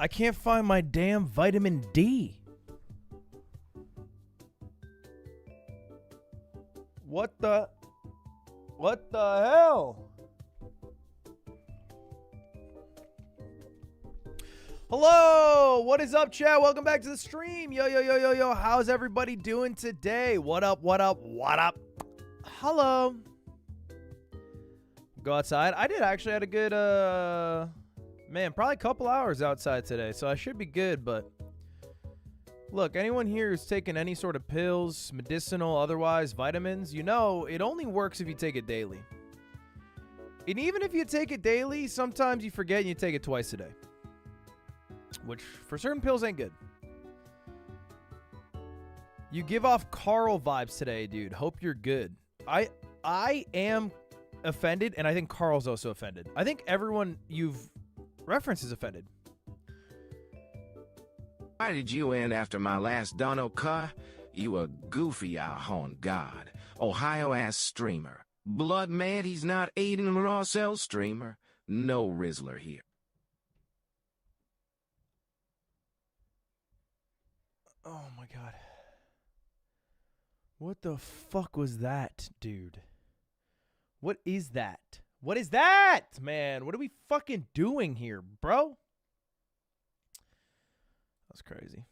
I can't find my damn vitamin D. What the hell? Hello, what is up, chat? Welcome back to the stream. Yo. How's everybody doing today? What up? Hello. Go outside. I did actually had a good, man, probably a couple hours outside today, so I should be good, but look, anyone here who's taking any sort of pills, medicinal, otherwise, vitamins, you know it only works if you take it daily. And even if you take it daily, sometimes you forget and you take it twice a day. Which, for certain pills, ain't good. You give off Carl vibes today, dude. Hope you're good. I am offended, and I think Carl's also offended. I think everyone you've referenced is offended. Why did you end after my last Dono car? You a goofy on God. Ohio-ass streamer. Blood mad he's not aiding a raw cell streamer. No Rizzler here. Oh my god. What the fuck was that, dude? What is that? What is that, man? What are we fucking doing here, bro? That's crazy.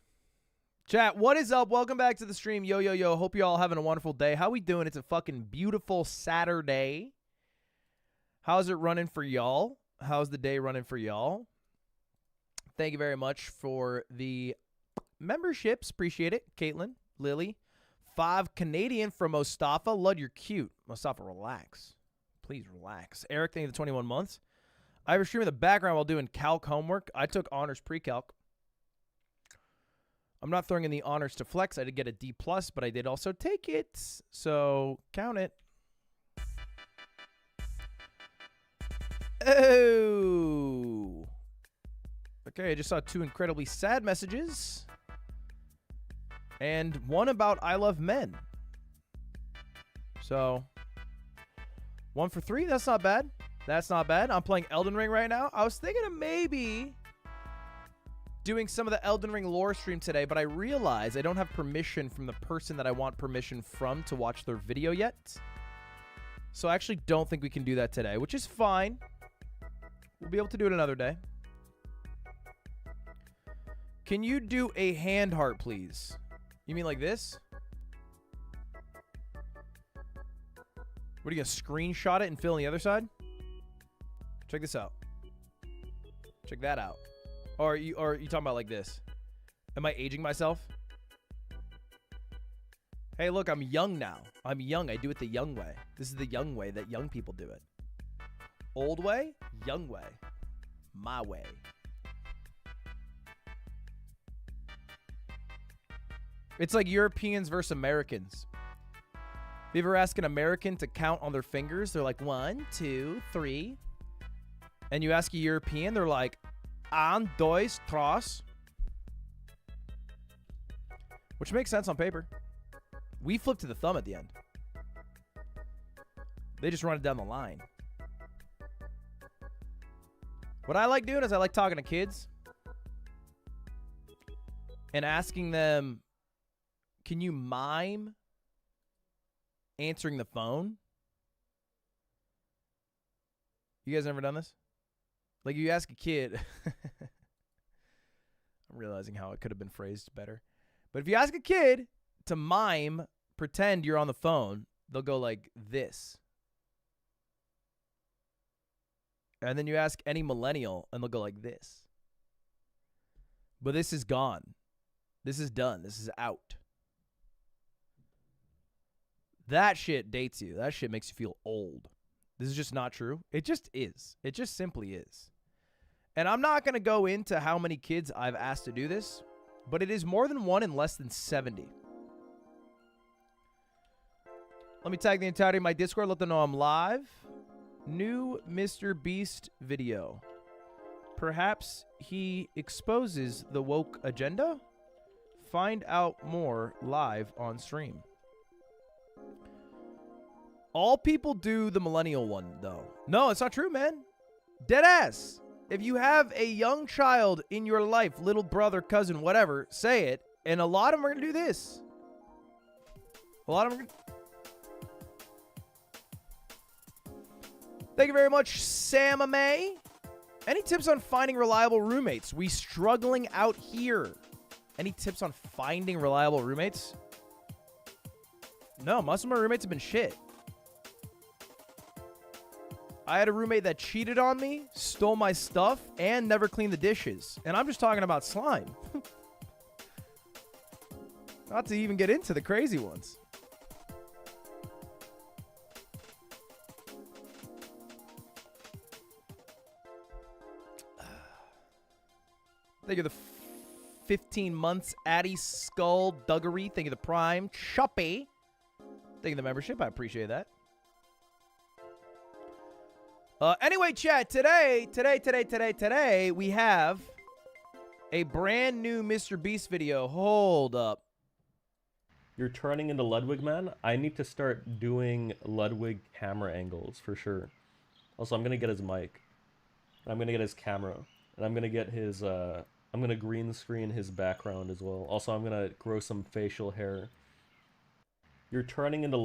Chat, what is up? Welcome back to the stream. Yo. Hope you all having a wonderful day. How we doing? It's a fucking beautiful Saturday. How's it running for y'all? How's the day running for y'all? Thank you very much for the memberships. Appreciate it. Caitlin, Lily. 5 Canadian from Mustafa. Lud, you're cute. Mustafa, relax. Please relax. Eric, thank you for the 21 months. I have a stream in the background while doing calc homework. I took honors pre-calc. I'm not throwing in the honors to flex. I did get a D+, but I did also take it. So count it. Oh. Okay, I just saw 2 incredibly sad messages. And one about I love men. So 1 for 3. That's not bad. That's not bad. I'm playing Elden Ring right now. I was thinking of maybe doing some of the Elden Ring lore stream today, but I realized I don't have permission from the person that I want permission from to watch their video yet. So I actually don't think we can do that today, which is fine. We'll be able to do it another day. Can you do a hand heart, please? You mean like this? What, are you going to screenshot it and fill in the other side? Check this out. Check that out. Or are you talking about like this? Am I aging myself? Hey, look, I'm young now. I'm young. I do it the young way. This is the young way that young people do it. Old way, young way. My way. It's like Europeans versus Americans. If you ever ask an American to count on their fingers, they're like 1, 2, 3. And you ask a European, they're like 1, 2, 3. Which makes sense on paper. We flip to the thumb at the end. They just run it down the line. What I like doing is I like talking to kids and asking them, can you mime answering the phone? You guys never done this? Like, you ask a kid. I'm realizing how it could have been phrased better. But if you ask a kid to mime, pretend you're on the phone, they'll go like this. And then you ask any millennial, and they'll go like this. But this is gone. This is done. This is out. That shit dates you. That shit makes you feel old. This is just not true. It just is. It just simply is. And I'm not going to go into how many kids I've asked to do this, but it is more than 1 in less than 70. Let me tag the entirety of my Discord. Let them know I'm live. New Mr. Beast video. Perhaps he exposes the woke agenda? Find out more live on stream. All people do the millennial one, though. No, it's not true, man. Dead ass. If you have a young child in your life, little brother, cousin, whatever, say it. And a lot of them are going to do this. A lot of them are gonna... Thank you very much, Sam May. Any tips on finding reliable roommates? We struggling out here. Any tips on finding reliable roommates? No, most of my roommates have been shit. I had a roommate that cheated on me, stole my stuff, and never cleaned the dishes. And I'm just talking about slime. Not to even get into the crazy ones. Thank you the 15 months, Addy Skull Duggery. Thank you the Prime, Chuppy. Thank you the membership. I appreciate that. Anyway, chat, today, we have a brand new Mr. Beast video. Hold up. You're turning into Ludwig, man? I need to start doing Ludwig camera angles for sure. Also, I'm going to get his mic. I'm going to get his camera. And I'm going to get his, I'm going to green screen his background as well. Also, I'm going to grow some facial hair. You're turning into...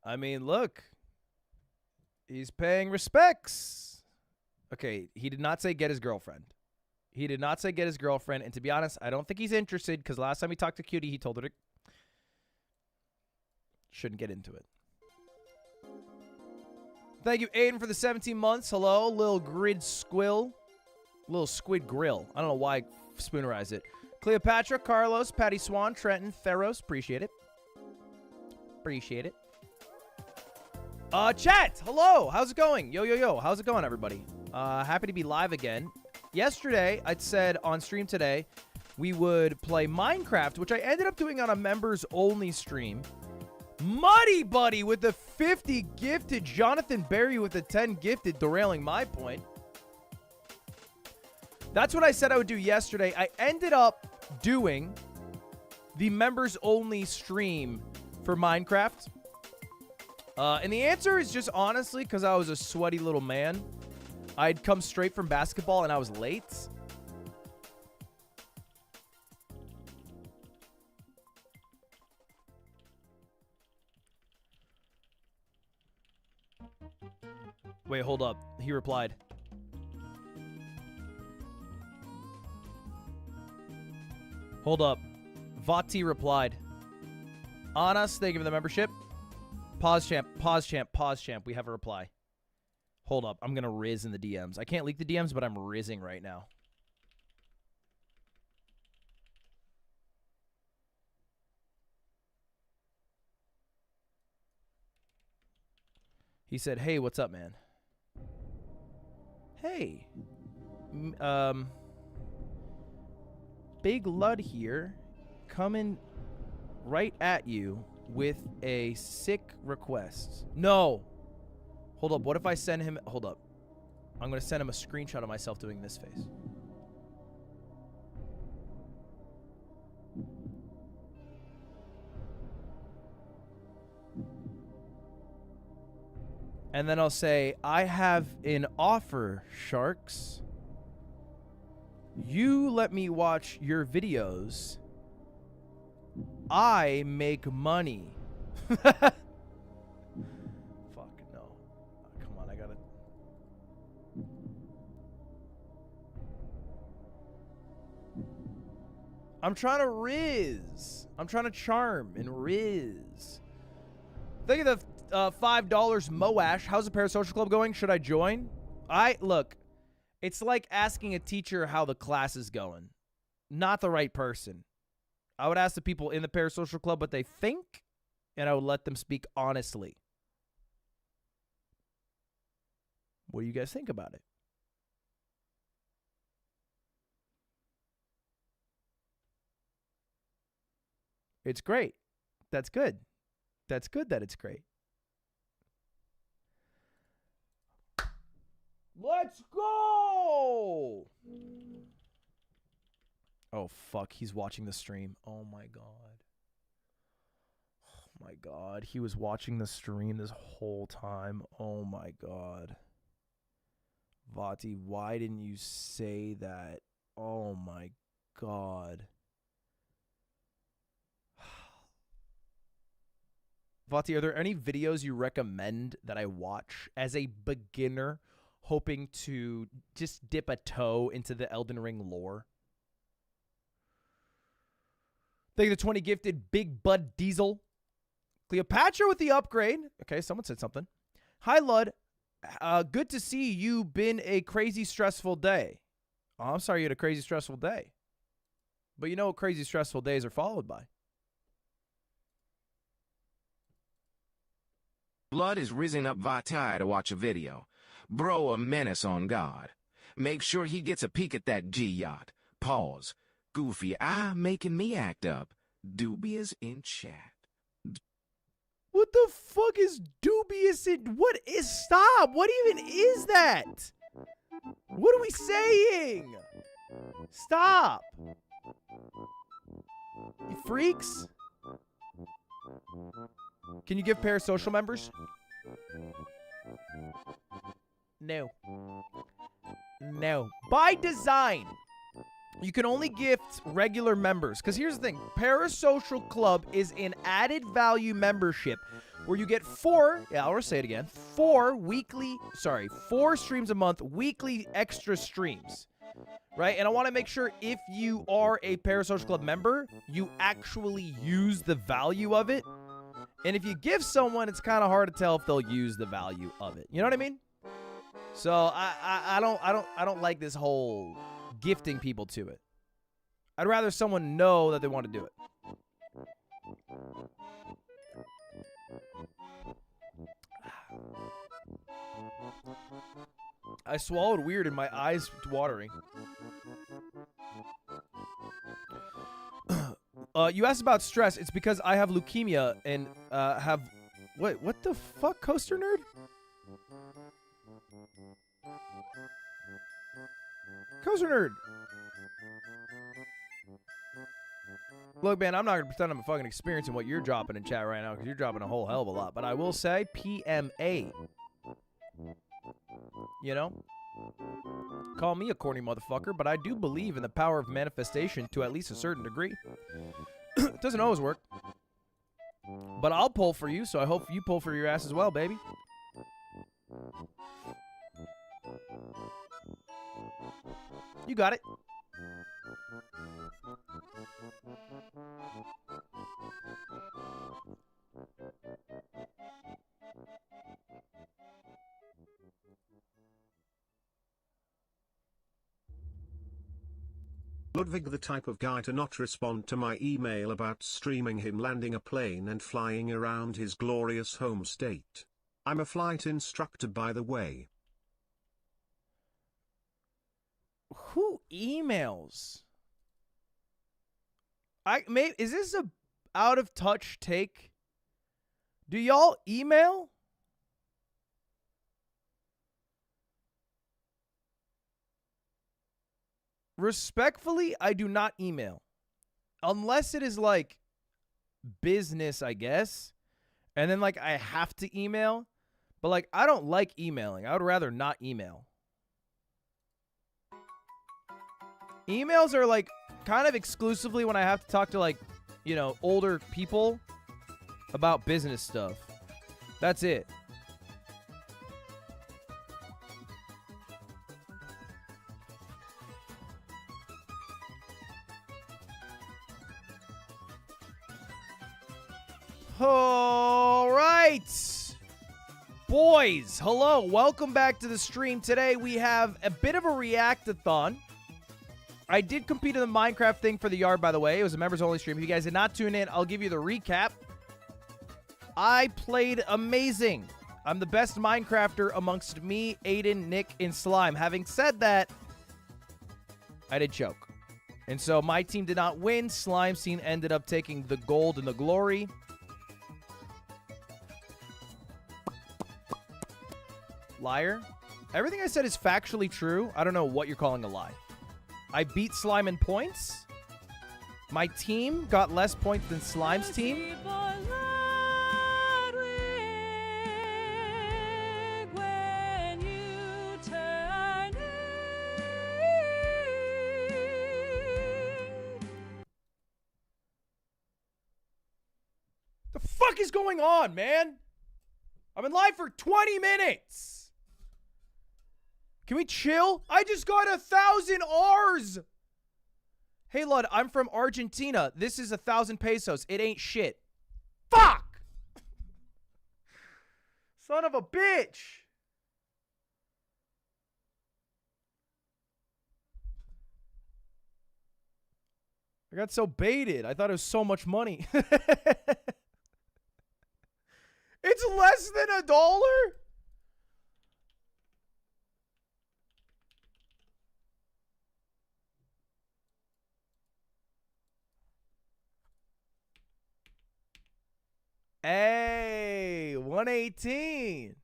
I mean, look. He's paying respects. Okay, he did not say get his girlfriend. He did not say get his girlfriend. And to be honest, I don't think he's interested because last time he talked to Cutie, he told her to... Shouldn't get into it. Thank you, Aiden, for the 17 months. Hello, Lil Grid Squill. Little Squid Grill. I don't know why I spoonerized it. Cleopatra, Carlos, Patty Swan, Trenton, Theros. Appreciate it. Appreciate it. Chat, hello. How's it going? Yo, yo, yo. How's it going, everybody? Happy to be live again. Yesterday, I said on stream today, we would play Minecraft, which I ended up doing on a members-only stream. Muddy Buddy with the 50 gifted. Jonathan Berry with the 10 gifted, derailing my point. That's what I said I would do yesterday. I ended up doing the members-only stream for Minecraft. And the answer is just honestly because I was a sweaty little man. I'd come straight from basketball and I was late. Wait, hold up. He replied. Hold up. Vati replied. Anas, thank you for the membership. Pause champ, pause champ, pause champ. We have a reply. Hold up. I'm going to riz in the DMs. I can't leak the DMs, but I'm rizzing right now. He said, hey, what's up, man? Hey. Big Lud here. Coming right at you with a sick request. No. Hold up. What if I send him... Hold up. I'm going to send him a screenshot of myself doing this face. And then I'll say, I have an offer, sharks. You let me watch your videos. I make money. Fuck no. Come on, I gotta... I'm trying to riz. I'm trying to charm and riz. Think of the $5 Moash. How's the Parasocial Club going? Should I join? Look, it's like asking a teacher how the class is going. Not the right person. I would ask the people in the Parasocial Club what they think, and I would let them speak honestly. What do you guys think about it? It's great. That's good. That's good that it's great. Let's go! Oh, fuck. He's watching the stream. Oh, my God. Oh, my God. He was watching the stream this whole time. Oh, my God. Vati, why didn't you say that? Oh my god. Vati, are there any videos you recommend that I watch as a beginner hoping to just dip a toe into the Elden Ring lore? Thank you, the 20 gifted Big Bud Diesel. Cleopatra with the upgrade. Okay, someone said something. Hi, Lud. Good to see you. Been a crazy, stressful day. Oh, I'm sorry you had a crazy, stressful day. But you know what crazy, stressful days are followed by? Blood is risen up Vati to watch a video. Bro, a menace on God. Make sure he gets a peek at that G-yacht. Pause. Goofy eye making me act up. Dubious in chat. What the fuck is dubious? What is... Stop. What even is that? What are we saying? Stop. You freaks. Can you give parasocial members? No. No. By design, you can only gift regular members. Because here's the thing. Parasocial Club is an added value membership where you get four streams a month, weekly extra streams. Right? And I want to make sure if you are a Parasocial Club member, you actually use the value of it. And if you give someone, it's kind of hard to tell if they'll use the value of it. You know what I mean? So I don't like this whole gifting people to it. I'd rather someone know that they want to do it. I swallowed weird and my eyes watering. You asked about stress. It's because I have leukemia and have... Wait, what the fuck, Coaster Nerd? Coaster Nerd! Look, man, I'm not going to pretend I'm fucking experiencing what you're dropping in chat right now because you're dropping a whole hell of a lot. But I will say, PMA. You know? Call me a corny motherfucker, but I do believe in the power of manifestation to at least a certain degree. It doesn't always work. But I'll pull for you, so I hope you pull for your ass as well, baby. You got it. Ludwig, the type of guy to not respond to my email about streaming him landing a plane and flying around his glorious home state. I'm a flight instructor, by the way. Who emails? Is this a out of touch take? Do y'all email? Respectfully, I do not email. Unless it is like business, I guess. And then like I have to email. But like I don't like emailing. I would rather not email. Emails are like kind of exclusively when I have to talk to like, you know, older people about business stuff. That's it. All right. Boys, hello. Welcome back to the stream. Today we have a bit of a react-a-thon. I did compete in the Minecraft thing for the yard, by the way. It was a members-only stream. If you guys did not tune in, I'll give you the recap. I played amazing. I'm the best Minecrafter amongst me, Aiden, Nick, and Slime. Having said that, I did choke. And so my team did not win. Slime's team ended up taking the gold and the glory. Liar. Everything I said is factually true. I don't know what you're calling a lie. I beat Slime in points. My team got less points than Slime's team. fuck is going on, man? I've been live for 20 minutes. Can we chill? I just got 1,000 R's. Hey, Lud, I'm from Argentina. This is 1,000 pesos. It ain't shit. Fuck! Son of a bitch. I got so baited. I thought it was so much money. It's less than $1? Hey, 118.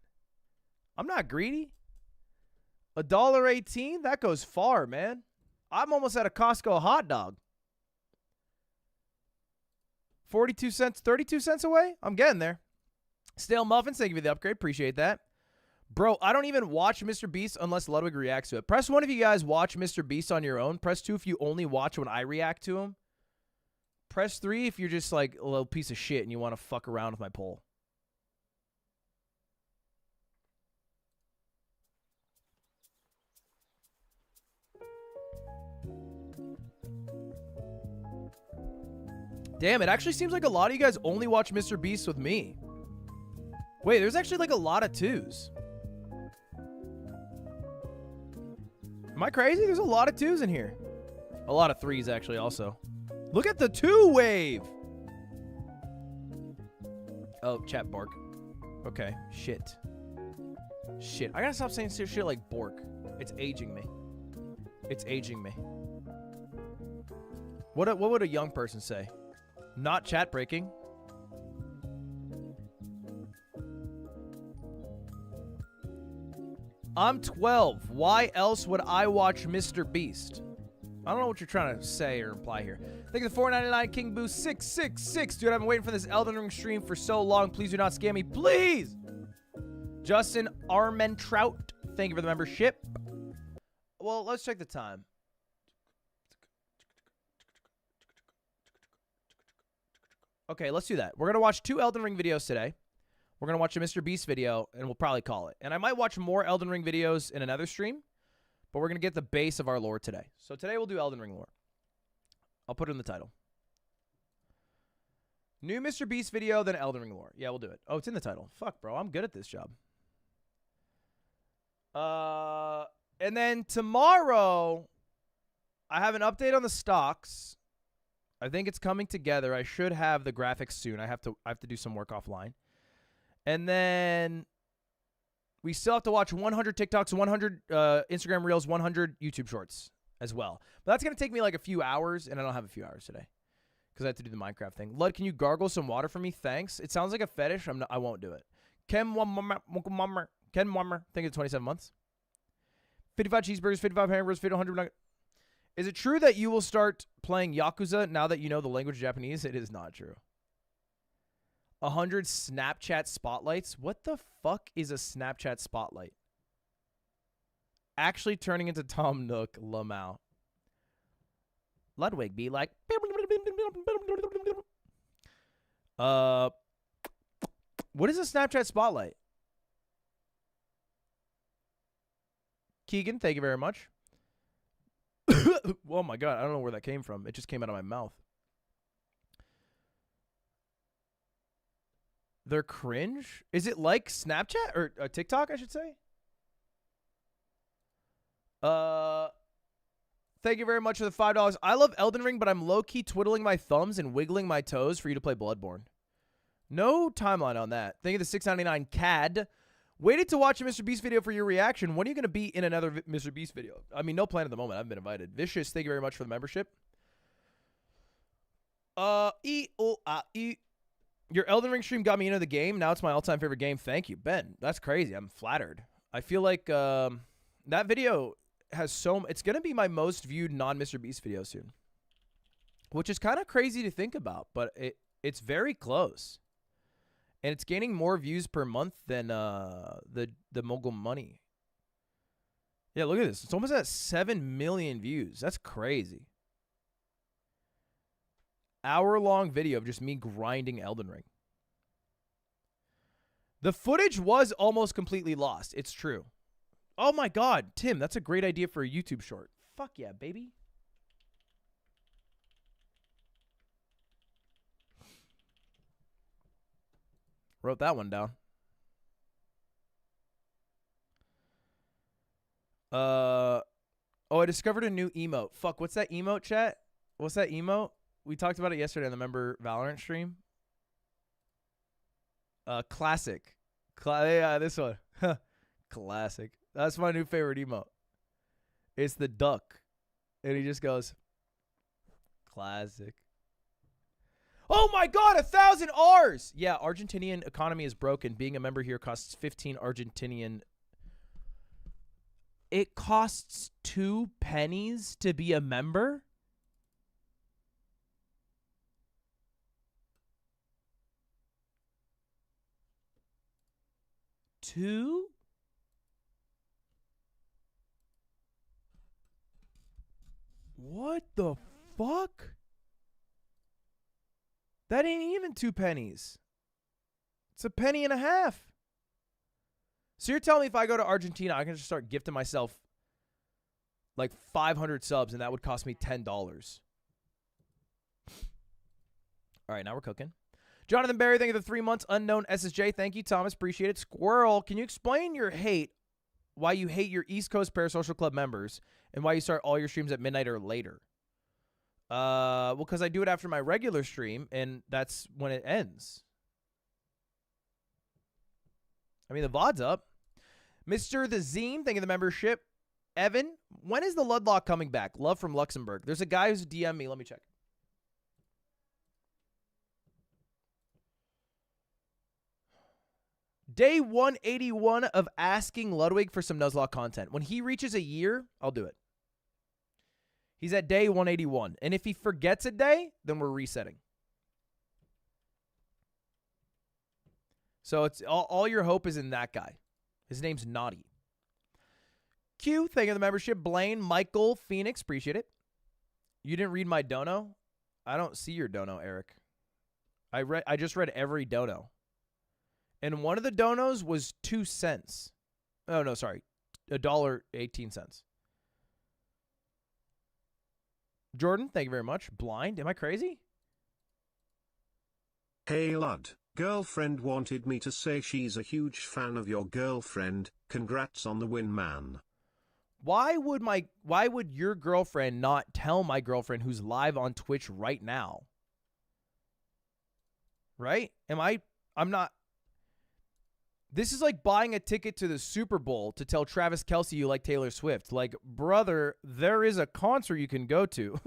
I'm not greedy. $1.18? That goes far, man. I'm almost at a Costco hot dog. 42 cents, 32 cents away? I'm getting there. Stale Muffins, thank you for the upgrade. Appreciate that. Bro, I don't even watch Mr. Beast unless Ludwig reacts to it. Press 1 if you guys watch Mr. Beast on your own. Press 2 if you only watch when I react to him. Press 3 if you're just like a little piece of shit and you want to fuck around with my poll. Damn, it actually seems like a lot of you guys only watch Mr. Beast with me. Wait, there's actually like a lot of 2s. Am I crazy? There's a lot of 2s in here. A lot of 3s actually also. Look at the 2 wave. Oh, chat bark. Okay, shit. Shit, I gotta stop saying shit like bork. It's aging me. It's aging me. What would a young person say? Not chat breaking. I'm 12. Why else would I watch Mr. Beast? I don't know what you're trying to say or imply here. Thank you for $4.99 King Boo 666. Dude, I've been waiting for this Elden Ring stream for so long. Please do not scam me. Please! Justin Armentrout, thank you for the membership. Well, let's check the time. Okay, let's do that. We're going to watch 2 Elden Ring videos today. We're going to watch a Mr. Beast video, and we'll probably call it. And I might watch more Elden Ring videos in another stream, but we're going to get the base of our lore today. So today we'll do Elden Ring lore. I'll put it in the title. New Mr. Beast video, then Elden Ring lore. Yeah, we'll do it. Oh, it's in the title. Fuck, bro. I'm good at this job. And then tomorrow, I have an update on the stocks. I think it's coming together. I should have the graphics soon. I have to do some work offline. And then we still have to watch 100 TikToks, 100 Instagram Reels, 100 YouTube Shorts as well. But that's going to take me like a few hours, and I don't have a few hours today because I have to do the Minecraft thing. Lud, can you gargle some water for me? Thanks. It sounds like a fetish. I won't do it. Ken Wammer. Thank you for 27 months. 55 cheeseburgers, 55 hamburgers, 100 Is it true that you will start playing Yakuza now that you know the language of Japanese? It is not true. 100 Snapchat spotlights? What the fuck is a Snapchat spotlight? Actually turning into Tom Nook, Lamau. Ludwig be like... What is a Snapchat spotlight? Keegan, thank you very much. Oh my god, I don't know where that came from. It just came out of my mouth. They're cringe? Is it like Snapchat or TikTok, I should say? Thank you very much for the $5. I love Elden Ring, but I'm low-key twiddling my thumbs and wiggling my toes for you to play Bloodborne. No timeline on that. Thank you to $6.99 CAD. Waited to watch a Mr. Beast video for your reaction. When are you going to be in another Mr. Beast video? I mean, no plan at the moment. I haven't been invited. Vicious, thank you very much for the membership. Your Elden Ring stream got me into the game. Now it's my all-time favorite game. Thank you, Ben. That's crazy. I'm flattered. I feel like that video has so... It's going to be my most viewed non-Mr. Beast video soon. Which is kind of crazy to think about, but it's very close. And it's gaining more views per month than the Mogul Money. Yeah, look at this. It's almost at 7 million views. That's crazy. Hour-long video of just me grinding Elden Ring. The footage was almost completely lost. It's true. Oh my God, Tim, that's a great idea for a YouTube short. Fuck yeah, baby. Wrote that one down. Oh, I discovered a new emote. Fuck, what's that emote, chat? What's that emote? We talked about it yesterday on the member Valorant stream. Classic. Yeah, this one. Classic. That's my new favorite emote. It's the duck. And he just goes, classic. Oh my God, 1,000 R's. Yeah, Argentinian economy is broken. Being a member here costs 15 Argentinian. It costs 2 pennies to be a member? Two? What the fuck? That ain't even 2 pennies. It's a penny and a half. So you're telling me if I go to Argentina, I can just start gifting myself like 500 subs and that would cost me $10. All right, now we're cooking. Jonathan Barry, thank you for the 3 months. Unknown SSJ, thank you, Thomas. Appreciate it. Squirrel, can you explain your hate, why you hate your East Coast Parasocial Club members, and why you start all your streams at midnight or later? Well, because I do it after my regular stream, and that's when it ends. I mean, the VOD's up. Mr. The Zine, thank you for the membership. Evan, when is the Ludlock coming back? Love from Luxembourg. There's a guy who's DM'd me. Let me check. Day 181 of asking Ludwig for some Nuzlocke content. When he reaches a year, I'll do it. He's at day 181. And if he forgets a day, then we're resetting. So it's all your hope is in that guy. His name's Naughty. Q, thank you for the membership. Blaine, Michael, Phoenix, appreciate it. You didn't read my dono? I don't see your dono, Eric. I just read every dono. And one of the donos was 2 cents. Oh, no, sorry. $1.18. Jordan, thank you very much. Blind, am I crazy? Hey Lud, girlfriend wanted me to say she's a huge fan of your girlfriend. Congrats on the win, man. Why would your girlfriend not tell my girlfriend who's live on Twitch right now? Right? I'm not. This is like buying a ticket to the Super Bowl to tell Travis Kelce you like Taylor Swift. Like, brother, there is a concert you can go to.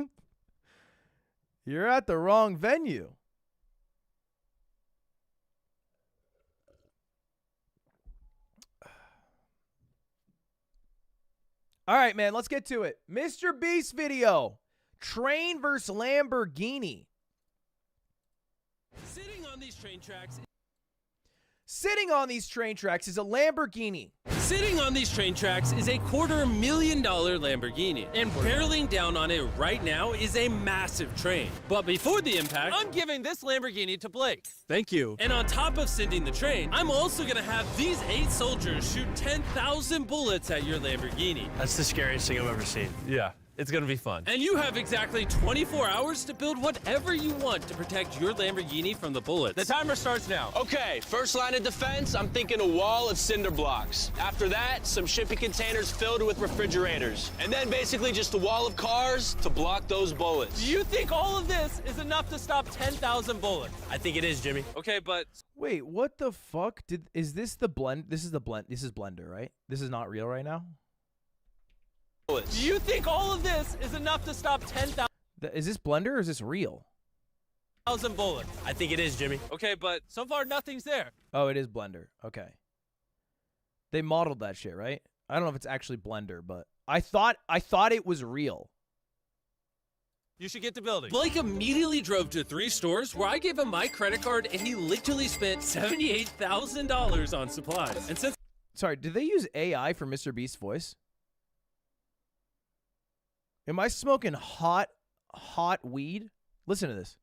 You're at the wrong venue. All right, man, let's get to it. Mr. Beast video. Train versus Lamborghini. Sitting on these train tracks is a Lamborghini. Sitting on these train tracks is a $250,000 Lamborghini. And barreling down on it right now is a massive train. But before the impact, I'm giving this Lamborghini to Blake. Thank you. And on top of sending the train, I'm also gonna have these 8 soldiers shoot 10,000 bullets at your Lamborghini. That's the scariest thing I've ever seen. Yeah. It's gonna be fun. And you have exactly 24 hours to build whatever you want to protect your Lamborghini from the bullets. The timer starts now. Okay, first line of defense, I'm thinking a wall of cinder blocks. After that, some shipping containers filled with refrigerators. And then basically just a wall of cars to block those bullets. Do you think all of this is enough to stop 10,000 bullets? I think it is, Jimmy. Okay, but Wait, what the fuck? Is this the blend? This is the blend. This is Blender, right? This is not real right now? do you think all of this is enough to stop 10,000 Is this Blender or is this real? bullets? I think it is, Jimmy. Okay, but so far nothing's there. Oh, it is Blender. Okay. They modeled that shit, right? I don't know if it's actually Blender, but I thought it was real. You should get to building. Blake immediately drove to 3 stores where I gave him my credit card and he literally spent $78,000 on supplies. And since Sorry, did they use AI for Mr. Beast's voice? Am I smoking hot weed? Listen to this.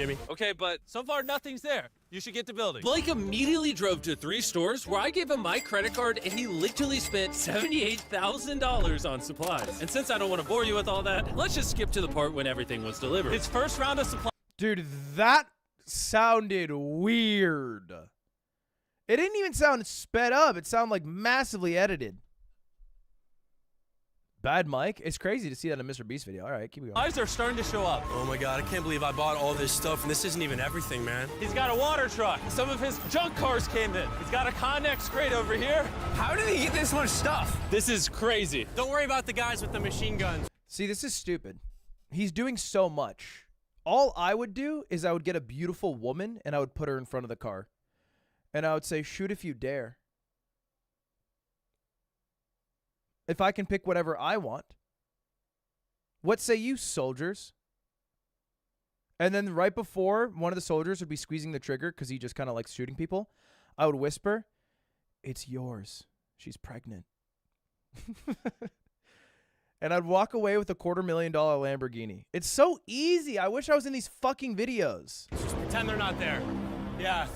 Jimmy. Okay, but so far nothing's there. You should get to building. Blake immediately drove to 3 stores where I gave him my credit card and he literally spent $78,000 on supplies. And since I don't want to bore you with all that, let's just skip to the part when everything was delivered. His first round of supplies. Dude, that sounded weird. It didn't even sound sped up. It sounded like massively edited. Bad mic? It's crazy to see that in a Mr. Beast video. All right, keep going. Supplies are starting to show up. Oh my god, I can't believe I bought all this stuff and this isn't even everything, man. He's got a water truck. Some of his junk cars came in. He's got a Connex crate over here. How did he get this much stuff? This is crazy. Don't worry about the guys with the machine guns. See, this is stupid. He's doing so much. All I would do is I would get a beautiful woman and I would put her in front of the car. And I would say, shoot if you dare. If I can pick whatever I want. What say you, soldiers? And then right before one of the soldiers would be squeezing the trigger because he just kind of likes shooting people, I would whisper, it's yours. She's pregnant. And I'd walk away with a $250,000 Lamborghini. It's so easy. I wish I was in these fucking videos. Just pretend they're not there. Yeah.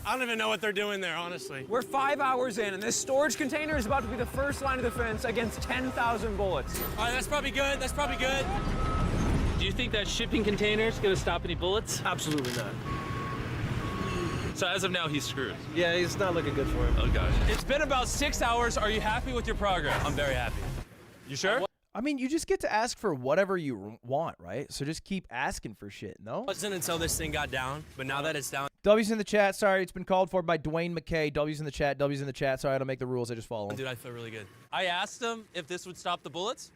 I don't even know what they're doing there, honestly. We're 5 hours in, and this storage container is about to be the first line of defense against 10,000 bullets. All right, that's probably good. That's probably good. Do you think that shipping container is going to stop any bullets? Absolutely not. So as of now, he's screwed. Yeah, it's not looking good for him. Oh, gosh. It's been about 6 hours. Are you happy with your progress? I'm very happy. You sure? I mean, you just get to ask for whatever you want, right? So just keep asking for shit, no? It wasn't until this thing got down, but now that it's down. W's in the chat. Sorry, it's been called for by Dwayne McKay. W's in the chat. W's in the chat. Sorry, I don't make the rules. I just follow them. Dude, I feel really good. I asked them if this would stop the bullets,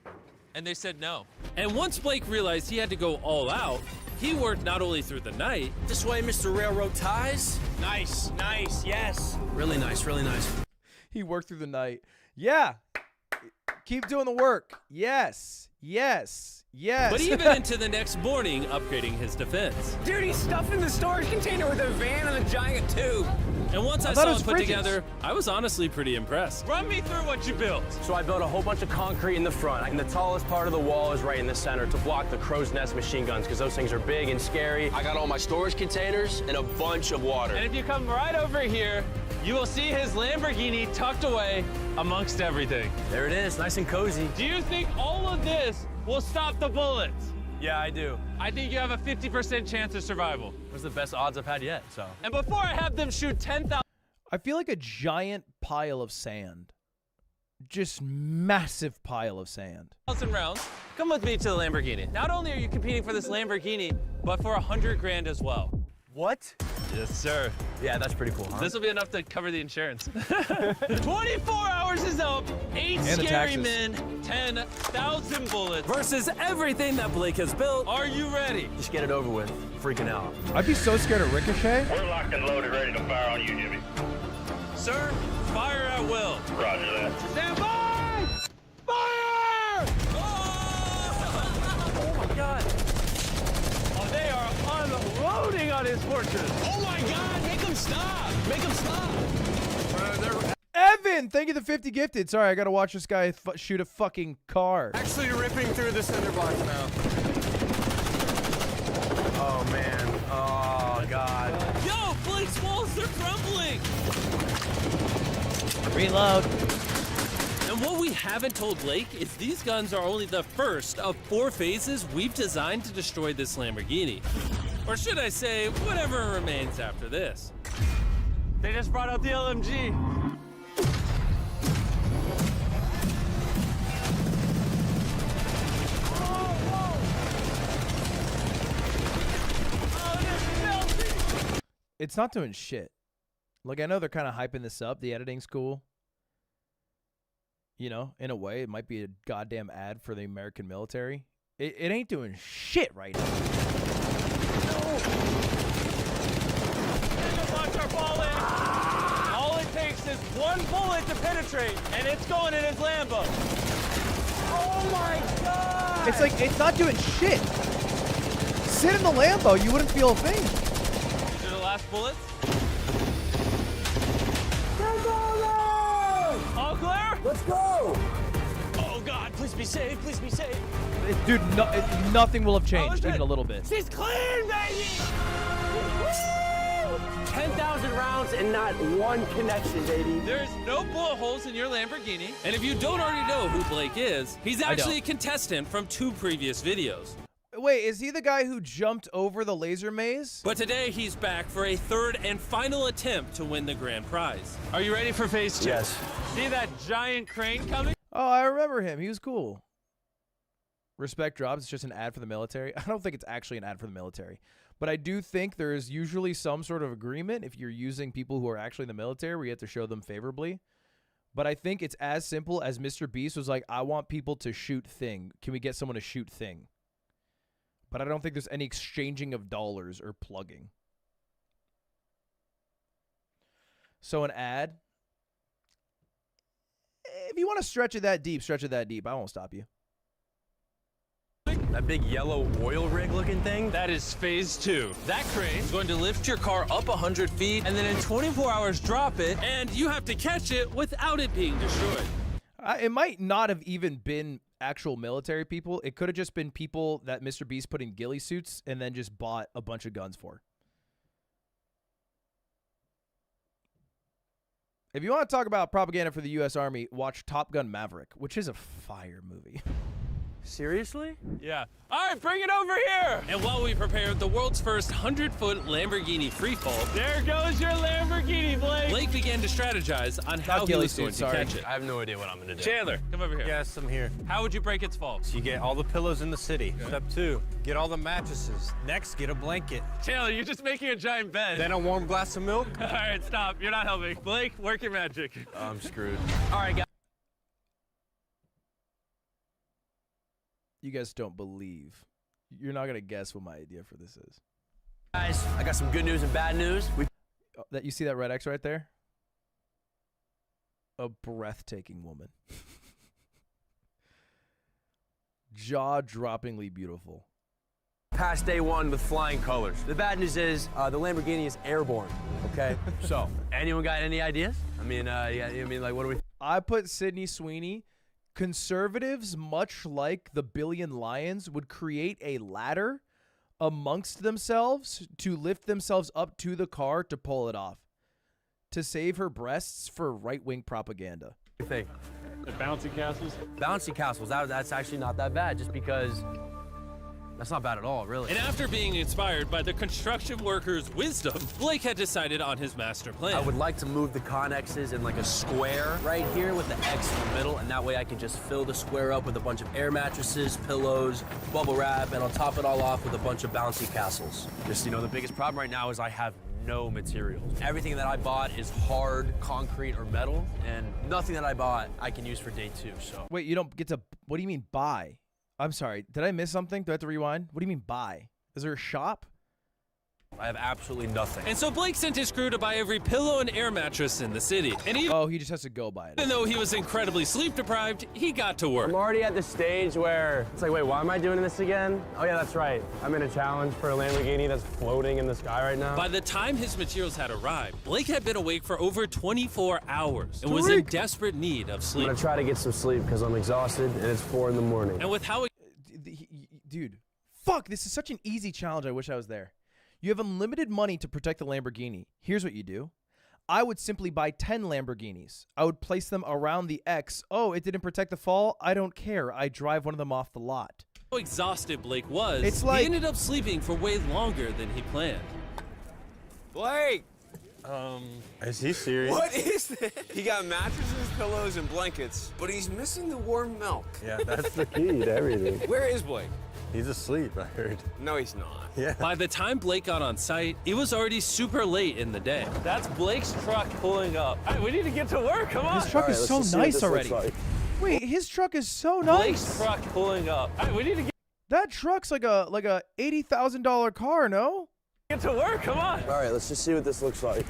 and they said no. And once Blake realized he had to go all out, he worked not only through the night. This way, Mr. Railroad Ties. Nice, nice, yes. Really nice, really nice. He worked through the night. Yeah. Keep doing the work. Yes. Yes. Yes. But even into the next morning, upgrading his defense. Dude, he's stuffing the storage container with a van and a giant tube. And once I thought saw it was it put fridges. together, I was honestly pretty impressed. Run me through what you built. So I built a whole bunch of concrete in the front, and the tallest part of the wall is right in the center to block the crow's nest machine guns, because those things are big and scary. I got all my storage containers and a bunch of water. And if you come right over here, you will see his Lamborghini tucked away amongst everything. There it is, nice and cozy. Do you think all of this will stop the bullets? Yeah, I do. I think you have a 50% chance of survival. It was the best odds I've had yet, so. And before I have them shoot 10,000 I feel like a giant pile of sand. Just massive pile of sand. rounds, come with me to the Lamborghini. Not only are you competing for this Lamborghini, but for 100 grand as well. What? Yes, sir. Yeah, that's pretty cool, huh? This will be enough to cover the insurance. 24 hours is up. 8 And the scary taxes. men, 10,000 bullets. Versus everything that Blake has built. Are you ready? Just get it over with. Freaking out. I'd be so scared of Ricochet. We're locked and loaded, ready to fire on you, Jimmy. Sir, fire at will. Roger that. Stand by! Fire! Oh my god. Oh, they are unloading on his fortress. Oh my god, make him stop. Make him stop. Evan, thank you the 50 gifted. Sorry, I gotta watch this guy shoot a fucking car. Actually ripping through the cinder blocks now. Oh man. Oh god. Yo, Blake's walls, they're crumbling. Reload. And what we haven't told Blake is these guns are only the first of 4 phases we've designed to destroy this Lamborghini. Or should I say, whatever remains after this. They just brought out the LMG. It's not doing shit. Like, I know they're kind of hyping this up. The editing's cool. You know, in a way, it might be a goddamn ad for the American military. It ain't doing shit right now. Bullets are falling. All it takes is one bullet to penetrate, and it's going in his Lambo. Oh my god! It's like, it's not doing shit. Sit in the Lambo, you wouldn't feel a thing. These are the last bullets. All clear? Let's go! Oh god, please be safe, please be safe. Dude, nothing will have changed, even a little bit. She's clean, baby! Woo! 10,000 rounds and not one connection, baby. There's no bullet holes in your Lamborghini. And if you don't already know who Blake is, he's actually a contestant from 2 previous videos. Wait, is he the guy who jumped over the laser maze? But today he's back for a 3rd and final attempt to win the grand prize. Are you ready for phase 2? Yes. See that giant crane coming? Oh, I remember him. He was cool. Respect drops. It's just an ad for the military. I don't think it's actually an ad for the military. But I do think there is usually some sort of agreement if you're using people who are actually in the military where you have to show them favorably. But I think it's as simple as Mr. Beast was like, I want people to shoot thing. Can we get someone to shoot thing? But I don't think there's any exchanging of dollars or plugging. So an ad. If you want to stretch it that deep, stretch it that deep. I won't stop you. That big yellow oil rig looking thing? That is phase 2. That crane is going to lift your car up 100 feet and then in 24 hours drop it, and you have to catch it without it being destroyed. It might not have even been actual military people. It could have just been people that Mr. Beast put in ghillie suits and then just bought a bunch of guns for. If you want to talk about propaganda for the U.S. Army, watch Top Gun Maverick, which is a fire movie. Seriously? Yeah. All right, bring it over here. And while we prepare the world's first 100-foot Lamborghini freefall, there goes your Lamborghini, Blake. Blake began to strategize on how he was going to catch it. I have no idea what I'm gonna do. Chandler, come over here. Yes, I'm here. How would you break its fall? So you get all the pillows in the city. Step 2, get all the mattresses. Next, get a blanket. Chandler, you're just making a giant bed. Then a warm glass of milk. All right, stop. You're not helping. Blake, work your magic. I'm screwed. All right, guys. You guys don't believe. You're not going to guess what my idea for this is. Guys, I got some good news and bad news. You see that red X right there? A breathtaking woman. Jaw-droppingly beautiful. Past day 1 with flying colors. The bad news is the Lamborghini is airborne, okay? So, anyone got any ideas? I mean, like, what do we... I put Sydney Sweeney. Conservatives, much like the Billion Lions, would create a ladder amongst themselves to lift themselves up to the car to pull it off, to save her breasts for right-wing propaganda. What do you think? The bouncy castles? Bouncy castles, that's actually not that bad, just because that's not bad at all, really. And after being inspired by the construction workers' wisdom, Blake had decided on his master plan. I would like to move the connexes in like a square right here with the X in the middle, and that way I can just fill the square up with a bunch of air mattresses, pillows, bubble wrap, and I'll top it all off with a bunch of bouncy castles. Just, the biggest problem right now is I have no materials. Everything that I bought is hard concrete or metal, and nothing that I bought I can use for day 2, so. Wait, you don't get to... What do you mean buy? I'm sorry. Did I miss something? Do I have to rewind? What do you mean buy? Is there a shop? I have absolutely nothing. And so Blake sent his crew to buy every pillow and air mattress in the city. And he just has to go buy it. Even though he was incredibly sleep deprived, he got to work. I'm already at the stage where it's like, wait, why am I doing this again? Oh yeah, that's right. I'm in a challenge for a Lamborghini that's floating in the sky right now. By the time his materials had arrived, Blake had been awake for over 24 hours and was in desperate need of sleep. I'm gonna try to get some sleep because I'm exhausted and it's 4 in the morning. And with how... Dude, fuck, this is such an easy challenge. I wish I was there. You have unlimited money to protect the Lamborghini. Here's what you do. I would simply buy 10 Lamborghinis. I would place them around the X. Oh, it didn't protect the fall? I don't care. I drive one of them off the lot. How exhausted Blake was, it's like... he ended up sleeping for way longer than he planned. Blake! Is he serious? What is this? He got mattresses, pillows, and blankets, but he's missing the warm milk. Yeah, that's the key to everything. Where is Blake? He's asleep, I heard. No, he's not. Yeah. By the time Blake got on site, it was already super late in the day. That's Blake's truck pulling up. All right, we need to get to work, come on. His truck is so nice already. Wait, his truck is so nice. Blake's truck pulling up. All right, we need to That truck's like a $80,000 car, no? Get to work, come on. All right, let's just see what this looks like.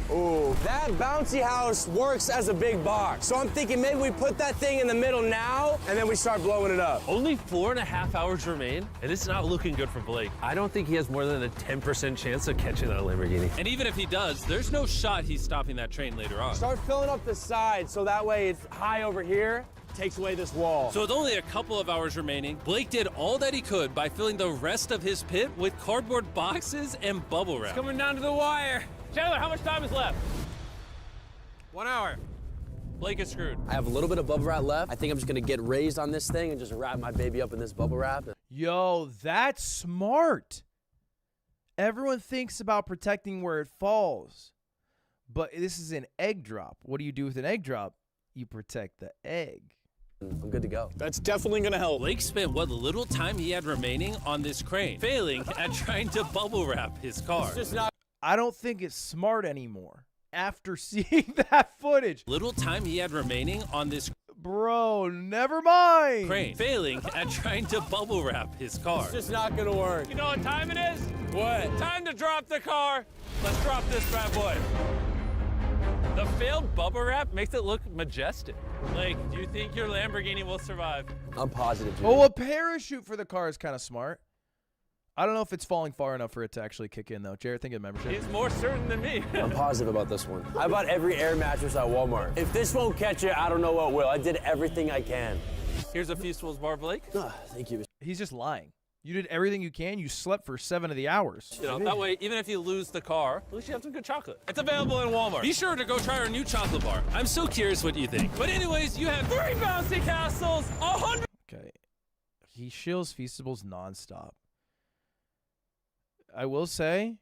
Ooh, that bouncy house works as a big box. So I'm thinking maybe we put that thing in the middle now, and then we start blowing it up. Only 4.5 hours remain, and it's not looking good for Blake. I don't think he has more than a 10% chance of catching that Lamborghini. And even if he does, there's no shot he's stopping that train later on. Start filling up the side, so that way it's high over here, takes away this wall. So with only a couple of hours remaining, Blake did all that he could by filling the rest of his pit with cardboard boxes and bubble wrap. It's coming down to the wire. Chandler, how much time is left? 1 hour. Blake is screwed. I have a little bit of bubble wrap left. I think I'm just gonna get raised on this thing and just wrap my baby up in this bubble wrap. Yo, that's smart. Everyone thinks about protecting where it falls, but this is an egg drop. What do you do with an egg drop? You protect the egg. I'm good to go. That's definitely gonna help. Blake spent what little time he had remaining on this crane, failing at trying to bubble wrap his car. It's just not. I don't think it's smart anymore after seeing that footage. Little time he had remaining on this Bro, never mind. crane, failing at trying to bubble wrap his car. It's just not gonna work. You know what time it is? What? Time to drop the car. Let's drop this bad boy. The failed bubble wrap makes it look majestic. Blake, do you think your Lamborghini will survive? I'm positive. Dude. Oh, a parachute for the car is kind of smart. I don't know if it's falling far enough for it to actually kick in, though. Jared, think of membership. He's more certain than me. I'm positive about this one. I bought every air mattress at Walmart. If this won't catch it, I don't know what will. I did everything I can. Here's a Feastables bar, Blake. Thank you. He's just lying. You did everything you can. You slept for 7 of the hours. You know, that way, even if you lose the car, at least you have some good chocolate. It's available in Walmart. Be sure to go try our new chocolate bar. I'm so curious what you think. But anyways, you have 3 bouncy castles, 100. Okay. He shills Feastables nonstop. I will say,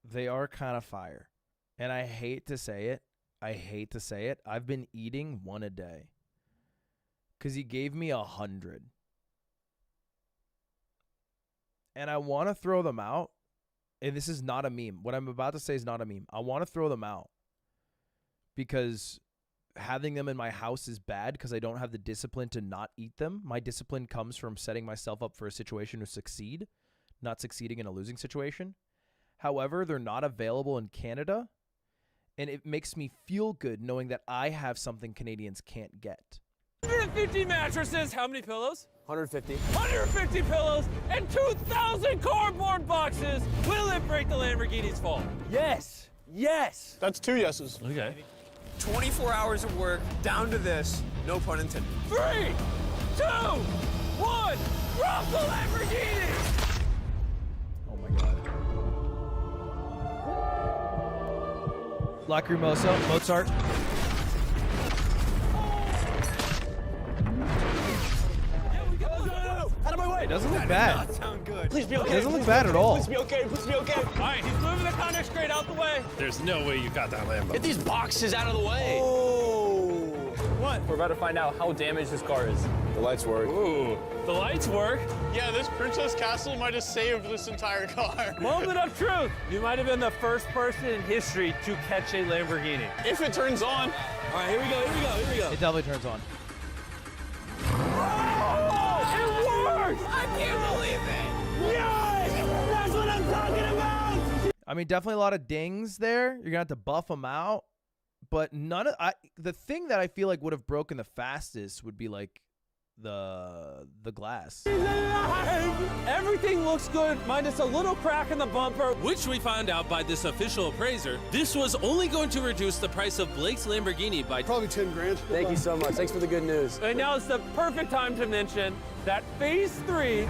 they are kind of fire. And I hate to say it. I've been eating 1 a day. Because he gave me 100. And I want to throw them out. And this is not a meme. What I'm about to say is not a meme. I want to throw them out. Because having them in my house is bad because I don't have the discipline to not eat them. My discipline comes from setting myself up for a situation to succeed, not succeeding in a losing situation. However, they're not available in Canada. And it makes me feel good knowing that I have something Canadians can't get. 150 mattresses. How many pillows? 150. 150 pillows and 2,000 cardboard boxes. Will it break the Lamborghini's fall? Yes. Yes. That's 2 yeses. Okay. 24 hours of work down to this. No pun intended. 3, 2, 1. Drop the Lamborghini. Oh my God. Lacrimosa, Mozart. Out of my way. It doesn't look bad. Sound good. Please be okay. It doesn't look bad at all. Please be okay. Please be okay. All right, he's moving the Connex crate out the way. There's no way you got that Lambo. Get these boxes out of the way. Oh. What? We're about to find out how damaged this car is. The lights work. Ooh, the lights work. Yeah, this Princess Castle might have saved this entire car. Moment of truth. You might have been the first person in history to catch a Lamborghini. If it turns on. All right, here we go. It definitely turns on. It works! I can't believe it. Yes! That's what I'm talking about! I mean, definitely a lot of dings there. You're going to have to buff them out. But none of the thing that I feel like would have broken the fastest would be like the glass. Everything looks good, minus a little crack in the bumper, which we found out by this official appraiser. This was only going to reduce the price of Blake's Lamborghini by Probably 10 grand. Thank you so much. Thanks for the good news. And now it's the perfect time to mention that Phase 3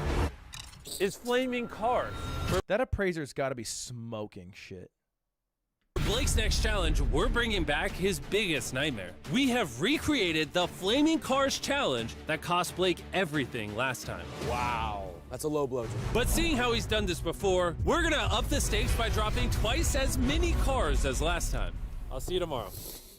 is flaming cars. That appraiser's got to be smoking shit. For Blake's next challenge, we're bringing back his biggest nightmare. We have recreated the Flaming Cars challenge that cost Blake everything last time. Wow. That's a low blow. But seeing how he's done this before, we're gonna up the stakes by dropping twice as many cars as last time. I'll see you tomorrow.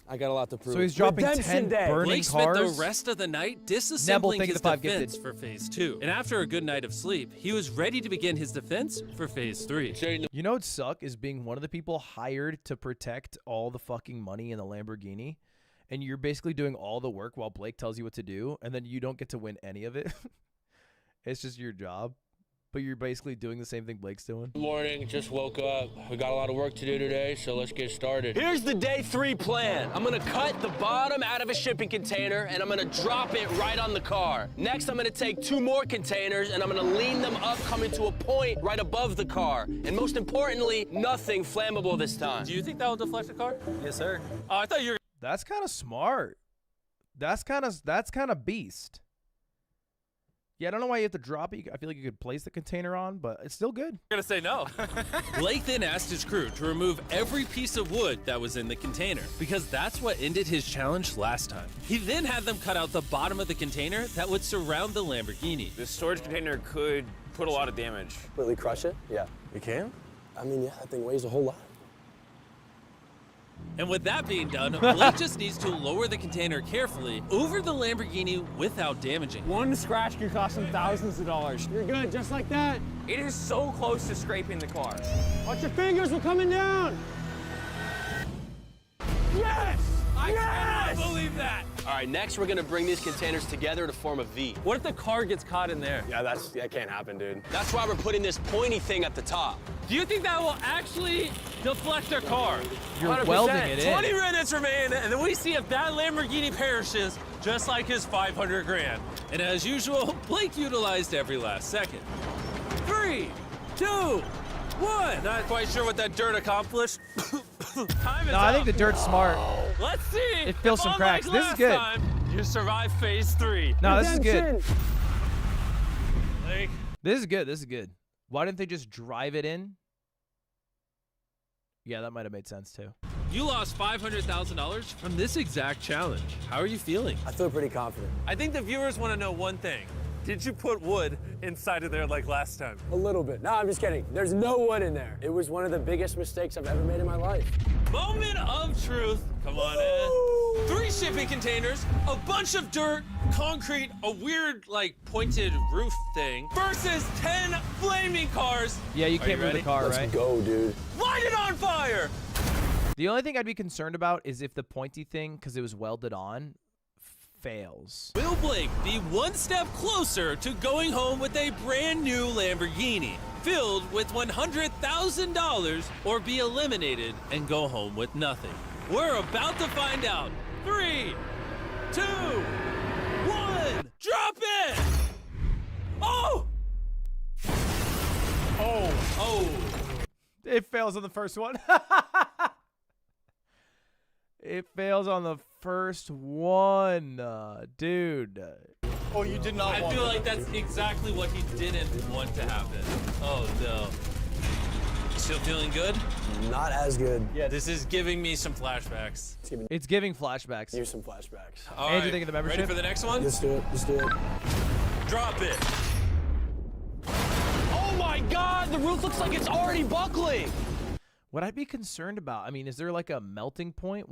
I got a lot to prove. So he's dropping Redemption 10 Day. burning Blake spent cars. the rest of the night Neville, disassembling thank you his for the 5 defense gifted. for Phase 2. And after a good night of sleep, he was ready to begin his defense for Phase 3. You know what'd suck is being one of the people hired to protect all the fucking money in the Lamborghini, and you're basically doing all the work while Blake tells you what to do, and then you don't get to win any of it. It's just your job, but you're basically doing the same thing Blake's doing. Good morning, just woke up. We got a lot of work to do today, so let's get started. Here's the day 3 plan. I'm gonna cut the bottom out of a shipping container and I'm gonna drop it right on the car. Next, I'm gonna take 2 more containers and I'm gonna lean them up, coming to a point right above the car. And most importantly, nothing flammable this time. Do you think that will deflect the car? Yes, sir. Oh, I thought you were. That's kind of smart. That's kind of beast. Yeah, I don't know why you have to drop it. I feel like you could place the container on, but it's still good. You're gonna say no. Blake then asked his crew to remove every piece of wood that was in the container, because that's what ended his challenge last time. He then had them cut out the bottom of the container that would surround the Lamborghini. This storage container could put a lot of damage. Completely crush it? Yeah. You can? I mean, yeah, that thing weighs a whole lot. And with that being done, Blake just needs to lower the container carefully over the Lamborghini without damaging. One scratch could cost him thousands of dollars. You're good, just like that. It is so close to scraping the car. Watch your fingers, we're coming down. Yes! I cannot believe that! All right, next we're gonna bring these containers together to form a V. What if the car gets caught in there? Yeah, that can't happen, dude. That's why we're putting this pointy thing at the top. Do you think that will actually deflect our car? You're 100%. welding it in. 20 minutes remain, and then we see if that Lamborghini perishes, just like his 500 grand. And as usual, Blake utilized every last second. 3, 2, 1. Not quite sure what that dirt accomplished. Time is No, I think up. the dirt's smart. Let's see. It fills if some unlike cracks. This is last good. time, you survived phase 3. No, this is good. Blake. This is good. This is good. Why didn't they just drive it in? Yeah, that might have made sense too. You lost $500,000 from this exact challenge. How are you feeling? I feel pretty confident. I think the viewers want to know one thing. Did you put wood inside of there like last time? A little bit. No, I'm just kidding. There's no wood in there. It was one of the biggest mistakes I've ever made in my life. Moment of truth. Come on in. 3 shipping containers, a bunch of dirt, concrete, a weird, like, pointed roof thing, versus 10 flaming cars. Yeah, you can't move the car, Let's right? go, dude. Light it on fire! The only thing I'd be concerned about is if the pointy thing, because it was welded on, fails. Will Blake be one step closer to going home with a brand new Lamborghini filled with $100,000, or be eliminated and go home with nothing? We're about to find out. 3, 2, 1, drop it! Oh! Oh! It fails on the first one. It fails on the first one, dude. Oh, you did not I feel like that's exactly what he didn't want to happen. Oh no. Still feeling good? Not as good. Yeah. This is giving me some flashbacks. It's giving flashbacks. Here's some flashbacks. All And right. you think of the membership? Ready for the next one? Let's do it. Let's do it. Drop it. Oh my God, the roof looks like it's already buckling. What I'd be concerned about, I mean, is there like a melting point?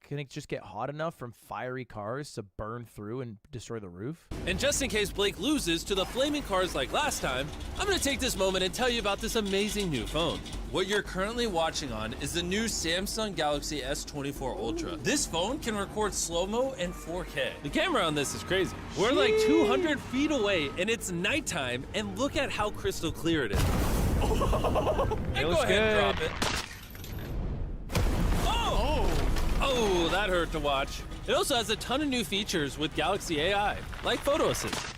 Can it just get hot enough from fiery cars to burn through and destroy the roof? And just in case Blake loses to the flaming cars like last time, I'm going to take this moment and tell you about this amazing new phone. What you're currently watching on is the new Samsung Galaxy S24 Ultra. This phone can record slow-mo and 4K. The camera on this is crazy. We're like 200 feet away and it's nighttime, and look at how crystal clear it is. And go looks ahead and good. drop it. Oh, that hurt to watch. It also has a ton of new features with Galaxy AI, like photo assist.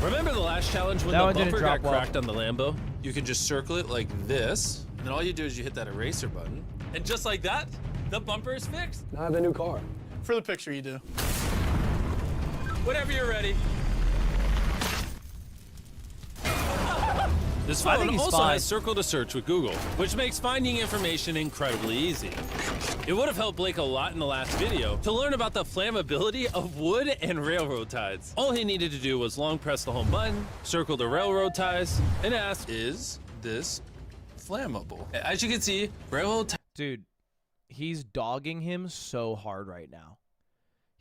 Remember the last challenge when That one the didn't bumper got drop well. cracked on the Lambo? You can just circle it like this, and then all you do is you hit that eraser button. And just like that, the bumper is fixed. Now I have a new car. For the picture, you do. Whenever you're ready. This I phone think he's also fine. has Circle to Search with Google, which makes finding information incredibly easy. It would have helped Blake a lot in the last video to learn about the flammability of wood and railroad ties. All he needed to do was long press the home button, circle the railroad ties, and ask, is this flammable? As you can see, railroad ties. Dude, he's dogging him so hard right now.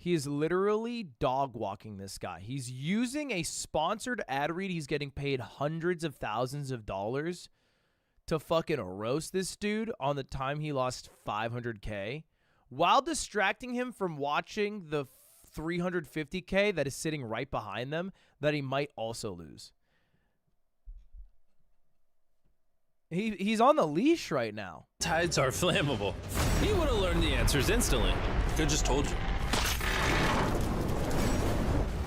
He is literally dog walking this guy. He's using a sponsored ad read. He's getting paid hundreds of thousands of dollars to fucking roast this dude on the time he lost $500K while distracting him from watching the $350K that is sitting right behind them that he might also lose. He's on the leash right now. Tides are flammable. He would have learned the answers instantly. Could have just told you.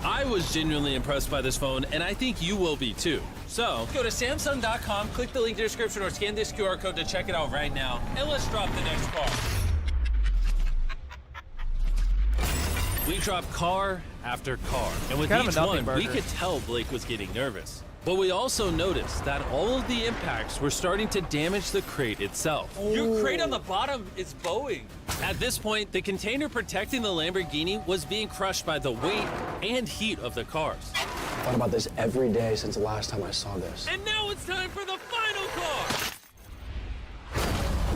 I was genuinely impressed by this phone, and I think you will be too. So, go to Samsung.com, click the link in the description, or scan this QR code to check it out right now, and let's drop the next car. We dropped car after car, and with Kind of each a nothing one, we burger. could tell Blake was getting nervous. But we also noticed that all of the impacts were starting to damage the crate itself. Your crate on the bottom is bowing. At this point, the container protecting the Lamborghini was being crushed by the weight and heat of the cars. I thought about this every day since the last time I saw this. And now it's time for the final car!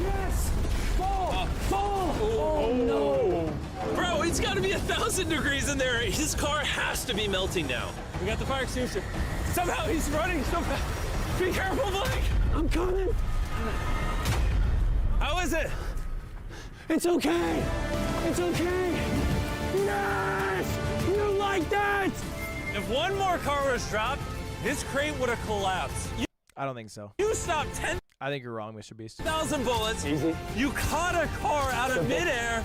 Yes! Fall! Fall! Oh, no! Bro, it's gotta be 1,000 degrees in there. His car has to be melting now. We got the fire extinguisher. Somehow he's running so fast. Be careful, Blake! I'm coming. How is it? It's okay. It's okay. Yes! You like that? If one more car was dropped, this crate would have collapsed. I don't think so. You stopped 10,000 I think you're wrong, Mr. Beast. bullets. Easy. You caught a car out of midair.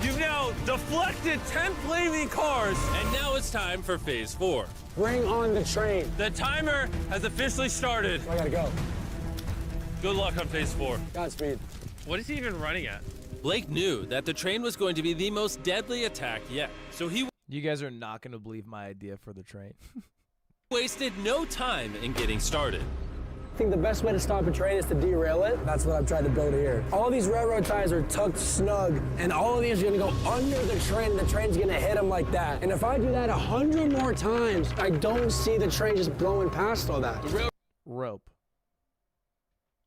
You've now deflected 10 flaming cars. And now it's time for phase 4. Bring on the train. The timer has officially started. I gotta go. Good luck on phase 4. Godspeed. What is he even running at? Blake knew that the train was going to be the most deadly attack yet, so he You guys are not going to believe my idea for the train. wasted no time in getting started. I think the best way to stop a train is to derail it. That's what I've tried to build here. All these railroad ties are tucked snug, and all of these are gonna go under the train, and the train's gonna hit them like that. And if I do that 100 more times, I don't see the train just blowing past all that. Rope.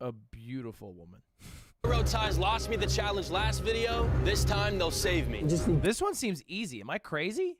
A beautiful woman. Railroad ties lost me the challenge last video. This time they'll save me. This one seems easy. Am I crazy?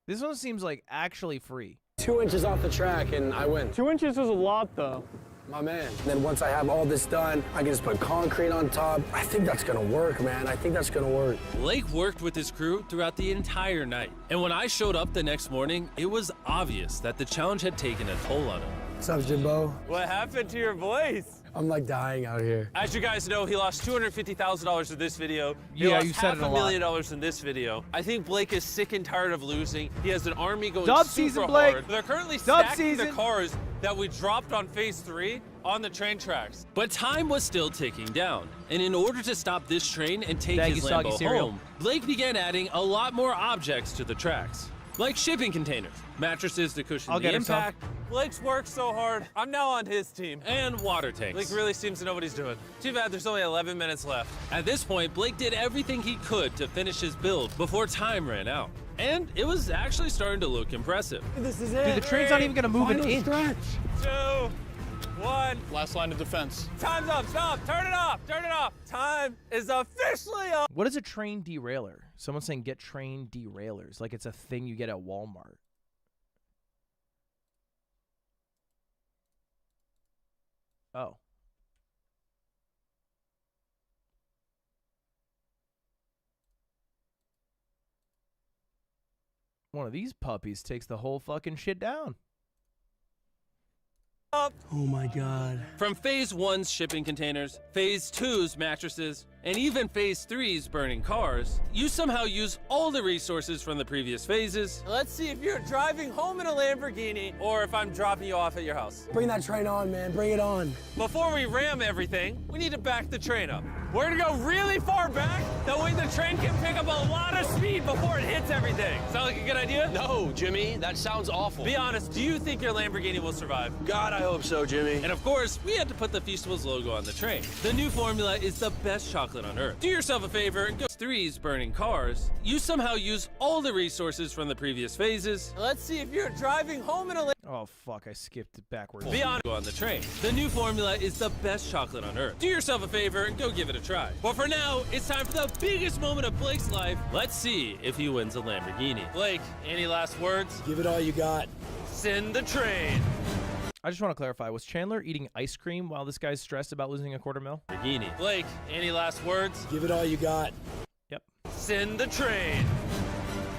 This one seems like actually free. 2 inches off the track, and I win. 2 inches is a lot, though. My man. And then once I have all this done, I can just put concrete on top. I think that's gonna work, man. I think that's gonna work. Blake worked with his crew throughout the entire night, and when I showed up the next morning, it was obvious that the challenge had taken a toll on him. What's up, Jimbo? What happened to your voice? I'm like dying out here. As you guys know, he lost $250,000 in this video. He Yeah, lost you said it a lot. $500,000 in this video. I think Blake is sick and tired of losing. He has an army going Dub super season, Blake. hard. They're currently Dub stacking the season. cars that we dropped on phase 3 on the train tracks. But time was still ticking down, and in order to stop this train and take Thank his you, soggy Lambo cereal. home, Blake began adding a lot more objects to the tracks, like shipping containers, mattresses to cushion I'll the get him some. impact, Blake's worked so hard. I'm now on his team. and water tanks. Blake really seems to know what he's doing. Too bad there's only 11 minutes left. At this point, Blake did everything he could to finish his build before time ran out. And it was actually starting to look impressive. This is it. Dude, the train's not even going to move an Final inch. stretch. 2, 1. Last line of defense. Time's up. Stop. Turn it off. Turn it off. Time is officially up. What is a train derailer? Someone's saying get train derailers. Like it's a thing you get at Walmart. Oh. One of these puppies takes the whole fucking shit down. Oh my God. From phase 1's shipping containers, phase 2's mattresses, and even phase 3's burning cars, you somehow use all the resources from the previous phases. Let's see if you're driving home in a Lamborghini or if I'm dropping you off at your house. Bring that train on, man. Bring it on. Before we ram everything, we need to back the train up. We're gonna go really far back, that way the train can pick up a lot of speed before it hits everything. Sound like a good idea? No, Jimmy, that sounds awful. Be honest, do you think your Lamborghini will survive? God, I hope so, Jimmy. And of course, we had to put the Feastables logo on the train. The new formula is the best chocolate on earth. Do yourself a favor and go 3's burning cars. You somehow use all the resources from the previous phases. Let's see if you're driving home in a Oh, fuck. I skipped it backwards. Be honest. Go on the train. The new formula is the best chocolate on earth. Do yourself a favor and go give it a try. But for now, it's time for the biggest moment of Blake's life. Let's see if he wins a Lamborghini. Blake, any last words? Give it all you got. Send the train. I just want to clarify. Was Chandler eating ice cream while this guy's stressed about losing a $250,000? Lamborghini. Blake, any last words? Give it all you got. Yep. Send the train.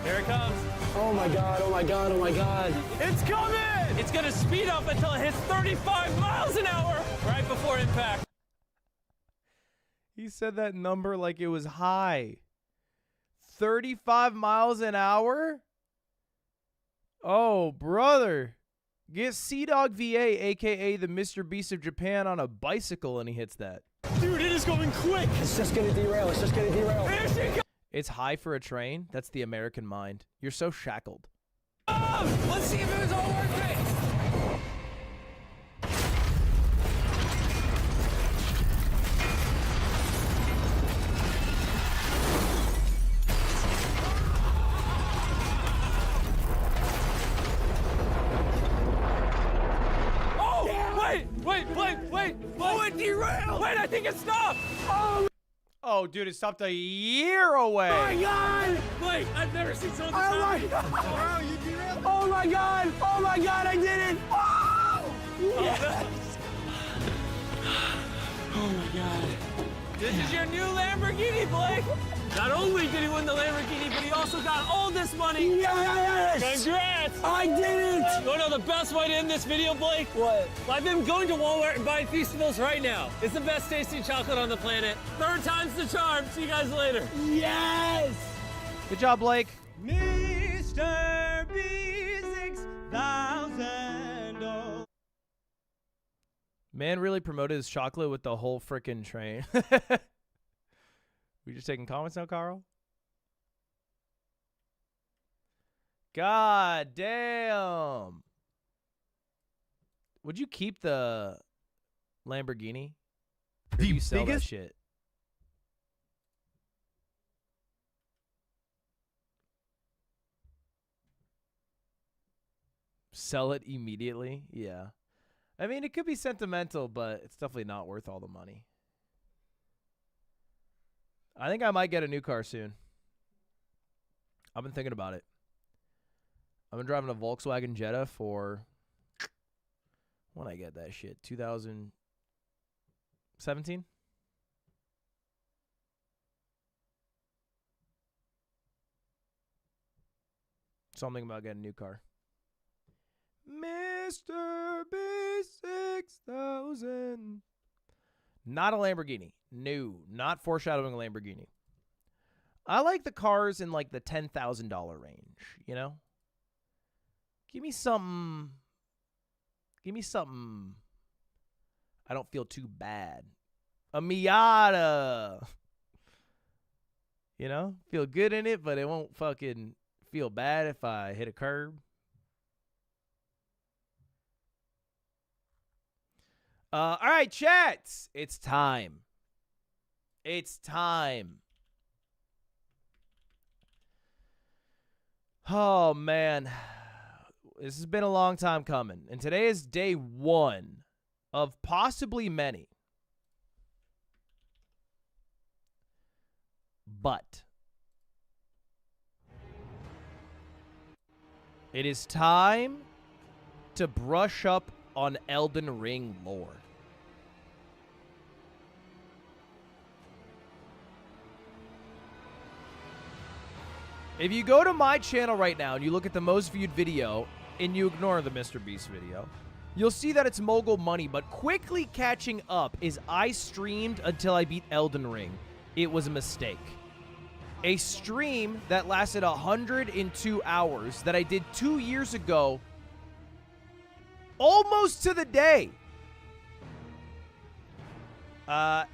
Here it comes. Oh my God, oh my God, oh my God. It's coming! It's gonna speed up until it hits 35 miles an hour right before impact. He said that number like it was high. 35 miles an hour? Oh, brother. Get Sea-Dog VA, a.k.a. the Mr. Beast of Japan, on a bicycle, and he hits that. Dude, it is going quick. It's just gonna derail. It's just gonna derail. Here she It's high for a train. That's the American mind. You're so shackled. Let's see if it was all worth it. Wait! Oh, it derailed! Wait, I think it stopped! Oh, dude, it stopped a year away. Oh my God! Wait, I've never seen something this high. Oh my God! Wow, you derailed! Oh my God! Oh my God, I did it! Oh! Yes! Oh my God. This is your new Lamborghini, Blake! Not only did he win the Lamborghini, but he also got all this money! Yes! Congrats! I did it! You wanna know the best way to end this video, Blake? What? I've been going to Walmart and buying Feastables right now. It's the best tasting chocolate on the planet. 3rd time's the charm. See you guys later. Yes! Good job, Blake. Mr. B6000. Man really promoted his chocolate with the whole frickin' train. We just taking comments now, Carl? God damn. Would you keep the Lamborghini? Or do you sell that shit? Sell it immediately? Yeah. I mean, it could be sentimental, but it's definitely not worth all the money. I think I might get a new car soon. I've been thinking about it. I've been driving a Volkswagen Jetta for, when I get that shit, 2017? So I'm thinking about getting a new car. Mr. B6000. Not a Lamborghini. No, not foreshadowing a Lamborghini. I like the cars in like the $10,000 range, you know? Give me something I don't feel too bad. A Miata. You know? Feel good in it, but it won't fucking feel bad if I hit a curb. All right, chats. It's time. It's time. Oh, man. This has been a long time coming. And today is day 1 of possibly many. But it is time to brush up on Elden Ring lore. If you go to my channel right now and you look at the most viewed video and you ignore the Mr. Beast video, you'll see that it's mogul money, but quickly catching up is I streamed until I beat Elden Ring. It was a mistake. A stream that lasted 102 hours that I did 2 years ago, almost to the day. But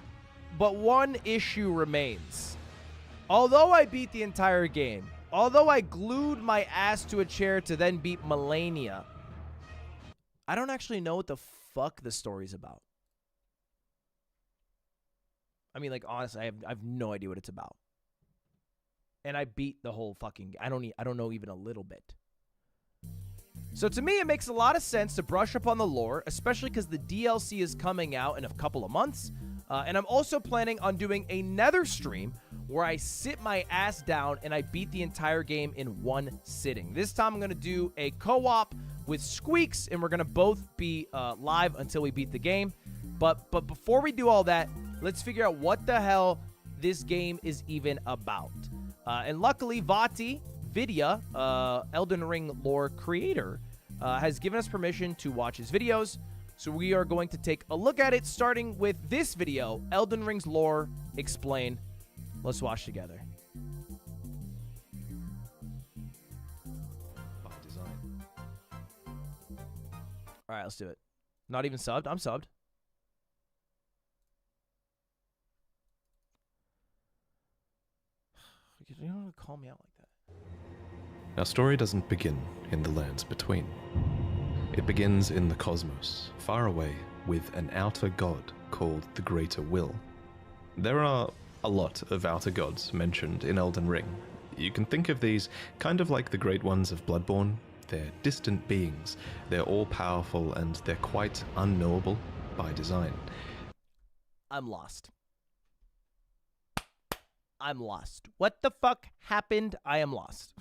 one issue remains. Although I beat the entire game, although I glued my ass to a chair to then beat Melania, I don't actually know what the fuck the story's about. I mean, like, honestly, I have no idea what it's about. And I beat the whole fucking... I don't know even a little bit. So to me, it makes a lot of sense to brush up on the lore, especially because the DLC is coming out in a couple of months. And I'm also planning on doing another stream where I sit my ass down and I beat the entire game in one sitting. This time I'm going to do a co-op with Squeaks, and we're going to both be live until we beat the game. But before we do all that, let's figure out what the hell this game is even about. And luckily, Vati, Vidya, Elden Ring lore creator, has given us permission to watch his videos. So we are going to take a look at it, starting with this video, Elden Ring's lore explained. Let's watch together. Fuck design. All right, let's do it. Not even subbed? I'm subbed. You don't have to call me out like that. Our story doesn't begin in the lands between. It begins in the cosmos, far away, with an outer god called the Greater Will. There are a lot of outer gods mentioned in Elden Ring. You can think of these kind of like the great ones of Bloodborne. They're distant beings, they're all-powerful, and they're quite unknowable by design. I'm lost. I'm lost. What the fuck happened? I am lost.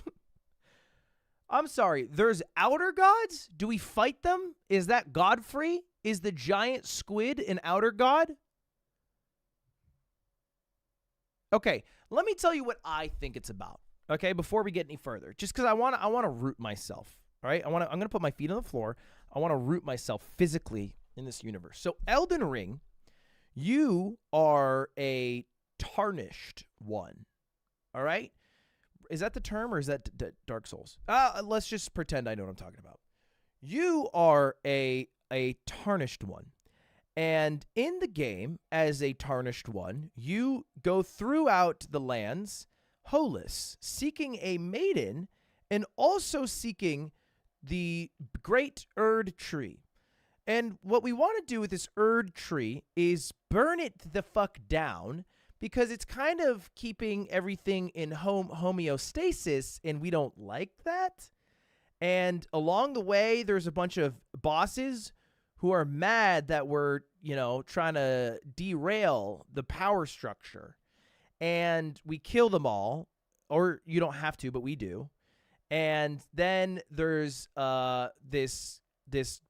I'm sorry. There's outer gods? Do we fight them? Is that Godfrey? Is the giant squid an outer god? Okay, let me tell you what I think it's about. Okay, before we get any further, just because I want to root myself. All right, I'm gonna put my feet on the floor. I want to root myself physically in this universe. So Elden Ring, you are a tarnished one. All right, is that the term or is that Dark Souls? Let's just pretend I know what I'm talking about. You are a tarnished one. And in the game, as a tarnished one, you go throughout the lands, holeless, seeking a maiden, and also seeking the great Erd tree. And what we want to do with this Erd tree is burn it the fuck down, because it's kind of keeping everything in homeostasis, and we don't like that. And along the way, there's a bunch of bosses who are mad that we're, trying to derail the power structure. And we kill them all, or you don't have to, but we do. And then there's this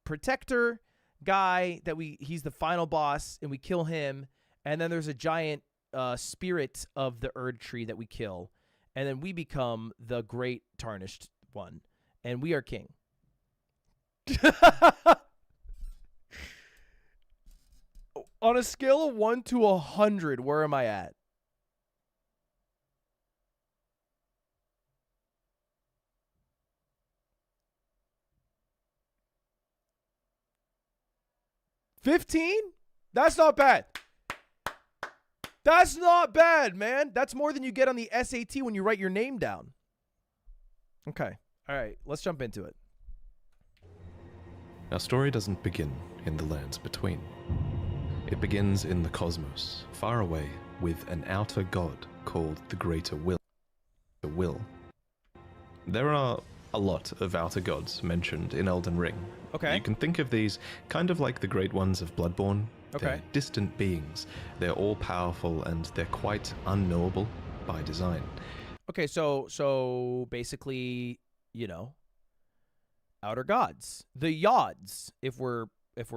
protector guy that he's the final boss, and we kill him. And then there's a giant spirit of the Erd tree that we kill. And then we become the great tarnished one. And we are king. On a scale of 1 to 100, where am I at? $15? That's not bad. That's not bad, man. That's more than you get on the SAT when you write your name down. Okay. All right. Let's jump into it. Our story doesn't begin in the lands between. It begins in the cosmos, far away, with an outer god called the Greater Will. There are a lot of outer gods mentioned in Elden Ring. Okay. You can think of these kind of like the great ones of Bloodborne. Okay. They're distant beings. They're all-powerful, and they're quite unknowable by design. Okay, so basically, outer gods. The Yods, if we're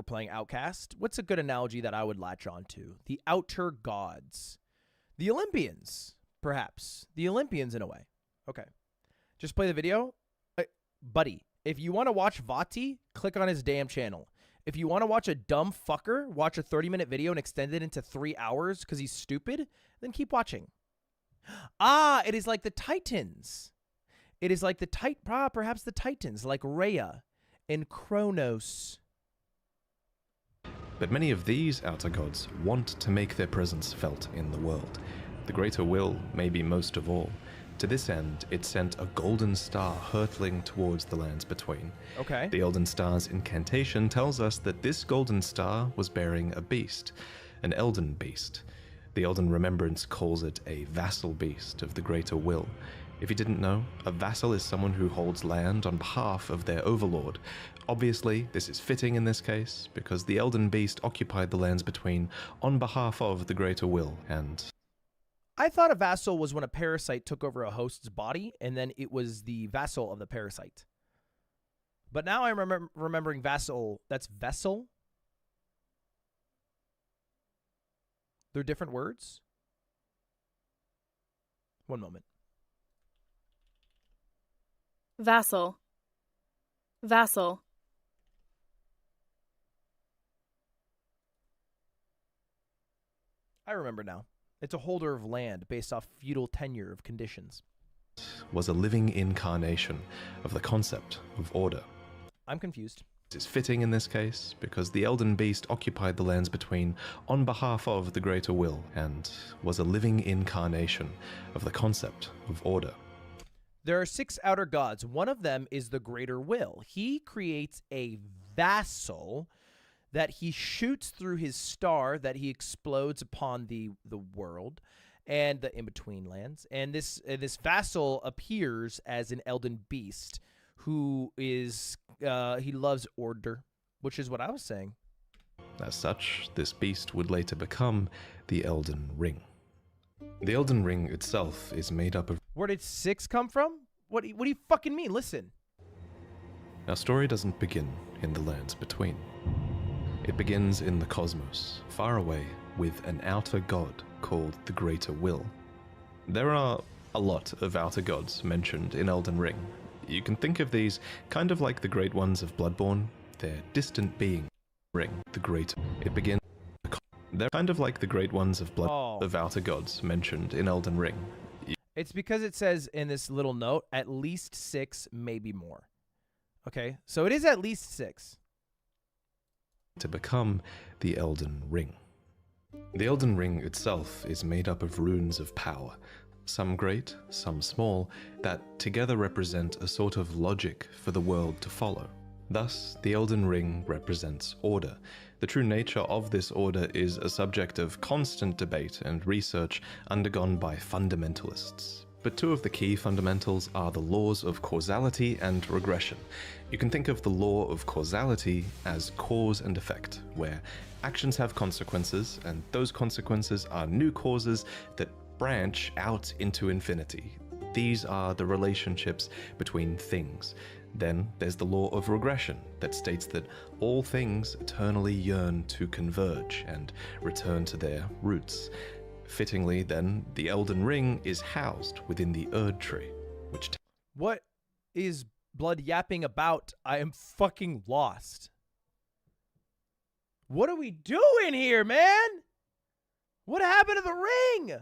playing Outcast. What's a good analogy that I would latch on to? The outer gods. The Olympians, perhaps. The Olympians in a way. Okay. Just play the video. Buddy, if you want to watch Vati, click on his damn channel. If you want to watch a dumb fucker watch a 30-minute video and extend it into 3 hours because he's stupid, then keep watching. It is like the Titans. It is like perhaps the Titans, like Rhea and Kronos. But many of these outer gods want to make their presence felt in the world. The Greater Will, maybe most of all. To this end, it sent a golden star hurtling towards the lands between. Okay. The Elden Star's incantation tells us that this golden star was bearing a beast, an Elden beast. The Elden Remembrance calls it a vassal beast of the Greater Will. If you didn't know, a vassal is someone who holds land on behalf of their overlord. Obviously, this is fitting in this case, because the Elden Beast occupied the lands between on behalf of the Greater Will, and... I thought a vassal was when a parasite took over a host's body, and then it was the vassal of the parasite. But now I'm remembering vassal. That's vessel? They're different words? One moment. Vassal. Vassal. I remember now. It's a holder of land based off feudal tenure of conditions. Was a living incarnation of the concept of order. I'm confused. is fitting in this case, because the Elden Beast occupied the lands between on behalf of the Greater Will, and was a living incarnation of the concept of order. There are 6 outer gods. One of them is the Greater Will. He creates a vassal that he shoots through his star that he explodes upon the world and the in-between lands. And this vassal appears as an Elden Beast who is, he loves order, which is what I was saying. As such, this beast would later become the Elden Ring. The Elden Ring itself is made up of... Where did 6 come from? What do you fucking mean? Listen. Our story doesn't begin in the lands between. It begins in the cosmos, far away, with an outer god called the Greater Will. There are a lot of outer gods mentioned in Elden Ring. You can think of these kind of like the Great Ones of Bloodborne. They're distant beings. Ring, the Greater. It begins... They're kind of like the Great Ones of of outer gods mentioned in Elden Ring. It's because it says in this little note, at least 6, maybe more. Okay, so it is at least 6. To become the Elden Ring. The Elden Ring itself is made up of runes of power, some great, some small, that together represent a sort of logic for the world to follow. Thus, the Elden Ring represents order. The true nature of this order is a subject of constant debate and research undergone by fundamentalists. But 2 of the key fundamentals are the laws of causality and regression. You can think of the law of causality as cause and effect, where actions have consequences, and those consequences are new causes that branch out into infinity. These are the relationships between things. Then there's the law of regression that states that all things eternally yearn to converge and return to their roots. Fittingly, then, the Elden Ring is housed within the Erd Tree, which... What is Blood yapping about? I am fucking lost. What are we doing here, man? What happened to the ring?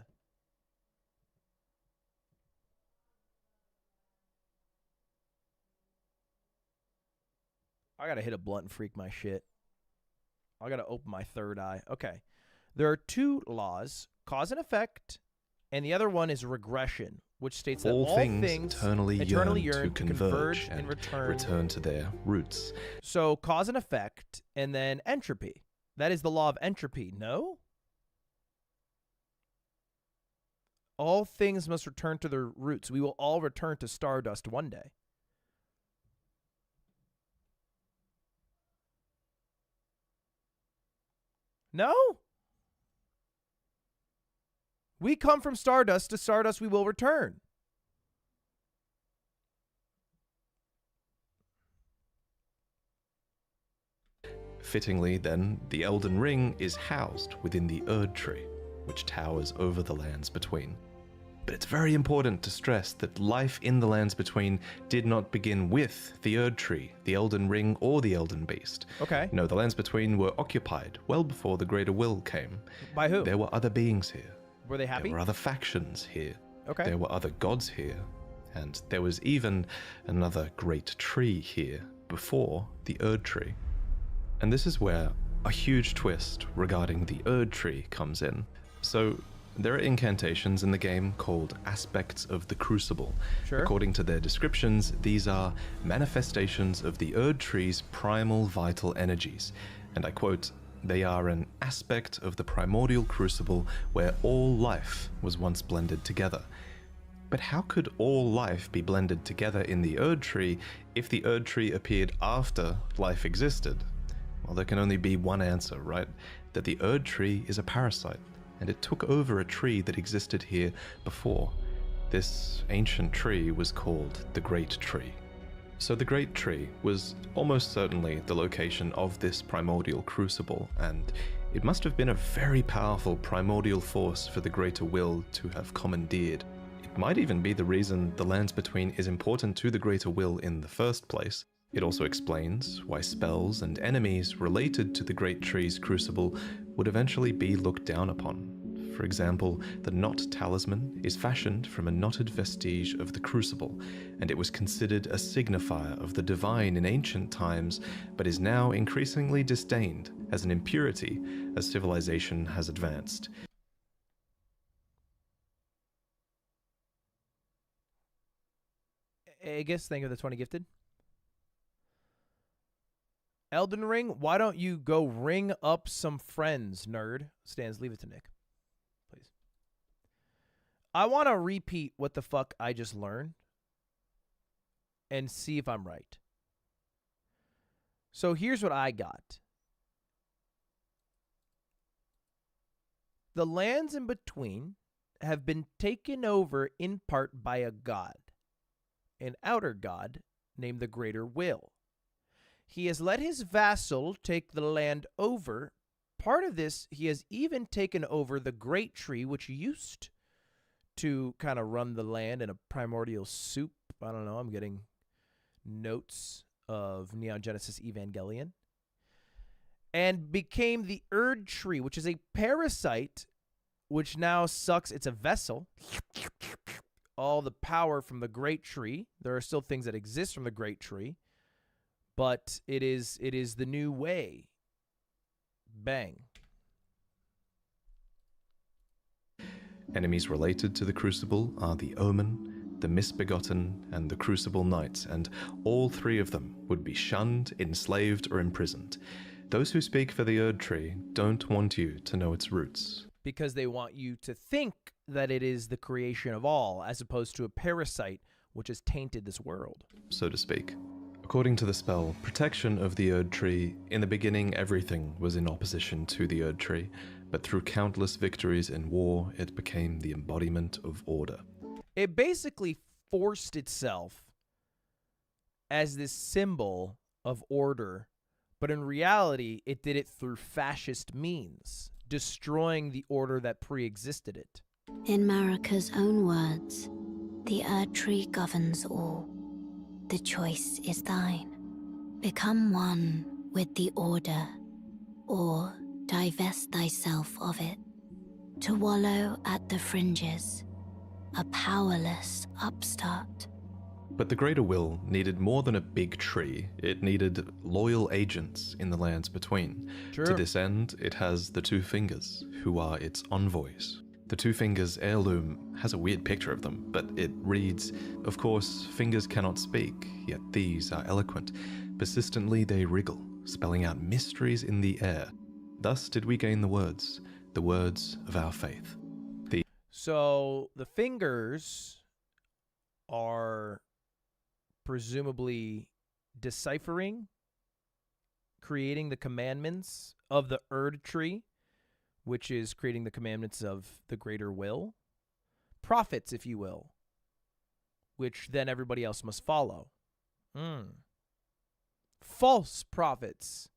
I gotta hit a blunt and freak my shit. I gotta open my third eye. Okay. There are 2 laws, cause and effect, and the other one is regression, which states that all things eternally yearn to converge and return to their roots. So cause and effect, and then entropy. That is the law of entropy, no? All things must return to their roots. We will all return to stardust one day. No? We come from stardust, to stardust we will return. Fittingly, then, the Elden Ring is housed within the Erd Tree, which towers over the lands between. But it's very important to stress that life in the lands between did not begin with the Erd Tree, the Elden Ring, or the Elden Beast. Okay. No, the lands between were occupied well before the Greater Will came. By who? There were other beings here. Were they happy? There were other factions here. Okay. There were other gods here. And there was even another great tree here before the Erd Tree. And this is where a huge twist regarding the Erd Tree comes in. So, there are incantations in the game called Aspects of the Crucible. Sure. According to their descriptions, these are manifestations of the Erd Tree's primal vital energies. And I quote, "They are an aspect of the primordial crucible where all life was once blended together." But how could all life be blended together in the Erd Tree if the Erd Tree appeared after life existed? Well, there can only be one answer, right? That the Erd Tree is a parasite, and it took over a tree that existed here before. This ancient tree was called the Great Tree. So the Great Tree was almost certainly the location of this primordial crucible, and it must have been a very powerful primordial force for the Greater Will to have commandeered. It might even be the reason the lands between is important to the Greater Will in the first place. It also explains why spells and enemies related to the Great Tree's crucible would eventually be looked down upon. For example, the knot talisman is fashioned from a knotted vestige of the crucible, and it was considered a signifier of the divine in ancient times, but is now increasingly disdained as an impurity as civilization has advanced. Aegis, thank you for the 20 gifted. Elden Ring, why don't you go ring up some friends, nerd? Stans, leave it to Nick, please. I want to repeat what the fuck I just learned and see if I'm right. So here's what I got. The lands in between have been taken over in part by a god, an outer god named the Greater Will. He has let his vassal take the land over. Part of this, he has even taken over the Great Tree, which used to kind of run the land in a primordial soup. I don't know, I'm getting notes of Neon Genesis Evangelion. And became the Erd Tree, which is a parasite, which now sucks. It's a vessel. All the power from the Great Tree. There are still things that exist from the Great Tree. But it is the new way. Bang. Enemies related to the Crucible are the Omen, the Misbegotten, and the Crucible Knights, and all three of them would be shunned, enslaved, or imprisoned. Those who speak for the Erd Tree don't want you to know its roots. Because they want you to think that it is the creation of all, as opposed to a parasite which has tainted this world. So to speak. According to the spell, protection of the Erd Tree, in the beginning everything was in opposition to the Erd Tree, but through countless victories in war, it became the embodiment of order. It basically forced itself as this symbol of order, but in reality, it did it through fascist means, destroying the order that pre-existed it. In Marika's own words, the Erd Tree governs all. The choice is thine. Become one with the order, or divest thyself of it. To wallow at the fringes, a powerless upstart. But the Greater Will needed more than a big tree. It needed loyal agents in the lands between. True. To this end, it has the Two Fingers, who are its envoys. The Two Fingers heirloom has a weird picture of them, but it reads, "Of course, fingers cannot speak, yet these are eloquent. Persistently they wriggle, spelling out mysteries in the air. Thus did we gain the words of our faith." So the fingers are presumably deciphering, creating the commandments of the Erd Tree, which is creating the commandments of the Greater Will. Prophets, if you will, which then everybody else must follow. False prophets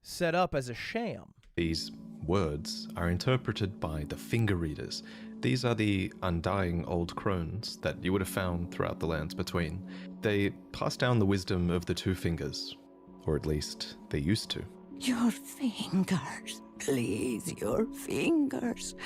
set up as a sham. These words are interpreted by the finger readers. These are the undying old crones that you would have found throughout the lands between. They pass down the wisdom of the Two Fingers, or at least they used to. Your fingers, please, your fingers.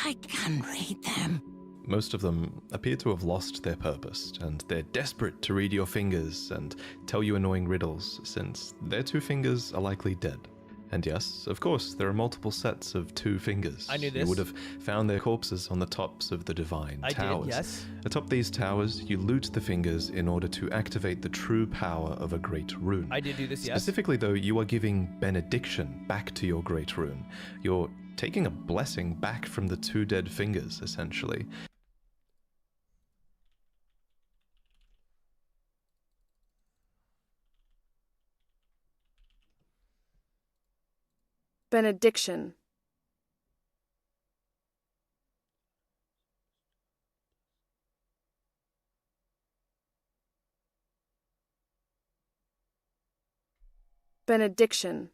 I can read them. Most of them appear to have lost their purpose, and they're desperate to read your fingers and tell you annoying riddles, since their two fingers are likely dead. And yes, of course, there are multiple sets of Two Fingers. I knew this. You would have found their corpses on the tops of the divine towers. I did, yes. Atop these towers, you loot the fingers in order to activate the true power of a great rune. I did do this, yes. Specifically, though, you are giving benediction back to your great rune. You're taking a blessing back from the two dead fingers, essentially. Benediction. Benediction.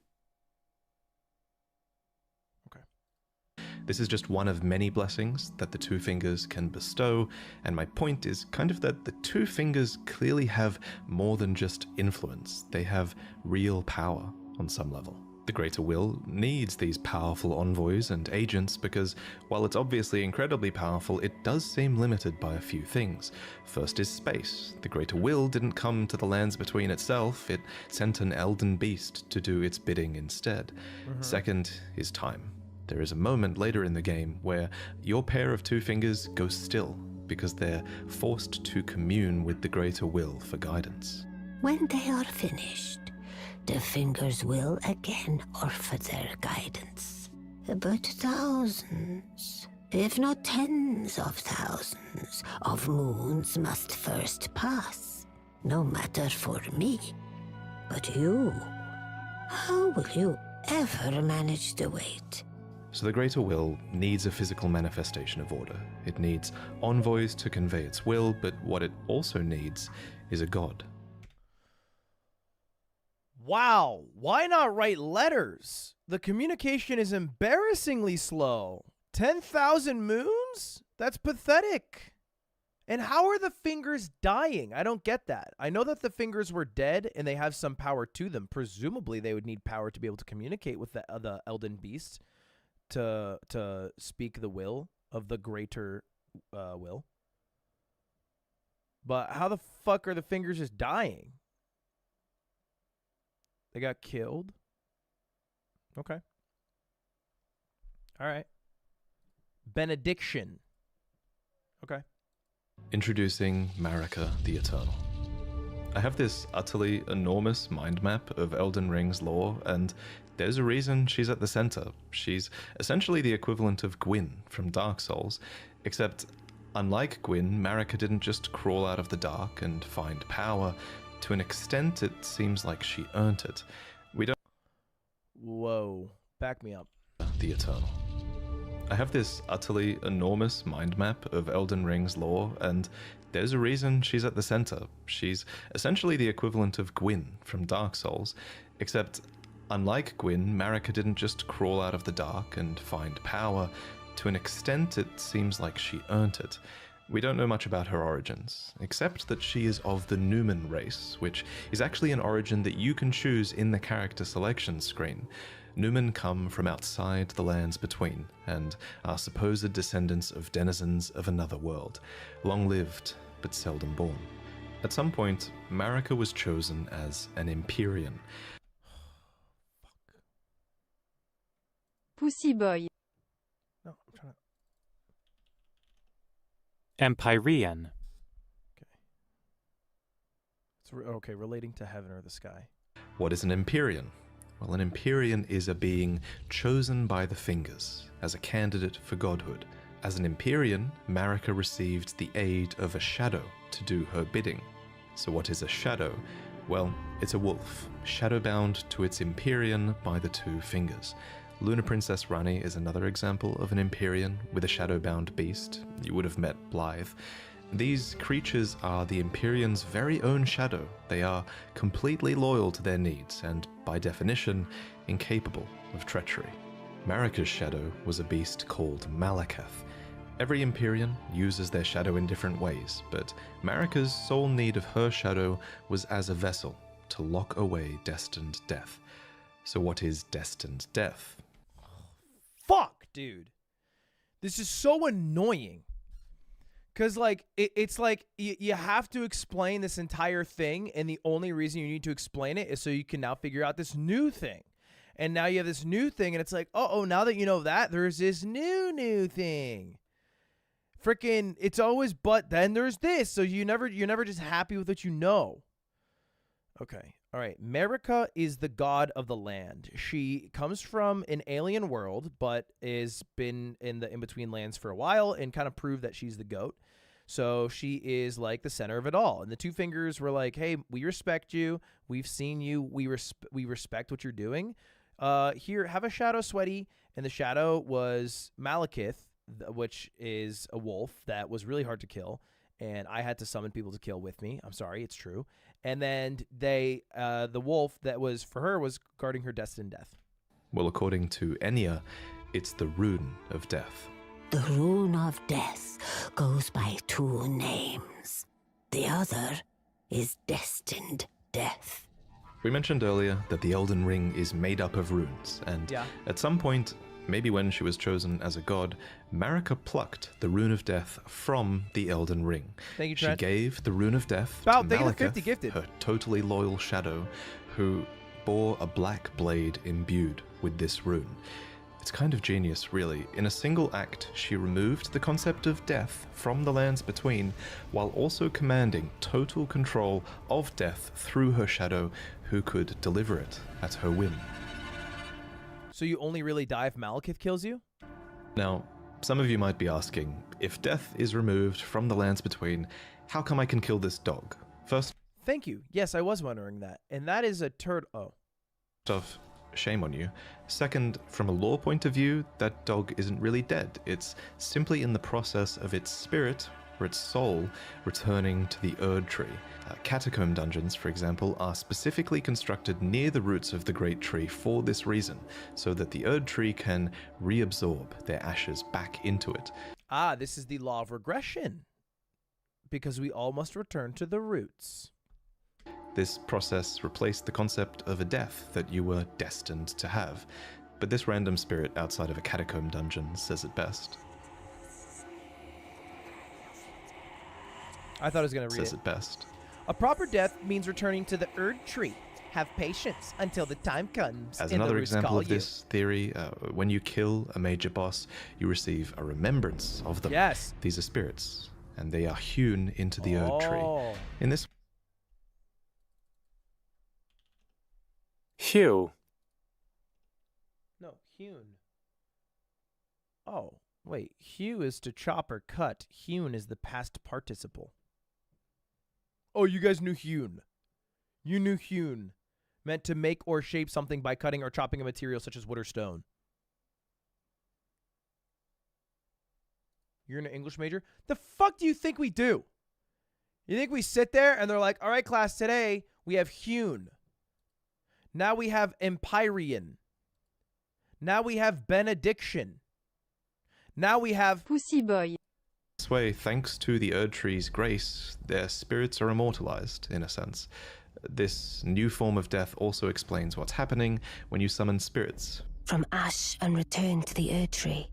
This is just one of many blessings that the Two Fingers can bestow, and my point is kind of that the Two Fingers clearly have more than just influence. They have real power on some level. The Greater Will needs these powerful envoys and agents because, while it's obviously incredibly powerful, it does seem limited by a few things. First is space. The Greater Will didn't come to the lands between itself, it sent an Elden beast to do its bidding instead. Second is time. There is a moment later in the game where your pair of two fingers go still because they're forced to commune with the Greater Will for guidance. When they are finished, the fingers will again offer their guidance. But thousands, if not tens of thousands, of moons must first pass. No matter for me. But you, how will you ever manage the wait? So the Greater Will needs a physical manifestation of order. It needs envoys to convey its will, but what it also needs is a god. Wow, why not write letters? The communication is embarrassingly slow. 10,000 moons? That's pathetic. And how are the fingers dying? I don't get that. I know that the fingers were dead and they have some power to them. Presumably they would need power to be able to communicate with the Elden beast to speak the will of the Greater Will. But how the fuck are the fingers just dying? They got killed? Okay. All right. Benediction. Okay. Introducing Marika the Eternal. I have this utterly enormous mind map of Elden Ring's lore, and there's a reason she's at the center. She's essentially the equivalent of Gwyn from Dark Souls, except unlike Gwyn, Marika didn't just crawl out of the dark and find power. To an extent, it seems like she earned it. We don't... Whoa. Back me up. The Eternal. I have this utterly enormous mind map of Elden Ring's lore, and there's a reason she's at the center. She's essentially the equivalent of Gwyn from Dark Souls, except unlike Gwyn, Marika didn't just crawl out of the dark and find power. To an extent, it seems like she earned it. We don't know much about her origins, except that she is of the Numen race, which is actually an origin that you can choose in the character selection screen. Numen come from outside the lands between, and are supposed descendants of denizens of another world, long-lived but seldom born. At some point, Marika was chosen as an Empyrean. Pussy boy. No, I'm trying to... Empyrean. Okay, relating to heaven or the sky. What is an Empyrean? Well, an Empyrean is a being chosen by the fingers as a candidate for godhood. As an Empyrean, Marika received the aid of a shadow to do her bidding. So what is a shadow? Well, it's a wolf, shadowbound to its Empyrean by the two fingers. Luna Princess Rani is another example of an Empyrean with a shadowbound beast. You would have met Blythe. These creatures are the Empyrean's very own shadow. They are completely loyal to their needs and, by definition, incapable of treachery. Marika's shadow was a beast called Malakath. Every Empyrean uses their shadow in different ways, but Marika's sole need of her shadow was as a vessel to lock away destined death. So what is destined death? Fuck, dude. This is so annoying. Because, like, it's like you have to explain this entire thing, and the only reason you need to explain it is so you can now figure out this new thing. And now you have this new thing, and it's like, oh, now that you know that, there's this new thing. Freaking, it's always, but then there's this, so you're never just happy with what you know. Okay, all right. Marika is the god of the land. She comes from an alien world, but has been in the in-between lands for a while and kind of proved that she's the goat. So she is like the center of it all. And the two fingers were like, hey, we respect you. We've seen you. We respect what you're doing. Here, have a shadow, sweaty. And the shadow was Malakath, which is a wolf that was really hard to kill. And I had to summon people to kill with me. I'm sorry, it's true. And then the wolf that was for her was guarding her destined death. Well, according to Enya, it's the rune of death. The rune of death goes by two names. The other is destined death. We mentioned earlier that the Elden Ring is made up of runes, and Yeah. at some point, maybe when she was chosen as a god, Marika plucked the Rune of Death from the Elden Ring. Thank you, She Trent. gave the Rune of Death Wow, to thank you for 50 Malekith, gifted. her totally loyal shadow, who bore a black blade imbued with this rune. It's kind of genius, really. In a single act, she removed the concept of death from the lands between, while also commanding total control of death through her shadow, who could deliver it at her whim. So you only really die if Malekith kills you? Now, some of you might be asking, if death is removed from the lands between, how come I can kill this dog? First Thank you. Yes, I was wondering that. And that is a turd. Oh. off, shame on you. Second, from a lore point of view, that dog isn't really dead. It's simply in the process of its spirit, or its soul, returning to the Erd Tree. Catacomb dungeons, for example, are specifically constructed near the roots of the Great Tree for this reason, so that the Erd Tree can reabsorb their ashes back into it. Ah, this is the law of regression. Because we all must return to the roots. This process replaced the concept of a death that you were destined to have, but this random spirit outside of a catacomb dungeon says it best. I thought I was going to read Says it best. A proper death means returning to the Erd Tree. Have patience until the time comes. As and the another roots example call of this theory, when you kill a major boss, you receive a remembrance of them. Yes. These are spirits, and they are hewn into the Erd Tree. Oh. In this Hew. No, hewn. Oh, wait. Hew is to chop or cut. Hewn is the past participle. Oh, you guys knew hewn. You knew hewn meant to make or shape something by cutting or chopping a material such as wood or stone. You're an English major? The fuck do you think we do? You think we sit there and they're like, all right, class, today we have hewn. Now we have Empyrean. Now we have Benediction. Now we have Pussy Boy. This way, thanks to the Erd Tree's grace, their spirits are immortalized, in a sense. This new form of death also explains what's happening when you summon spirits. From ash and return to the Erd Tree.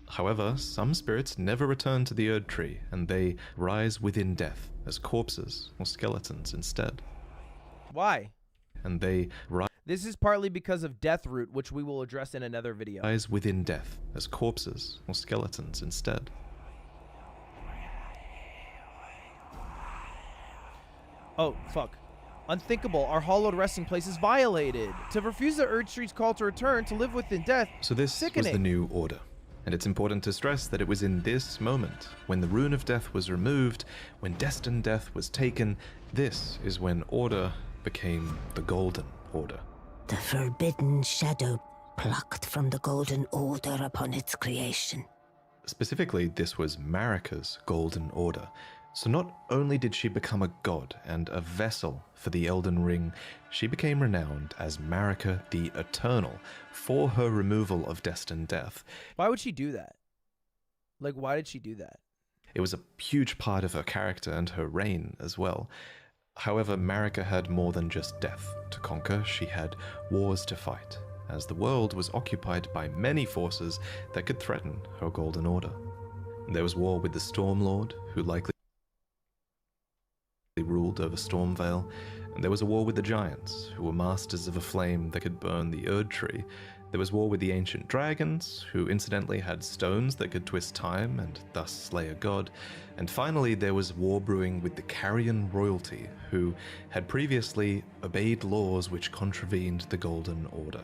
However, some spirits never return to the Erd Tree, and they rise within death as corpses or skeletons instead. Why? And they This is partly because of death root, which we will address in another video. rise within death as corpses or skeletons instead. Oh, fuck. Unthinkable. Our hallowed resting place is violated. To refuse the Erd Tree's call to return, to live within death. So this was the new order. And it's important to stress that it was in this moment, when the Rune of Death was removed, when destined death was taken, this is when order became the Golden Order. The forbidden shadow plucked from the Golden Order upon its creation. Specifically, this was Marika's Golden Order. So not only did she become a god and a vessel for the Elden Ring, she became renowned as Marika the Eternal for her removal of destined death. Why would she do that? Like, why did she do that? It was a huge part of her character and her reign as well. However, Marika had more than just death to conquer. She had wars to fight, as the world was occupied by many forces that could threaten her Golden Order. There was war with the Stormlord, who likely ruled over Stormvale, and there was a war with the Giants, who were masters of a flame that could burn the Erd Tree. There was war with the ancient dragons, who incidentally had stones that could twist time and thus slay a god. And finally, there was war brewing with the Carrion royalty, who had previously obeyed laws which contravened the Golden Order.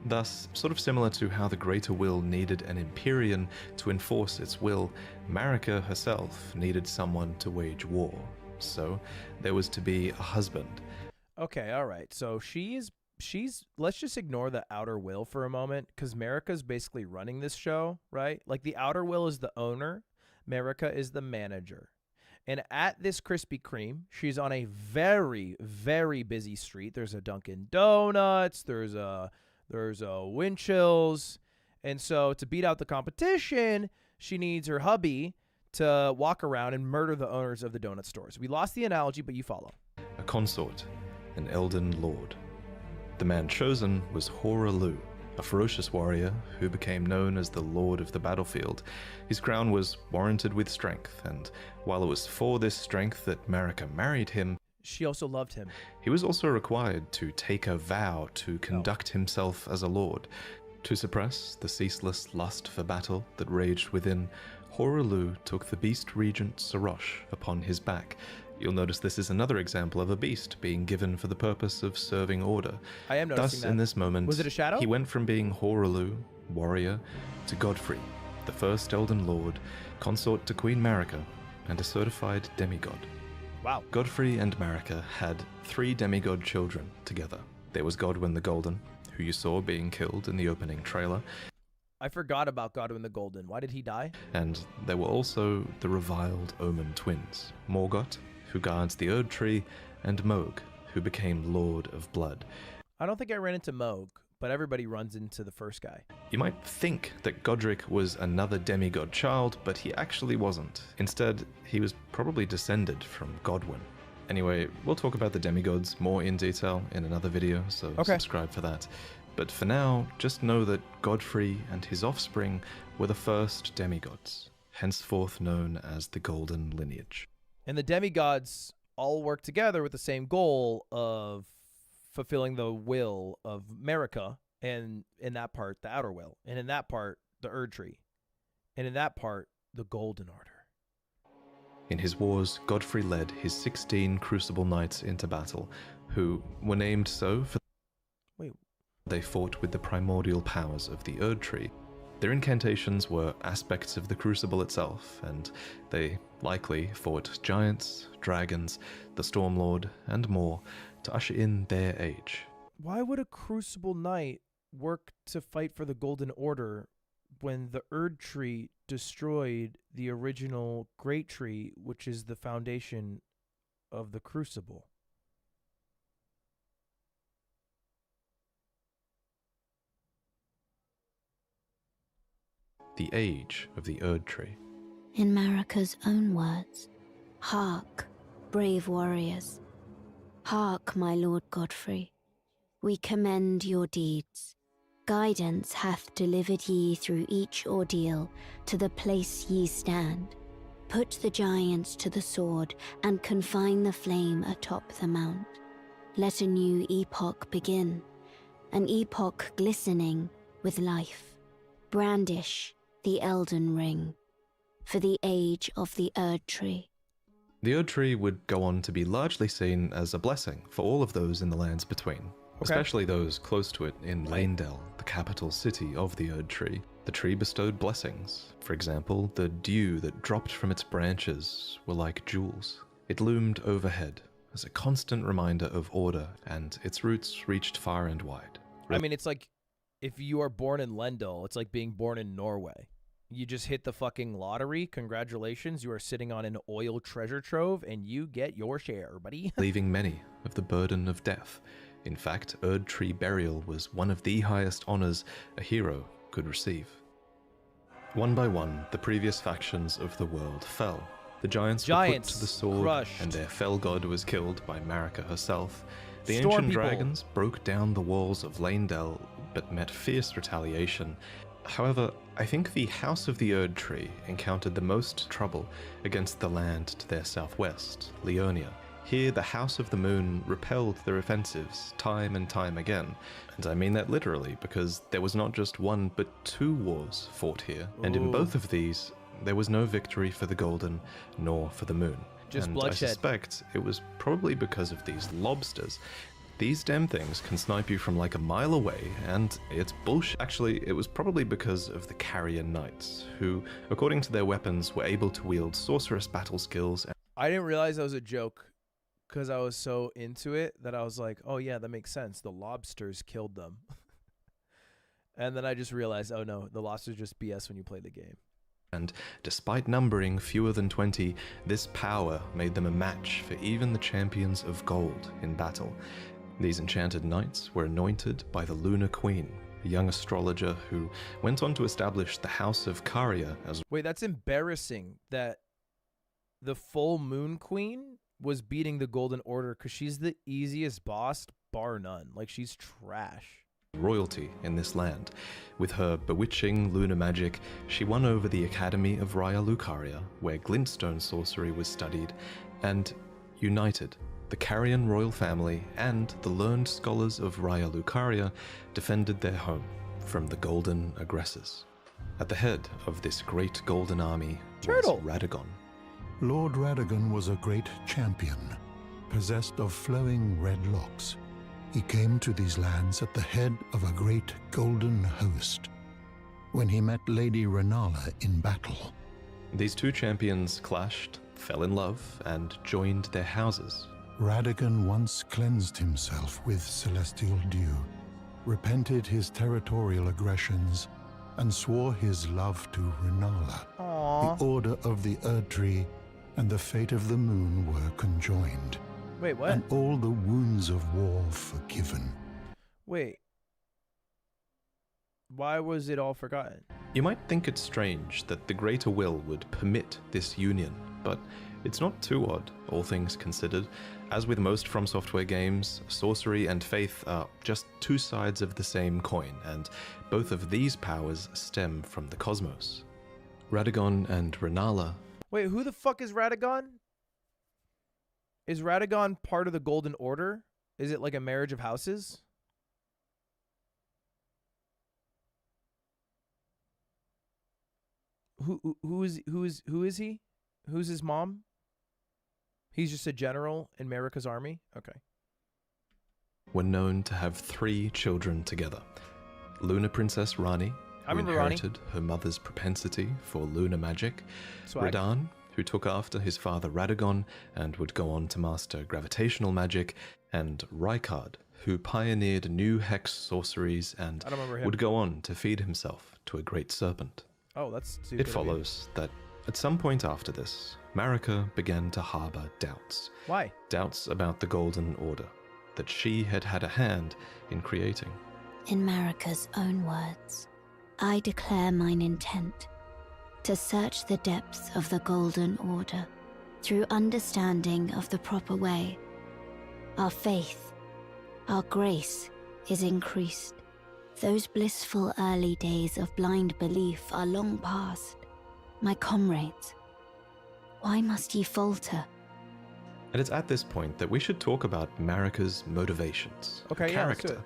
Thus, sort of similar to how the Greater Will needed an Empyrean to enforce its will, Marika herself needed someone to wage war. So, there was to be a husband. Okay, all right. So she's let's just ignore the Outer Will for a moment, because Marika's basically running this show, right? Like, the Outer Will is the owner, Marika is the manager. And at this Krispy Kreme, she's on a very, very busy street. There's a Dunkin' Donuts, there's a Winchell's, and so to beat out the competition, she needs her hubby to walk around and murder the owners of the donut stores. We lost the analogy, but you follow. A consort. an Elden lord. The man chosen was Hoarah, a ferocious warrior who became known as the Lord of the Battlefield. His crown was warranted with strength, and while it was for this strength that Marika married him, she also loved him. He was also required to take a vow to conduct himself as a lord. To suppress the ceaseless lust for battle that raged within, Hoarah took the beast regent Sarosh upon his back. You'll notice this is another example of a beast being given for the purpose of serving order. I am noticing Thus, that. in this moment, Was it a shadow? He went from being Hoarah, warrior, to Godfrey, the first Elden Lord, consort to Queen Marika, and a certified demigod. Wow. Godfrey and Marika had 3 demigod children together. There was Godwyn the Golden, who you saw being killed in the opening trailer. I forgot about Godwyn the Golden. Why did he die? And there were also the reviled Omen twins, Morgoth, who guards the Erd Tree, and Mohg, who became Lord of Blood. I don't think I ran into Mohg, but everybody runs into the first guy. You might think that Godric was another demigod child, but he actually wasn't. Instead, he was probably descended from Godwyn. Anyway, we'll talk about the demigods more in detail in another video, so subscribe for that. But for now, just know that Godfrey and his offspring were the first demigods, henceforth known as the Golden Lineage. And the demigods all work together with the same goal of fulfilling the will of Marika, and in that part, the Outer Will, and in that part, the Erd Tree, and in that part, the Golden Order. In his wars, Godfrey led his 16 Crucible Knights into battle, who were named so for they fought with the primordial powers of the Erd Tree. Their incantations were aspects of the Crucible itself, and they likely fought giants, dragons, the Stormlord, and more to usher in their age. Why would a Crucible Knight work to fight for the Golden Order when the Erd Tree destroyed the original Great Tree, which is the foundation of the Crucible? The age of the Erd Tree. In Marika's own words, "Hark, brave warriors. Hark, my Lord Godfrey. We commend your deeds. Guidance hath delivered ye through each ordeal to the place ye stand. Put the giants to the sword and confine the flame atop the mount. Let a new epoch begin, an epoch glistening with life. Brandish the Elden Ring for the age of the Erd Tree." The Erd Tree would go on to be largely seen as a blessing for all of those in the lands between, especially those close to it in Leyndell, the capital city of the Erd Tree. The tree bestowed blessings. For example, the dew that dropped from its branches were like jewels. It loomed overhead as a constant reminder of order, and its roots reached far and wide. I mean, it's like if you are born in Leyndell, it's like being born in Norway. You just hit the fucking lottery. Congratulations. You are sitting on an oil treasure trove, and you get your share, buddy. Leaving many of the burden of death. In fact, Erd Tree burial was one of the highest honors a hero could receive. One by one, the previous factions of the world fell. The giants were put to the sword, crushed. and their fell god was killed by Marika herself. The Storm ancient people. dragons broke down the walls of Leyndell, but met fierce retaliation. However, I think the House of the Erd Tree encountered the most trouble against the land to their southwest, Leonia. Here, the House of the Moon repelled their offensives time and time again. And I mean that literally, because there was not just one, but 2 wars fought here. And in both of these, there was no victory for the Golden, nor for the Moon. Just and bloodshed. I suspect it was probably because of these lobsters. These damn things can snipe you from like a mile away, and it's bullshit. Actually, it was probably because of the Carrier Knights, who, according to their weapons, were able to wield sorcerous battle skills. I didn't realize that was a joke because I was so into it that I was like, oh yeah, that makes sense. The lobsters killed them. And then I just realized, oh no, the lobsters just BS when you play the game. And despite numbering fewer than 20, this power made them a match for even the champions of gold in battle. These enchanted knights were anointed by the Lunar Queen, a young astrologer who went on to establish the House of Carrier as... Wait, that's embarrassing that the full Moon Queen was beating the Golden Order because she's the easiest boss, bar none. Like, she's trash. Royalty in this land. With her bewitching lunar magic, she won over the Academy of Raya Lucaria, where glintstone sorcery was studied, and united the Carrion royal family and the learned scholars of Raya Lucaria defended their home from the golden aggressors. At the head of this great golden army was Radagon. Lord Radagon was a great champion, possessed of flowing red locks. He came to these lands at the head of a great golden host when he met Lady Renala in battle. These two champions clashed, fell in love, and joined their houses. Radagon once cleansed himself with celestial dew, repented his territorial aggressions, and swore his love to Renala. Aww. The Order of the Erdtree and the fate of the moon were conjoined. Wait, what? And all the wounds of war forgiven. Wait. Why was it all forgotten? You might think it strange that the Greater Will would permit this union, but it's not too odd, all things considered. As with most From Software games, sorcery and faith are just two sides of the same coin, and both of these powers stem from the cosmos. Radagon and Renala. Wait, who the fuck is Radagon? Is Radagon part of the Golden Order? Is it like a marriage of houses? Who is he? Who's his mom? He's just a general in Marika's army? Okay. Were known to have 3 children together. Lunar Princess Rani, who inherited her mother's propensity for lunar magic. Swag. Radahn, who took after his father Radagon and would go on to master gravitational magic, and Rykard, who pioneered new hex sorceries and would go on to feed himself to a great serpent. Oh, that's too It follows that at some point after this, Marika began to harbor doubts. Why? Doubts about the Golden Order, that she had had a hand in creating. In Marika's own words, I declare mine intent to search the depths of the Golden Order through understanding of the proper way. Our faith, our grace is increased. Those blissful early days of blind belief are long past. My comrades, why must ye falter? And it's at this point that we should talk about Marika's motivations. Okay, yeah, let's do character.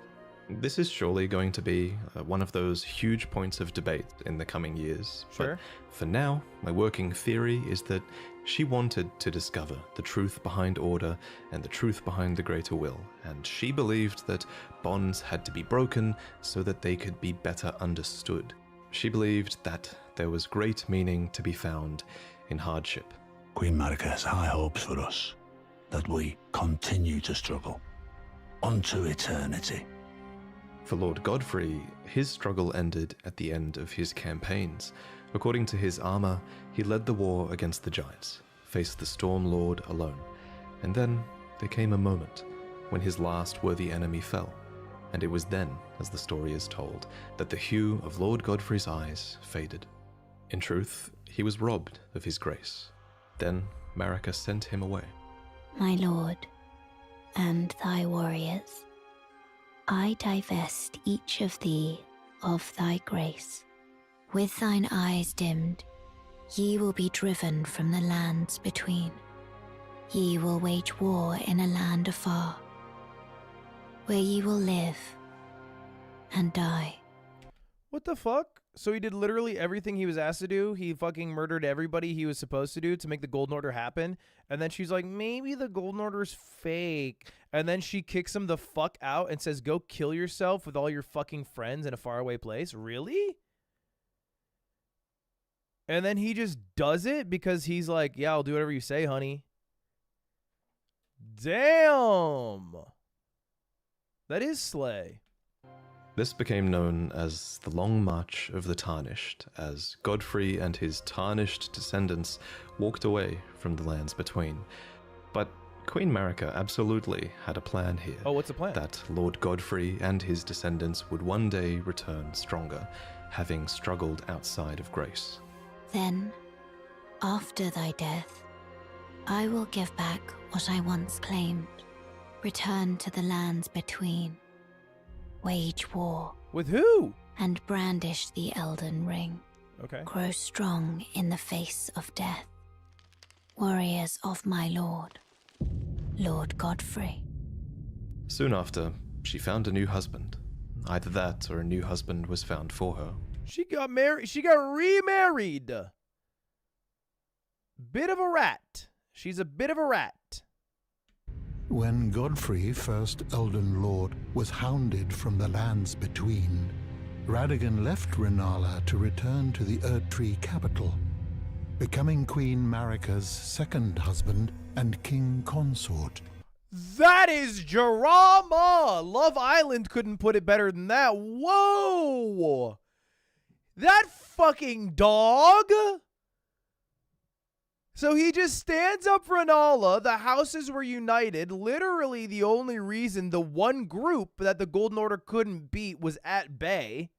This is surely going to be one of those huge points of debate in the coming years. Sure. But for now, my working theory is that she wanted to discover the truth behind order and the truth behind the greater will, and she believed that bonds had to be broken so that they could be better understood. She believed that there was great meaning to be found in hardship. Queen Marika has high hopes for us, that we continue to struggle unto eternity. For Lord Godfrey, his struggle ended at the end of his campaigns. According to his armor, he led the war against the giants, faced the Storm Lord alone, and then there came a moment when his last worthy enemy fell, and it was then, as the story is told, that the hue of Lord Godfrey's eyes faded. In truth, he was robbed of his grace. Then Marika sent him away. My lord, and thy warriors, I divest each of thee of thy grace. With thine eyes dimmed, ye will be driven from the lands between. Ye will wage war in a land afar, where ye will live and die. What the fuck? So he did literally everything he was asked to do. He fucking murdered everybody he was supposed to do to make the Golden Order happen. And then she's like, maybe the Golden Order's fake. And then she kicks him the fuck out and says, go kill yourself with all your fucking friends in a faraway place. Really? And then he just does it because he's like, yeah, I'll do whatever you say, honey. Damn. That is slay. This became known as the Long March of the Tarnished, as Godfrey and his tarnished descendants walked away from the lands between. But Queen Marika absolutely had a plan here. Oh, what's the plan? That Lord Godfrey and his descendants would one day return stronger, having struggled outside of grace. Then, after thy death, I will give back what I once claimed. Return to the lands between. Wage war. With who? And brandish the Elden Ring. Okay. Grow strong in the face of death. Warriors of my lord, Lord Godfrey. Soon after, she found a new husband. Either that or a new husband was found for her. She got married. She got remarried. Bit of a rat. She's a bit of a rat. When Godfrey, first Elden Lord, was hounded from the lands between, Radagon left Rennala to return to the Erdtree capital, becoming Queen Marika's second husband and king consort. That is drama. Love Island couldn't put it better than that. Whoa. That fucking dog. So he just stands up for Rennala. The houses were united. Literally the only reason the one group that the Golden Order couldn't beat was at bay.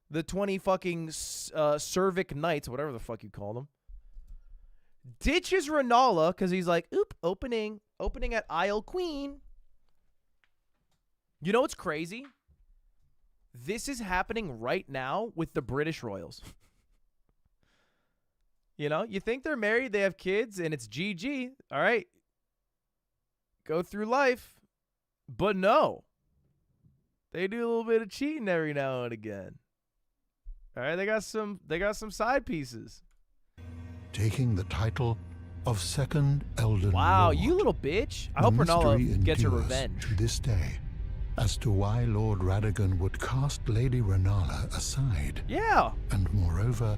The 20 fucking Cervic Knights, whatever the fuck you call them. Ditches Rennala because he's like, oop, opening at Isle Queen. You know what's crazy? This is happening right now with the British royals. You know, you think they're married, they have kids, and it's GG. All right. Go through life. But no. They do a little bit of cheating every now and again. All right, they got some side pieces. Taking the title of second Elden Wow, Lord. you little bitch. I hope Rennala gets her revenge. To this day, as to why Lord Radagon would cast Lady Rennala aside. Yeah. And moreover,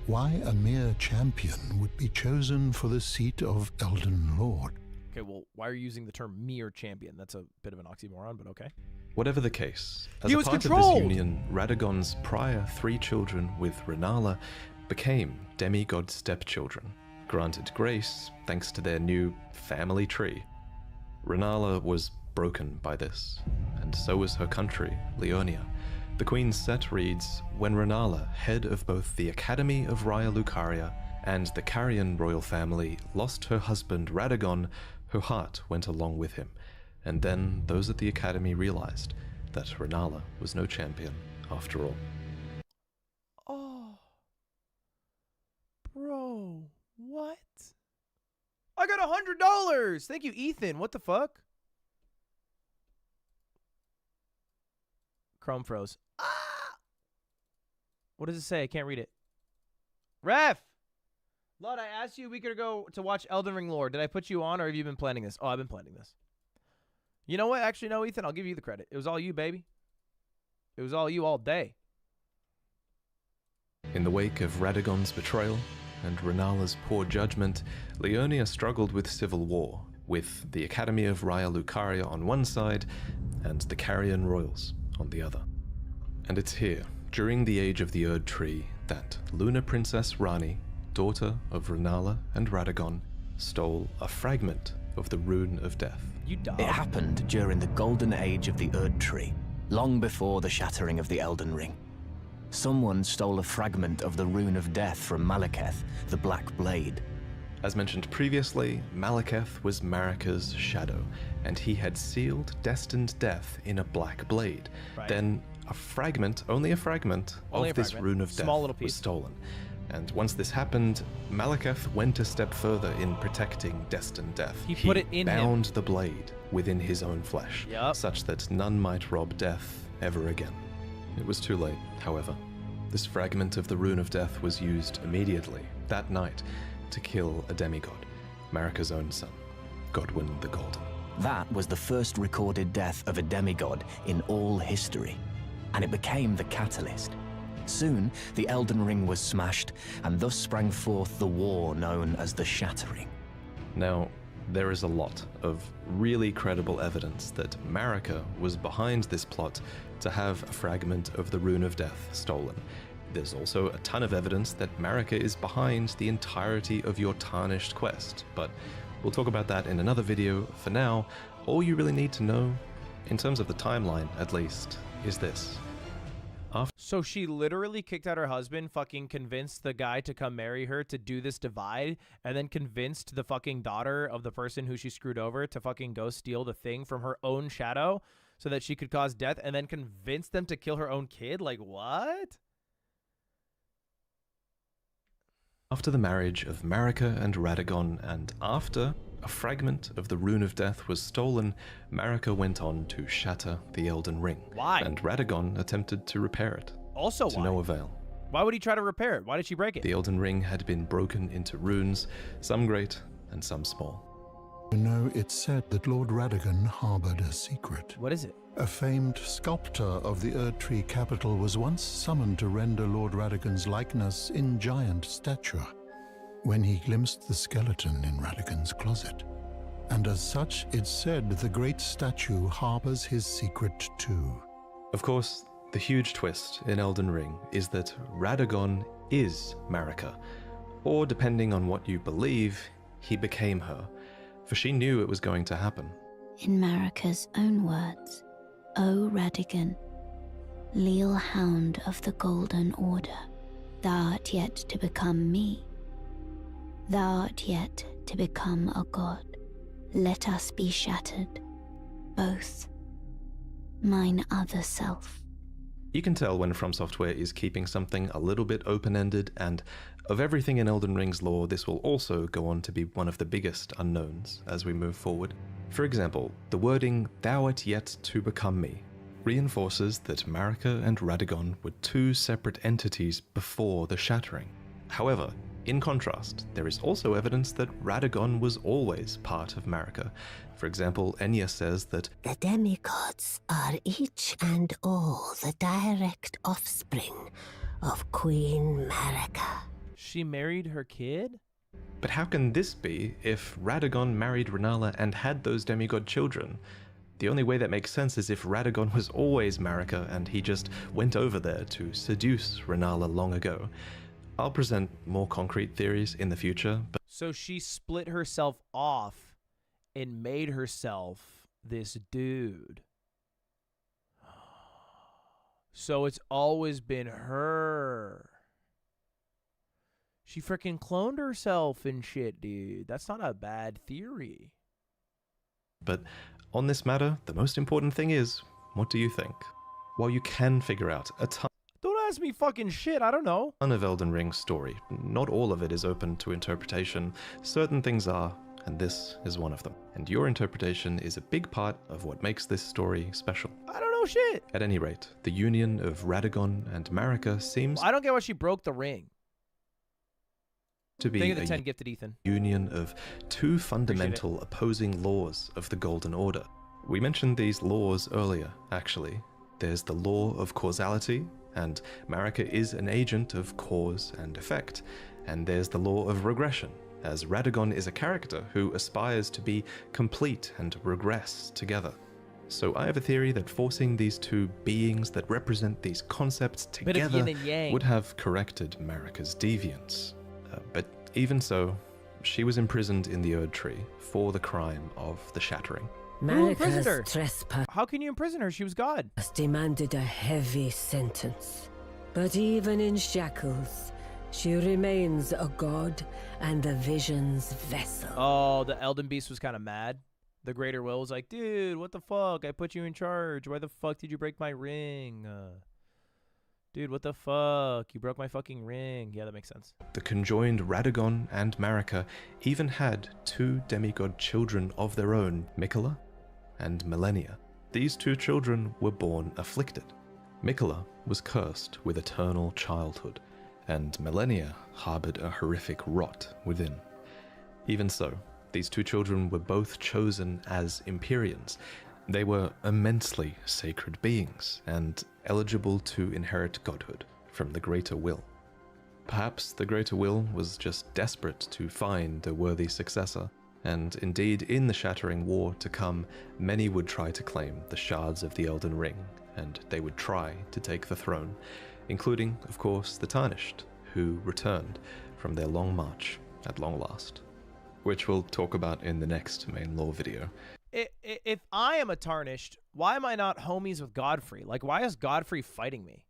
why a mere champion would be chosen for the seat of Elden Lord. Okay, well, why are you using the term mere champion? That's a bit of an oxymoron, but okay. Whatever the case, as He a was part controlled. of this union, Radagon's prior 3 children with Rennala became demigod stepchildren, granted grace thanks to their new family tree. Rennala was broken by this, and so was her country, Leonia. The Queen's set reads, when Rennala, head of both the Academy of Raya Lucaria and the Carian royal family, lost her husband Radagon, her heart went along with him. And then those at the Academy realized that Rennala was no champion after all. Oh. Bro, what? I got $100. Thank you, Ethan. What the fuck? Chrome froze. Ah! What does it say? I can't read it. Ref! Lord, I asked you a week ago to watch Elden Ring lore. Did I put you on, or have you been planning this? Oh, I've been planning this. You know what? Actually, no, Ethan, I'll give you the credit. It was all you, baby. It was all you all day. In the wake of Radagon's betrayal and Rennala's poor judgment, Leonia struggled with civil war, with the Academy of Raya Lucaria on one side and the Carian royals on the other. And it's here, during the age of the Erdtree, that Lunar Princess Rani, daughter of Rennala and Radagon, stole a fragment of the Rune of Death. You dog. It happened during the golden age of the Erdtree, long before the shattering of the Elden Ring. Someone stole a fragment of the Rune of Death from Malekith, the Black Blade. As mentioned previously, Malekith was Marika's shadow, and he had sealed destined death in a black blade. Right. Then a fragment, only a fragment, Only of a this fragment. Rune of Death Small little was piece. stolen. And once this happened, Malekith went a step further in protecting destined death. He put it in him. bound the blade within his own flesh, Yup. such that none might rob death ever again. It was too late, however. This fragment of the Rune of Death was used immediately, that night, to kill a demigod, Marika's own son, Godwyn the Golden. That was the first recorded death of a demigod in all history, and it became the catalyst. Soon, the Elden Ring was smashed, and thus sprang forth the war known as the Shattering. Now, there is a lot of really credible evidence that Marika was behind this plot to have a fragment of the Rune of Death stolen. There's also a ton of evidence that Marika is behind the entirety of your tarnished quest, but we'll talk about that in another video. For now, all you really need to know, in terms of the timeline at least, is this. So she literally kicked out her husband, fucking convinced the guy to come marry her to do this divide, and then convinced the fucking daughter of the person who she screwed over to fucking go steal the thing from her own shadow so that she could cause death, and then convinced them to kill her own kid? Like, what? After the marriage of Marika and Radagon, and after a fragment of the Rune of Death was stolen, Marika went on to shatter the Elden Ring. Why? And Radagon attempted to repair it. Also to why? no avail. Why would he try to repair it? Why did she break it? The Elden Ring had been broken into runes, some great and some small. You know, it's said that Lord Radagon harbored a secret. What is it? A famed sculptor of the Erdtree capital was once summoned to render Lord Radagon's likeness in giant stature, when he glimpsed the skeleton in Radagon's closet. And as such, it's said the great statue harbors his secret too. Of course, the huge twist in Elden Ring is that Radagon is Marika, or depending on what you believe, he became her, for she knew it was going to happen. In Marika's own words, O Radagon, leal hound of the Golden Order, thou art yet to become me. Thou art yet to become a god. Let us be shattered, both. Mine other self. You can tell when From Software is keeping something a little bit open-ended, and of everything in Elden Ring's lore, this will also go on to be one of the biggest unknowns as we move forward. For example, the wording, thou art yet to become me, reinforces that Marika and Radagon were two separate entities before the shattering. However, in contrast, there is also evidence that Radagon was always part of Marika. For example, Enya says that the demigods are each and all the direct offspring of Queen Marika. She married her kid? But how can this be if Radagon married Rennala and had those demigod children? The only way that makes sense is if Radagon was always Marika and he just went over there to seduce Rennala long ago. I'll present more concrete theories in the future, but So she split herself off and made herself this dude. So it's always been her. She freaking cloned herself and shit, dude. That's not a bad theory. But on this matter, the most important thing is, what do you think? While you can figure out a ton Don't ask me fucking shit. I don't know. of Elden Ring's story, not all of it is open to interpretation. Certain things are, and this is one of them. And your interpretation is a big part of what makes this story special. I don't know shit. At any rate, the union of Radagon and Marika seems I don't get why she broke the ring. to be Think of the a 10 gifted Ethan. union of two fundamental opposing laws of the Golden Order. We mentioned these laws earlier, actually. There's the law of causality, and Marika is an agent of cause and effect. And there's the law of regression, as Radagon is a character who aspires to be complete and regress together. So I have a theory that forcing these two beings that represent these concepts Bit of together yin and yang. would have corrected Marika's deviance. But even so, she was imprisoned in the Erdtree for the crime of the shattering. Who imprisoned her? Marika's trespass How can you imprison her? She was God. demanded a heavy sentence. But even in shackles, she remains a god and the vision's vessel. Oh, the Elden Beast was kind of mad. The Greater Will was like, dude, what the fuck? I put you in charge. Why the fuck did you break my ring? Dude, what the fuck? You broke my fucking ring. Yeah, that makes sense. The conjoined Radagon and Marika even had two demigod children of their own, Mikola and Millennia. These two children were born afflicted. Mikola was cursed with eternal childhood, and Millennia harbored a horrific rot within. Even so, these two children were both chosen as Empyreans. They were immensely sacred beings, and eligible to inherit godhood from the Greater Will. Perhaps the Greater Will was just desperate to find a worthy successor, and indeed in the Shattering War to come, many would try to claim the shards of the Elden Ring, and they would try to take the throne, including, of course, the Tarnished, who returned from their long march at long last, which we'll talk about in the next main lore video. If I am a Tarnished, why am I not homies with Godfrey? Like, why is Godfrey fighting me?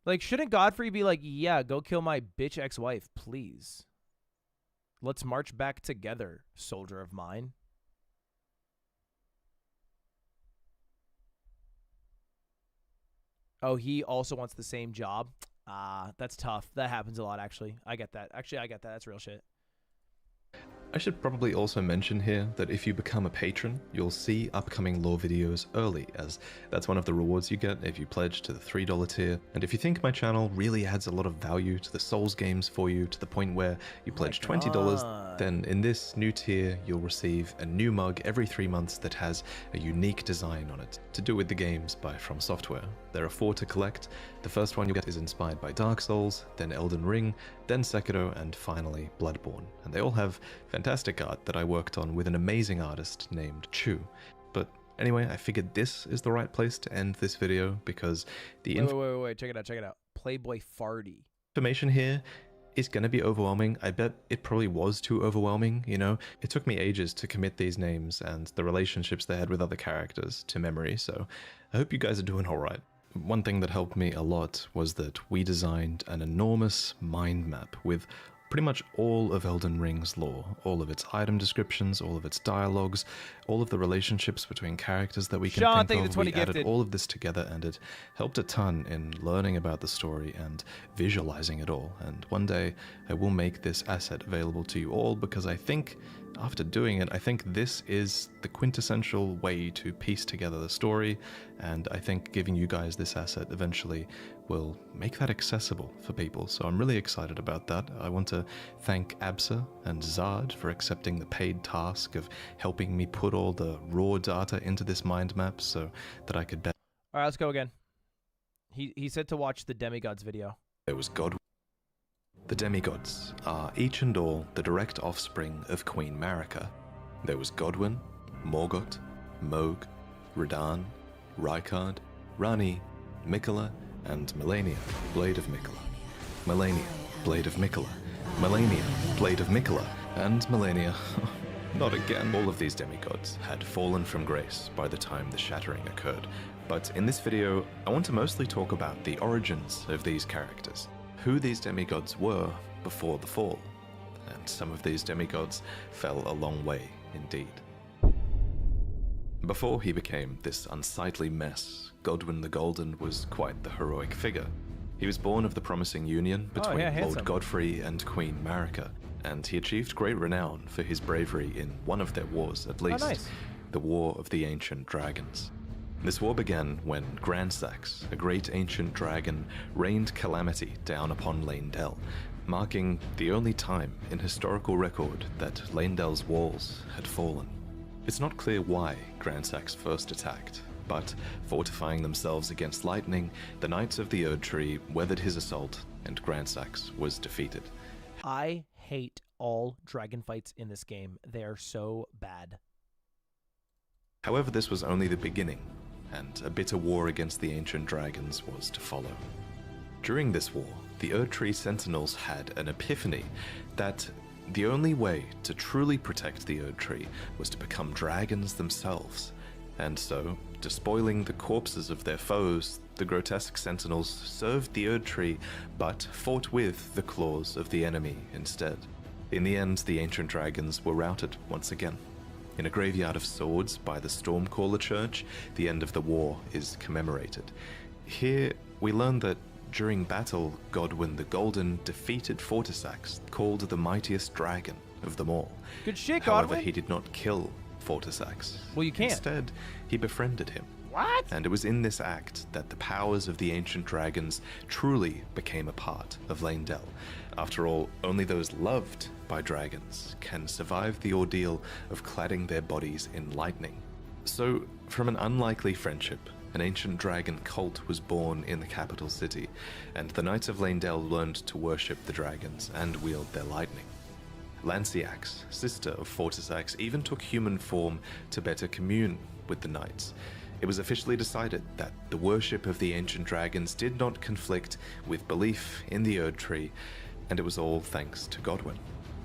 Like, shouldn't Godfrey be like, yeah, go kill my bitch ex-wife, please. Let's march back together, soldier of mine. Oh, he also wants the same job? That's tough. That happens a lot, actually. I get that. Actually, I get that. That's real shit. I should probably also mention here that if you become a patron, you'll see upcoming lore videos early, as that's one of the rewards you get if you pledge to the $3 tier. And if you think my channel really adds a lot of value to the Souls games for you to the point where you pledge $20, then in this new tier, you'll receive a new mug every 3 months that has a unique design on it, to do with the games by From Software. There are 4 to collect. The first one you get is inspired by Dark Souls, then Elden Ring, then Sekiro, and finally Bloodborne. And they all have fantastic art that I worked on with an amazing artist named Chu. But anyway, I figured this is the right place to end this video because the Wait. Check it out. Check it out. Playboy Farty. information here is going to be overwhelming. I bet it probably was too overwhelming, you know? It took me ages to commit these names and the relationships they had with other characters to memory, so I hope you guys are doing alright. One thing that helped me a lot was that we designed an enormous mind map with pretty much all of Elden Ring's lore, all of its item descriptions, all of its dialogues, all of the relationships between characters that we can think of. We added all of this together, and it helped a ton in learning about the story and visualizing it all. And one day I will make this asset available to you all, because I think after doing it, I think this is the quintessential way to piece together the story, and I think giving you guys this asset eventually will make that accessible for people. So I'm really excited about that. I want to thank Absa and Zard for accepting the paid task of helping me put all the raw data into this mind map so that I could better. All right, let's go again. He said to watch the Demigods video. There was God. The demigods are each and all the direct offspring of Queen Marika. There was Godwyn, Morgoth, Mohg, Radahn, Rykard, Rani, Mikola, and Melania, Blade of Mikola. Melania, Blade of Mikola. Melania, Blade of Mikola. And Melania, not again. All of these demigods had fallen from grace by the time the shattering occurred. But in this video, I want to mostly talk about the origins of these characters, who these demigods were before the fall. And some of these demigods fell a long way indeed. Before he became this unsightly mess, Godwyn the Golden was quite the heroic figure. He was born of the promising union between Lord Godfrey and Queen Marika, and he achieved great renown for his bravery in one of their wars at least, the War of the Ancient Dragons. This war began when Grandsax, a great ancient dragon, rained calamity down upon Leyndell, marking the only time in historical record that Leyndell's walls had fallen. It's not clear why Grandsax first attacked, but fortifying themselves against lightning, the Knights of the Erd Tree weathered his assault, and Grandsax was defeated. I hate all dragon fights in this game. They are so bad. However, this was only the beginning, and a bitter war against the ancient dragons was to follow. During this war, the Erd Tree Sentinels had an epiphany that the only way to truly protect the Erd Tree was to become dragons themselves. And so, despoiling the corpses of their foes, the grotesque sentinels served the Erd Tree, but fought with the claws of the enemy instead. In the end, the ancient dragons were routed once again. In a graveyard of swords by the Stormcaller Church, the end of the war is commemorated. Here, we learn that during battle, Godwyn the Golden defeated Fortisax, called the mightiest dragon of them all. Good shit, However, Godwyn. he did not kill Fortisax. Well, you can't. Instead, he befriended him. What? And it was in this act that the powers of the ancient dragons truly became a part of Leyndell. After all, only those loved by dragons can survive the ordeal of cladding their bodies in lightning. So, from an unlikely friendship, an ancient dragon cult was born in the capital city, and the Knights of Leyndell learned to worship the dragons and wield their lightning. Lanciax, sister of Fortisax, even took human form to better commune with the knights. It was officially decided that the worship of the ancient dragons did not conflict with belief in the Erd Tree, and it was all thanks to Godwyn,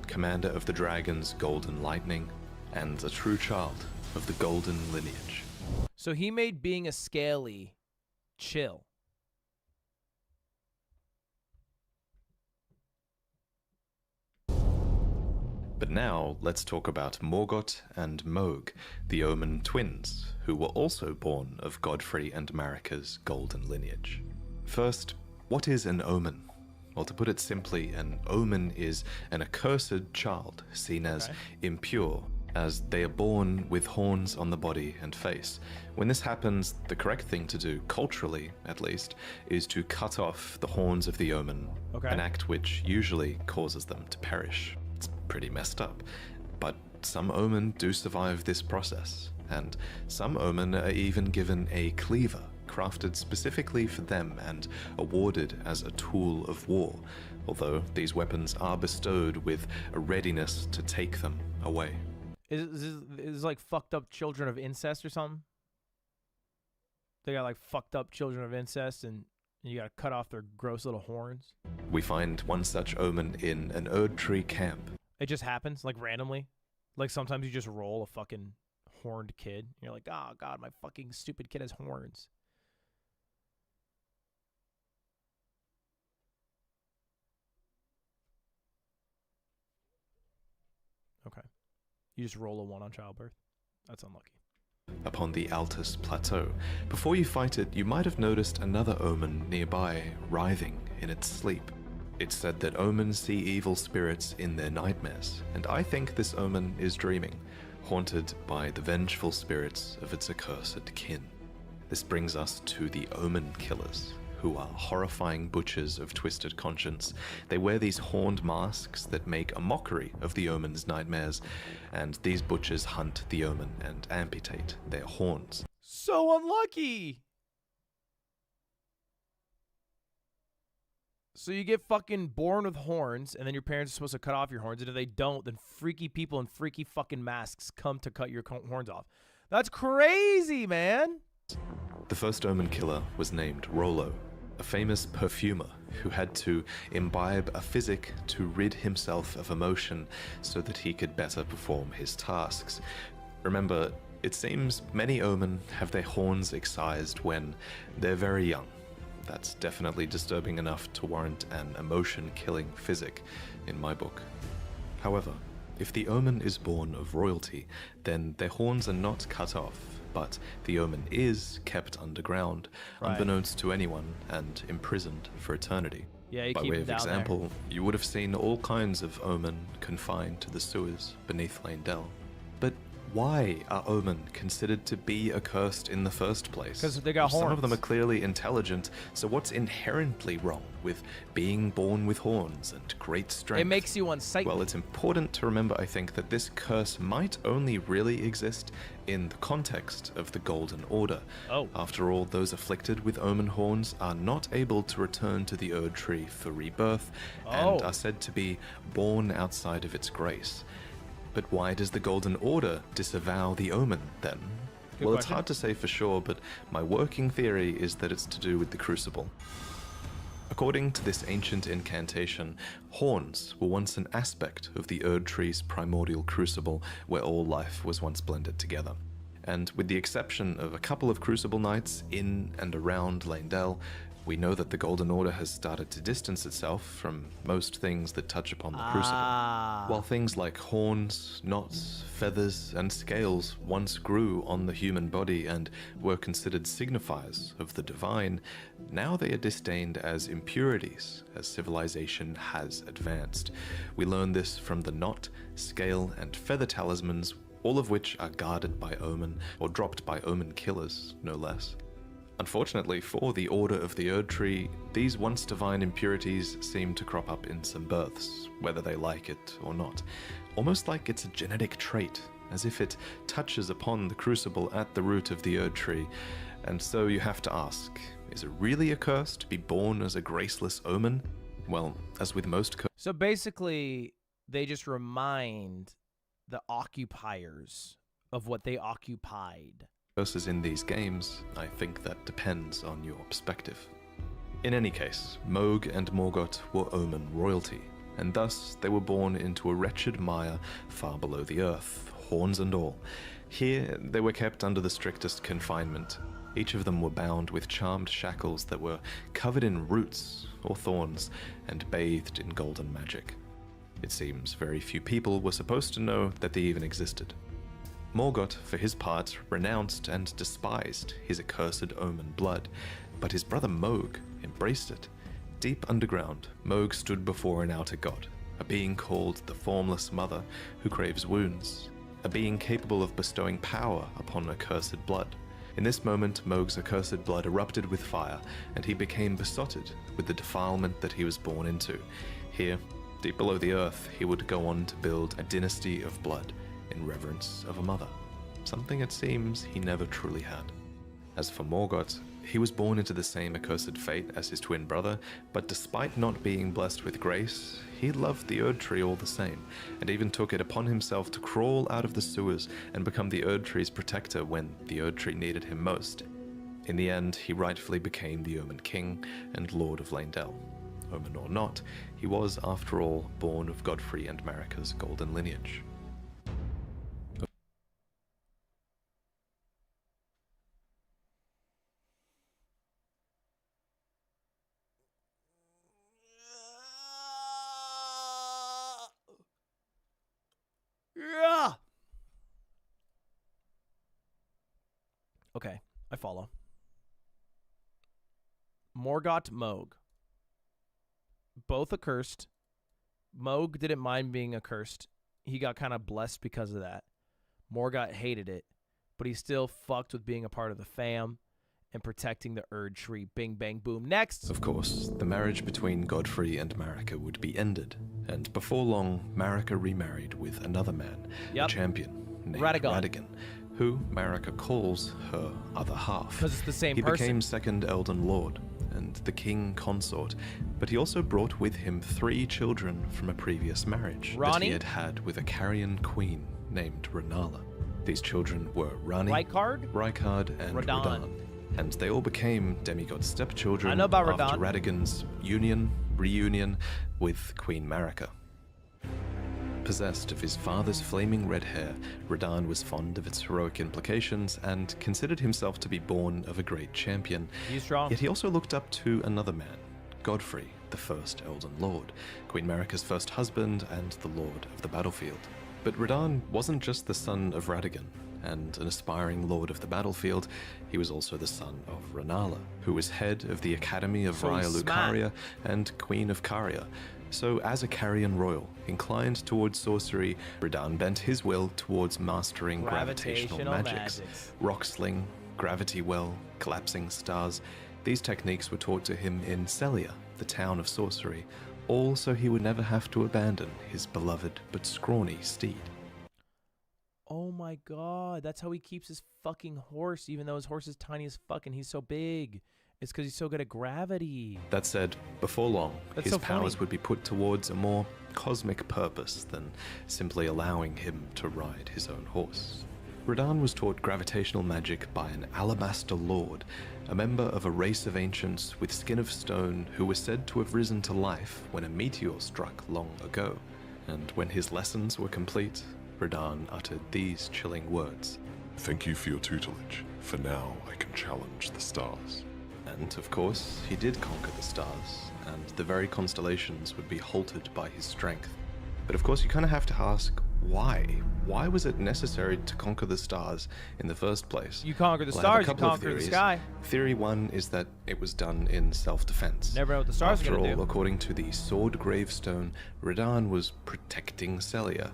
commander of the dragon's golden lightning, and a true child of the golden lineage. So he made being a scaly chill. But now, let's talk about Morgoth and Mohg, the Omen twins, who were also born of Godfrey and Marika's golden lineage. First, what is an omen? Well, to put it simply, an omen is an accursed child, seen as impure, as they are born with horns on the body and face. When this happens, the correct thing to do, culturally at least, is to cut off the horns of the omen, an act which usually causes them to perish. It's pretty messed up, but some omen do survive this process, and some omen are even given a cleaver, crafted specifically for them and awarded as a tool of war, although these weapons are bestowed with a readiness to take them away. Is this like fucked up children of incest or something? They got like fucked up children of incest and you gotta cut off their gross little horns? We find one such omen in an Erd Tree camp. It just happens, like randomly? Like sometimes you just roll a fucking horned kid. You're like, oh god, my fucking stupid kid has horns. Okay. You just roll a 1 on childbirth. That's unlucky. Upon the Altus Plateau. Before you fight it, you might have noticed another omen nearby, writhing in its sleep. It's said that omens see evil spirits in their nightmares, and I think this omen is dreaming, haunted by the vengeful spirits of its accursed kin. This brings us to the Omen Killers, who are horrifying butchers of twisted conscience. They wear these horned masks that make a mockery of the Omen's nightmares, and these butchers hunt the Omen and amputate their horns. So unlucky! So you get fucking born with horns, and then your parents are supposed to cut off your horns, and if they don't, then freaky people in freaky fucking masks come to cut your horns off. That's crazy, man! The first Omen Killer was named Rollo, a famous perfumer who had to imbibe a physic to rid himself of emotion so that he could better perform his tasks. Remember, it seems many Omen have their horns excised when they're very young. That's definitely disturbing enough to warrant an emotion-killing physic in my book. However, if the Omen is born of royalty, then their horns are not cut off, but the Omen is kept underground, unbeknownst to anyone, and imprisoned for eternity. Yeah, you By keep way them of down example, there. you would have seen all kinds of Omen confined to the sewers beneath Leyndell. But why are Omen considered to be accursed in the first place? 'Cause they got Some of horns. them are clearly intelligent, so what's inherently wrong with being born with horns and great strength? It makes you unsightly. Well, it's important to remember, I think, that this curse might only really exist in the context of the Golden Order. Oh. After all, those afflicted with Omen horns are not able to return to the Erd Tree for rebirth, and are said to be born outside of its grace. But why does the Golden Order disavow the Omen, then? Well, it's hard to say for sure, but my working theory is that it's to do with the Crucible. According to this ancient incantation, horns were once an aspect of the Erd Tree's primordial crucible, where all life was once blended together. And with the exception of a couple of Crucible nights in and around Leyndell, we know that the Golden Order has started to distance itself from most things that touch upon the Crucible. While things like horns, knots, feathers, and scales once grew on the human body and were considered signifiers of the divine, now they are disdained as impurities as civilization has advanced. We learn this from the knot, scale, and feather talismans, all of which are guarded by Omen, or dropped by Omen killers, no less. Unfortunately for the Order of the Erd Tree, these once divine impurities seem to crop up in some births, whether they like it or not. Almost like it's a genetic trait, as if it touches upon the crucible at the root of the Erd Tree. And so you have to ask, is it really a curse to be born as a graceless Omen? Well, as with most curses... So basically, they just remind the occupiers of what they occupied. Curses in these games, I think that depends on your perspective. In any case, Mohg and Morgoth were Omen royalty, and thus they were born into a wretched mire far below the earth, horns and all. Here, they were kept under the strictest confinement. Each of them were bound with charmed shackles that were covered in roots or thorns and bathed in golden magic. It seems very few people were supposed to know that they even existed. Morgoth, for his part, renounced and despised his accursed omen blood, but his brother Mohg embraced it. Deep underground, Mohg stood before an outer god, a being called the Formless Mother, who craves wounds, a being capable of bestowing power upon accursed blood. In this moment, Mohg's accursed blood erupted with fire, and he became besotted with the defilement that he was born into. Here, deep below the earth, he would go on to build a dynasty of blood in reverence of a mother, something it seems he never truly had. As for Morgoth, he was born into the same accursed fate as his twin brother, but despite not being blessed with grace, he loved the Erd Tree all the same, and even took it upon himself to crawl out of the sewers and become the Erd Tree's protector when the Erd Tree needed him most. In the end, he rightfully became the Omen King and Lord of Leyndell. Omen or not, he was, after all, born of Godfrey and Marika's golden lineage. Yeah. Okay, I follow. Morgoth, Mohg. Both accursed. Mohg didn't mind being accursed. He got kind of blessed because of that. Morgoth hated it, but he still fucked with being a part of the fam and protecting the Erd Tree. Bing, bang, boom. Next! Of course, the marriage between Godfrey and Marika would be ended, and before long, Marika remarried with another man, a champion named Radagon, who Marika calls her other half. Because it's the same he person. He became second Elden Lord and the king consort, but he also brought with him 3 children from a previous marriage that he had had with a Carian queen named Rennala. These children were Ranni, Rykard, and Radahn. And they all became demigod stepchildren after Radagon's reunion with Queen Marika. Possessed of his father's flaming red hair, Radahn was fond of its heroic implications and considered himself to be born of a great champion. He's strong. Yet he also looked up to another man, Godfrey, the first Elden Lord, Queen Marika's first husband and the Lord of the Battlefield. But Radahn wasn't just the son of Radagon and an aspiring Lord of the Battlefield, he was also the son of Rennala, who was head of the Academy of Raya Lucaria and Queen of Caria. So as a Carian royal, inclined towards sorcery, Radahn bent his will towards mastering gravitational magics. Rock sling, gravity well, collapsing stars. These techniques were taught to him in Sellia, the town of sorcery, all so he would never have to abandon his beloved but scrawny steed. Oh my god, that's how he keeps his fucking horse, even though his horse is tiny as fuck and he's so big. It's because he's so good at gravity. That said, before long, his powers would be put towards a more cosmic purpose than simply allowing him to ride his own horse. Radahn was taught gravitational magic by an Alabaster Lord, a member of a race of ancients with skin of stone who was said to have risen to life when a meteor struck long ago. And when his lessons were complete, Radahn uttered these chilling words. Thank you for your tutelage. For now, I can challenge the stars. And, of course, he did conquer the stars, and the very constellations would be halted by his strength. But of course, you kind of have to ask, why? Why was it necessary to conquer the stars in the first place? You conquer the stars, you conquer the sky. Theory 1 is that it was done in self-defense. Never know what the stars are going to do. After all, according to the Sword Gravestone, Radahn was protecting Sellia.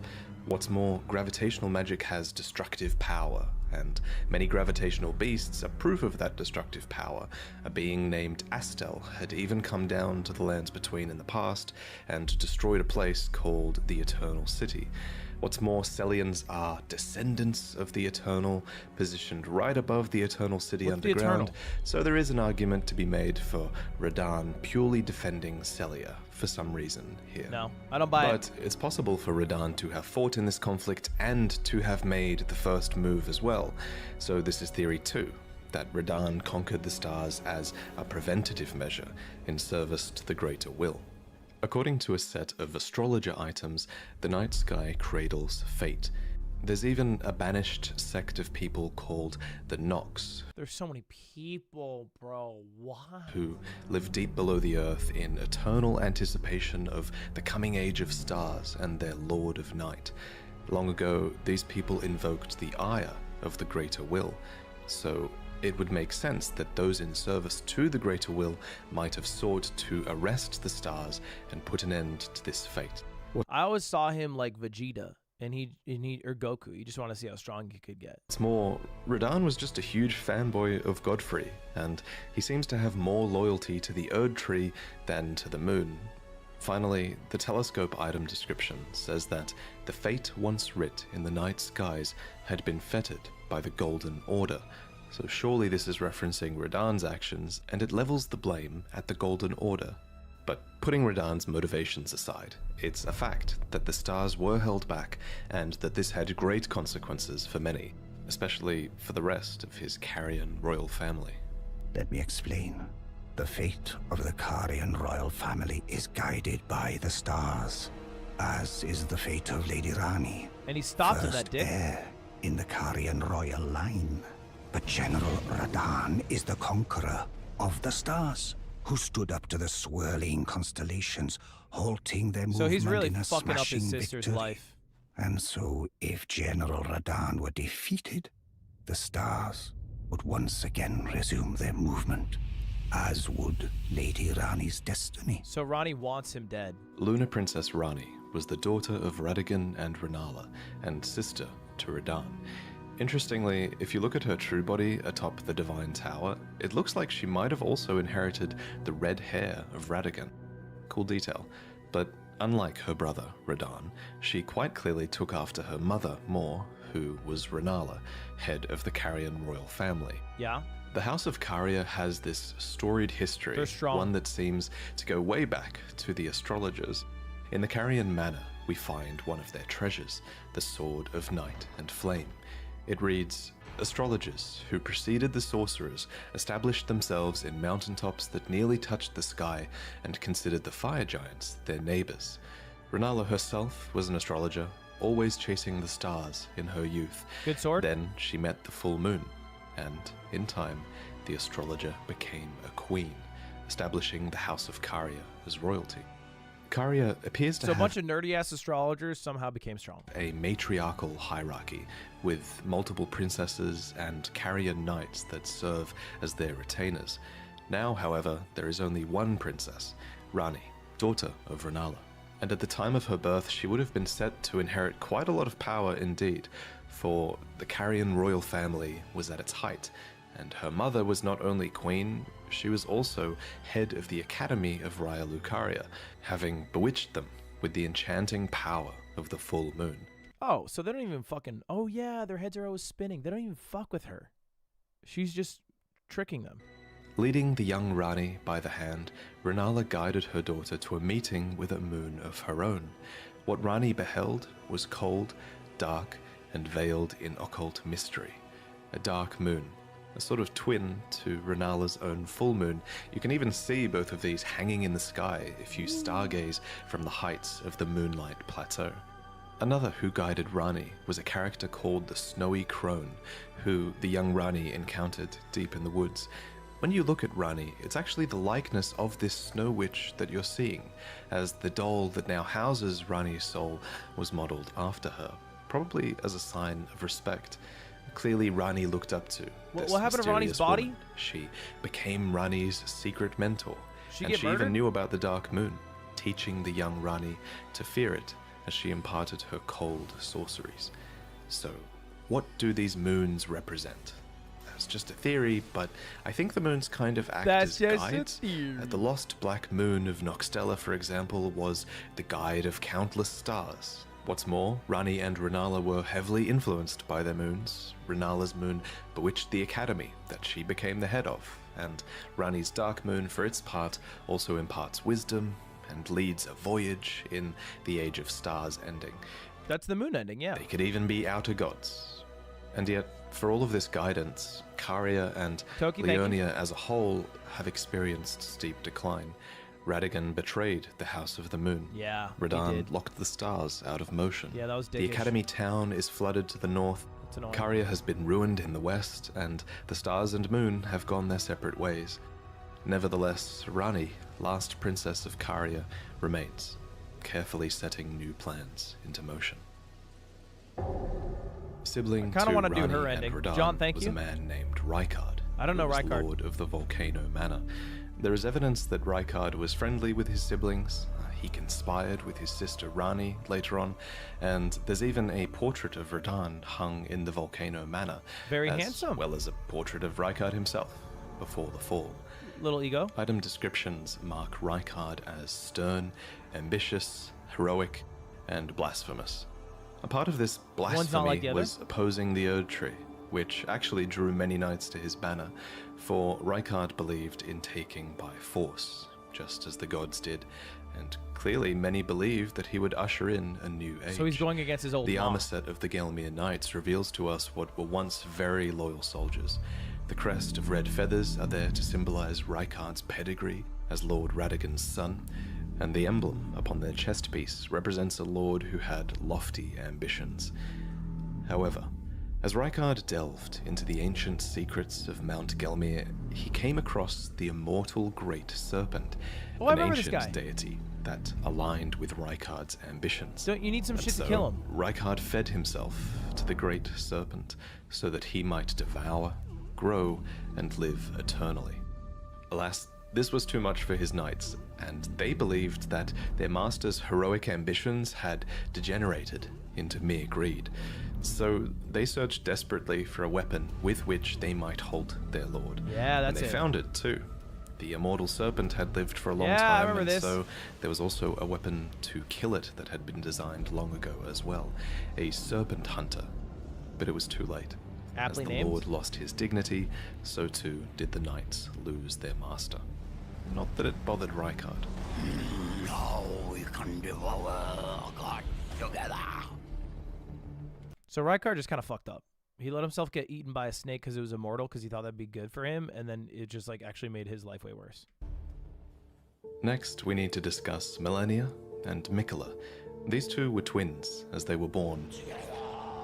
What's more, gravitational magic has destructive power, and many gravitational beasts are proof of that destructive power. A being named Astel had even come down to the lands between in the past and destroyed a place called the Eternal City. What's more, Sellians are descendants of the Eternal, positioned right above the Eternal City underground, so there is an argument to be made for Radahn purely defending Sellia for some reason here. No, I don't buy it. But it's possible for Radahn to have fought in this conflict and to have made the first move as well. So this is theory 2, that Radahn conquered the stars as a preventative measure in service to the greater will. According to a set of astrologer items, the night sky cradles fate. There's even a banished sect of people called the Nox, There's so many people, bro. Why? who live deep below the earth in eternal anticipation of the coming age of stars and their Lord of Night. Long ago, these people invoked the ire of the Greater Will, so it would make sense that those in service to the Greater Will might have sought to arrest the stars and put an end to this fate. I always saw him like Vegeta, and he or Goku. You just want to see how strong he could get. What's more, Radahn was just a huge fanboy of Godfrey, and he seems to have more loyalty to the Erd Tree than to the moon. Finally, the telescope item description says that the fate once writ in the night skies had been fettered by the Golden Order, so surely this is referencing Radahn's actions, and it levels the blame at the Golden Order. But putting Radahn's motivations aside, it's a fact that the stars were held back, and that this had great consequences for many, especially for the rest of his Carian royal family. Let me explain. The fate of the Carian royal family is guided by the stars, as is the fate of Lady Rani. And he stopped first at that dick. heir in the Carian royal line. But General Radahn is the conqueror of the stars, who stood up to the swirling constellations, halting their movement So he's really in a fucking up his smashing sister's victory. life. And so, if General Radahn were defeated, the stars would once again resume their movement, as would Lady Rani's destiny. So Rani wants him dead. Lunar Princess Rani was the daughter of Radagon and Renala, and sister to Radahn. Interestingly, if you look at her true body atop the Divine Tower, it looks like she might have also inherited the red hair of Radagon. Cool detail. But unlike her brother, Radahn, she quite clearly took after her mother more, who was Renala, head of the Carian royal family. Yeah. The House of Caria has this storied history, They're strong. one that seems to go way back to the astrologers. In the Carian Manor, we find one of their treasures, the Sword of Night and Flame. It reads, astrologers who preceded the sorcerers established themselves in mountaintops that nearly touched the sky and considered the fire giants their neighbors. Renala herself was an astrologer, always chasing the stars in her youth. Good sword. Then she met the full moon, and in time, the astrologer became a queen, establishing the House of Caria as royalty. Caria appears to So a have bunch of nerdy-ass astrologers somehow became strong. a matriarchal hierarchy with multiple princesses and Carian knights that serve as their retainers. Now, however, there is only one princess, Rani, daughter of Renala. And at the time of her birth, she would have been set to inherit quite a lot of power indeed, for the Carian royal family was at its height, and her mother was not only queen, she was also head of the Academy of Raya Lucaria, having bewitched them with the enchanting power of the full moon. Oh, so they don't even fucking... Oh, yeah, their heads are always spinning. They don't even fuck with her. She's just tricking them. Leading the young Rani by the hand, Renala guided her daughter to a meeting with a moon of her own. What Rani beheld was cold, dark, and veiled in occult mystery. A dark moon, a sort of twin to Renala's own full moon. You can even see both of these hanging in the sky if you stargaze from the heights of the Moonlight Plateau. Another who guided Rani was a character called the Snowy Crone, who the young Rani encountered deep in the woods. When you look at Rani, it's actually the likeness of this snow witch that you're seeing, as the doll that now houses Rani's soul was modeled after her, probably as a sign of respect. Clearly, Rani looked up to this What happened to Rani's mysterious body? woman. She became Rani's secret mentor, She and get she murdered? even knew about the Dark Moon, teaching the young Rani to fear it as she imparted her cold sorceries. So, what do these moons represent? That's just a theory, but I think the moons kind of act That's as just a guides. theory. The lost black moon of Noxtella, for example, was the guide of countless stars. What's more, Rani and Renala were heavily influenced by their moons. Renala's moon bewitched the academy that she became the head of, and Rani's dark moon, for its part, also imparts wisdom and leads a voyage in the Age of Stars ending. That's the moon ending, yeah. They could even be outer gods. And yet, for all of this guidance, Caria and Toki, thank you. Leonia as a whole have experienced steep decline. Radagon betrayed the House of the Moon. Yeah, he Radahn did. locked the stars out of motion. Yeah, that was The dickish. Academy town is flooded to the north. That's annoying. Caria has been ruined in the west, and the stars and moon have gone their separate ways. Nevertheless, Rani, last princess of Caria, remains, carefully setting new plans into motion. Sibling I kinda to wanna do Rani her and ending. Radahn John, thank was you. a man named Rykard. I don't know who was Rykard. Lord of the Volcano Manor. There is evidence that Rykard was friendly with his siblings. He conspired with his sister Rani later on, and there's even a portrait of Radahn hung in the Volcano Manor. Very as handsome. well as a portrait of Rykard himself before the fall. Little ego. Item descriptions mark Rykard as stern, ambitious, heroic, and blasphemous. A part of this One's not like blasphemy the other? was opposing the Erd Tree, which actually drew many knights to his banner, for Rykard believed in taking by force, just as the gods did, and clearly many believed that he would usher in a new age. So he's going against his old The mom. armor set of the Gelmir Knights reveals to us what were once very loyal soldiers. The crest of red feathers are there to symbolize Rykard's pedigree as Lord Radagon's son, and the emblem upon their chest piece represents a lord who had lofty ambitions. However, as Rykard delved into the ancient secrets of Mount Gelmir, he came across the immortal Great Serpent, Oh, I an remember this ancient guy. deity that aligned with Rykard's ambitions. Don't you need some And shit so, to kill him? Rykard fed himself to the Great Serpent so that he might devour, grow, and live eternally. Alas, this was too much for his knights, and they believed that their master's heroic ambitions had degenerated into mere greed. So they searched desperately for a weapon with which they might halt their lord. Yeah, that's and they it. found it too. The immortal serpent had lived for a long Yeah, I time, remember and this. so there was also a weapon to kill it that had been designed long ago as well, a serpent hunter. But it was too late. Aptly As the named. lord lost his dignity, so too did the knights lose their master. Not that it bothered Rykard. Now we can devour God together. So Rykard just kind of fucked up. He let himself get eaten by a snake because it was immortal because he thought that'd be good for him, and then it just like actually made his life way worse. Next, we need to discuss Melania and Mikola. These two were twins as they were born.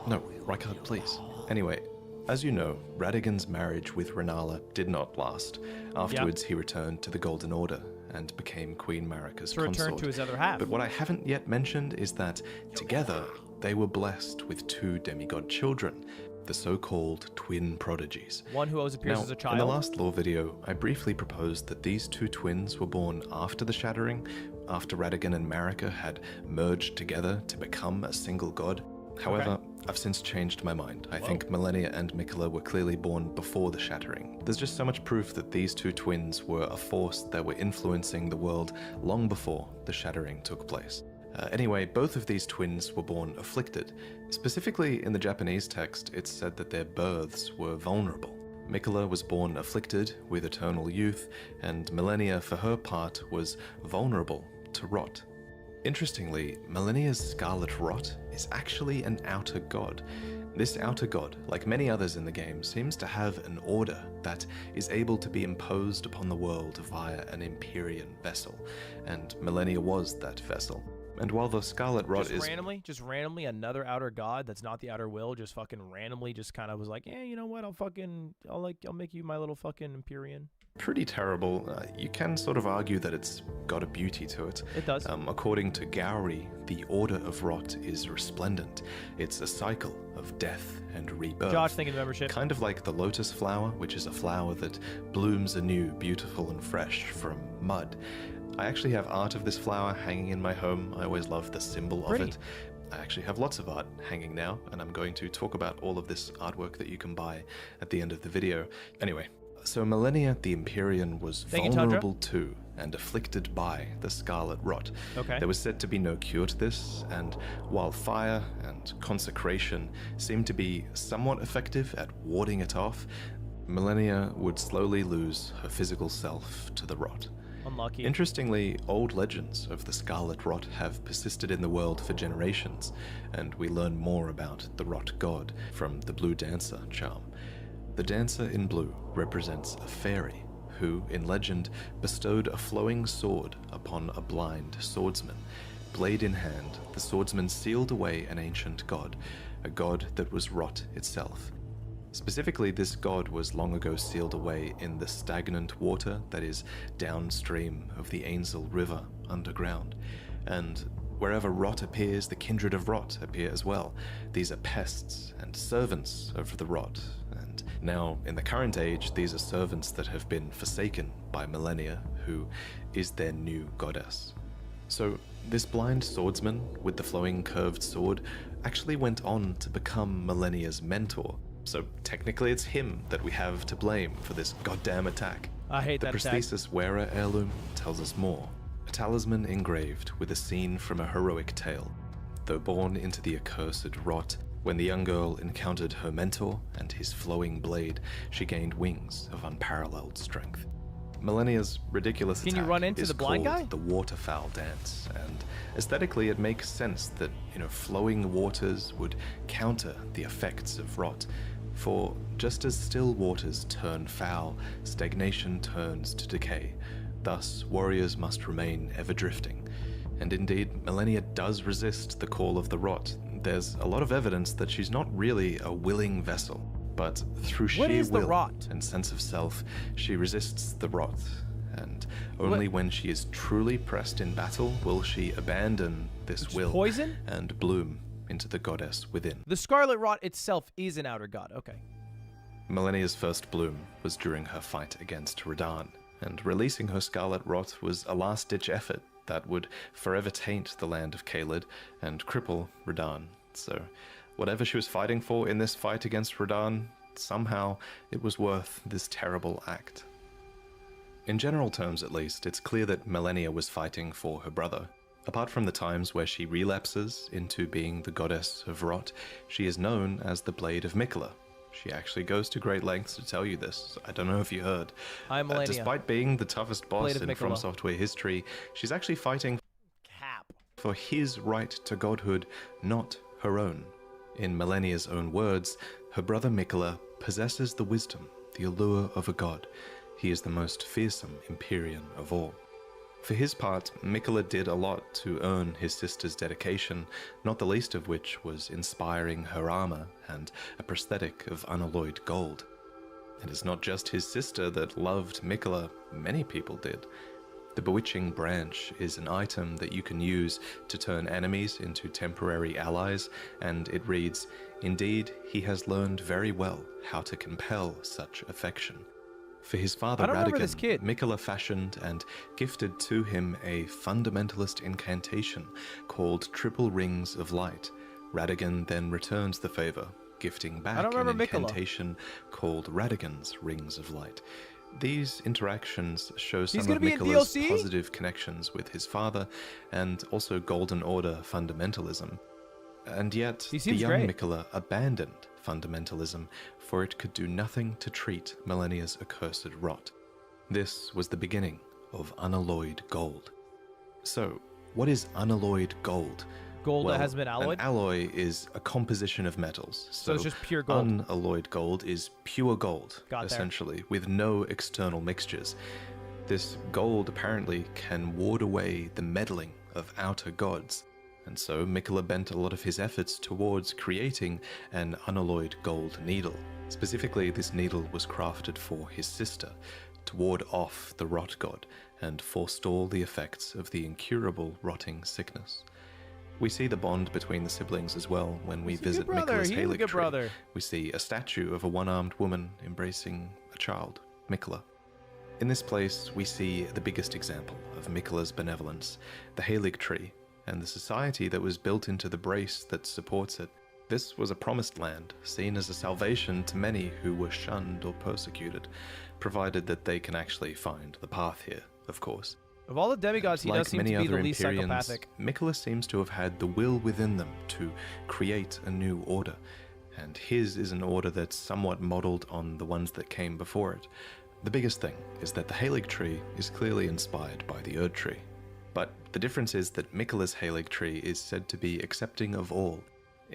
No, Rykard, please. Anyway, as you know, Radagon's marriage with Renala did not last. Afterwards, he returned to the Golden Order and became Queen Marika's To return consort. to his other half. But what I haven't yet mentioned is that together they were blessed with two demigod children, the so-called twin prodigies. One who always appears Now, as a child. in the last lore video, I briefly proposed that these two twins were born after the Shattering, after Radagon and Marika had merged together to become a single god. However, I've since changed my mind. I think Melania and Mikola were clearly born before the Shattering. There's just so much proof that these two twins were a force that were influencing the world long before the Shattering took place. Anyway, both of these twins were born afflicted. Specifically, in the Japanese text, it's said that their births were vulnerable. Mikola was born afflicted with eternal youth, and Melania, for her part, was vulnerable to rot. Interestingly, Melania's scarlet rot is actually an outer god. This outer god, like many others in the game, seems to have an order that is able to be imposed upon the world via an Empyrean vessel, and Melania was that vessel. And while the scarlet rot is just randomly another outer god that's not the outer will just fucking randomly just kind of was like, yeah, you know what, I'll make you my little fucking Empyrean. pretty terrible, you can sort of argue that it's got a beauty to it. It does. According to Gowry, the order of rot is resplendent. It's a cycle of death and rebirth. Josh, thinking membership. Kind of like the lotus flower, which is a flower that blooms anew, beautiful and fresh from mud. I actually have art of this flower hanging in my home. I always love the symbol of it. I actually have lots of art hanging now, and I'm going to talk about all of this artwork that you can buy at the end of the video. Anyway, so Melania the Empyrean was vulnerable to and afflicted by the scarlet rot. Okay. There was said to be no cure to this, and while fire and consecration seemed to be somewhat effective at warding it off, Melania would slowly lose her physical self to the rot. Unlucky. Interestingly, old legends of the Scarlet Rot have persisted in the world for generations, and we learn more about the Rot God from the Blue Dancer charm. The dancer in blue represents a fairy who, in legend, bestowed a flowing sword upon a blind swordsman. Blade in hand, the swordsman sealed away an ancient god, a god that was rot itself. Specifically, this god was long ago sealed away in the stagnant water that is downstream of the Ainsel River underground. And wherever rot appears, the kindred of rot appear as well. These are pests and servants of the rot. And now, in the current age, these are servants that have been forsaken by Millennia, who is their new goddess. So, this blind swordsman with the flowing curved sword actually went on to become Millennia's mentor. So technically it's him that we have to blame for this goddamn attack. I hate that attack. The prosthesis wearer heirloom tells us more. A talisman engraved with a scene from a heroic tale. Though born into the accursed rot, when the young girl encountered her mentor and his flowing blade, she gained wings of unparalleled strength. Millennia's ridiculous Can attack you run into is the blind called guy? the waterfowl dance, and aesthetically it makes sense that, flowing waters would counter the effects of rot. For just as still waters turn foul, stagnation turns to decay. Thus, warriors must remain ever drifting. And indeed, Millennia does resist the call of the rot. There's a lot of evidence that she's not really a willing vessel, but through sheer will and sense of self, she resists the rot. And only when she is truly pressed in battle will she abandon this will poison? and bloom into the goddess within. The Scarlet Rot itself is an outer god. Okay. Millennia's first bloom was during her fight against Radahn, and releasing her Scarlet Rot was a last-ditch effort that would forever taint the land of Caelid and cripple Radahn. So, whatever she was fighting for in this fight against Radahn, somehow it was worth this terrible act. In general terms, at least, it's clear that Millennia was fighting for her brother. Apart from the times where she relapses into being the goddess of rot, she is known as the Blade of Miquella. She actually goes to great lengths to tell you this. I don't know if you heard. I'm Millennia. Despite being the toughest boss in From Miquella. Software history, she's actually fighting for his right to godhood, not her own. In Millennia's own words, her brother Miquella possesses the wisdom, the allure of a god. He is the most fearsome Empyrean of all. For his part, Miquella did a lot to earn his sister's dedication, not the least of which was inspiring her armor and a prosthetic of unalloyed gold. It is not just his sister that loved Miquella, many people did. The Bewitching Branch is an item that you can use to turn enemies into temporary allies, and it reads, "Indeed, he has learned very well how to compel such affection." For his father Radagon, Miquella fashioned and gifted to him a fundamentalist incantation called Triple Rings of Light. Radagon then returns the favor, gifting back an incantation called Radagon's Rings of Light. These interactions show some of Miquella's positive connections with his father and also Golden Order fundamentalism. And yet, the young Miquella abandoned fundamentalism, for it could do nothing to treat Millennia's accursed rot. This was the beginning of unalloyed gold. So, what is unalloyed gold? Gold that has been alloyed? An alloy is a composition of metals. So it's just pure gold. Unalloyed gold is pure gold, essentially, with no external mixtures. This gold apparently can ward away the meddling of outer gods. And so Miquella bent a lot of his efforts towards creating an unalloyed gold needle. Specifically, this needle was crafted for his sister, to ward off the rot god and forestall the effects of the incurable rotting sickness. We see the bond between the siblings as well when we visit Miquella's Halig tree. We see a statue of a one-armed woman embracing a child, Miquella. In this place, we see the biggest example of Miquella's benevolence, the Halig tree, and the society that was built into the brace that supports it. This was a promised land, seen as a salvation to many who were shunned or persecuted, provided that they can actually find the path here, of course. Of all the demigods, he does seem to be the least psychopathic. Miquella seems to have had the will within them to create a new order, and his is an order that's somewhat modeled on the ones that came before it. The biggest thing is that the Halig tree is clearly inspired by the Erd tree. But the difference is that Miquella's Halig tree is said to be accepting of all.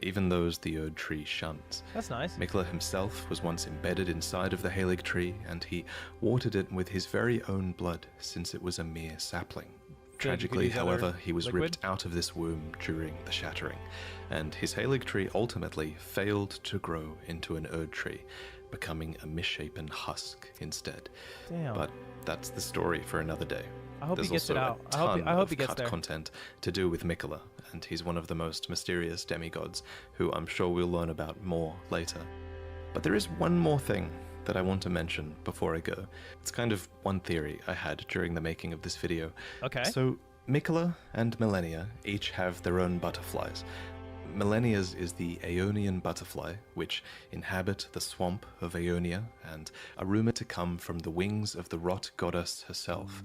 even those the Erd tree shuns. That's nice. Mikola himself was once embedded inside of the Halig tree, and he watered it with his very own blood since it was a mere sapling. Tragically, however, he was ripped out of this womb during the shattering, and his Halig tree ultimately failed to grow into an Erd tree, becoming a misshapen husk instead. Damn. But that's the story for another day. I hope There's he gets it also out. I hope he of gets cut there. content to do with Mikola, and he's one of the most mysterious demigods, who I'm sure we'll learn about more later. But there is one more thing that I want to mention before I go. It's kind of one theory I had during the making of this video. Okay. So Mikola and Millennia each have their own butterflies. Millennia's is the Aeonian butterfly, which inhabit the swamp of Aeonia and are rumored to come from the wings of the rot goddess herself.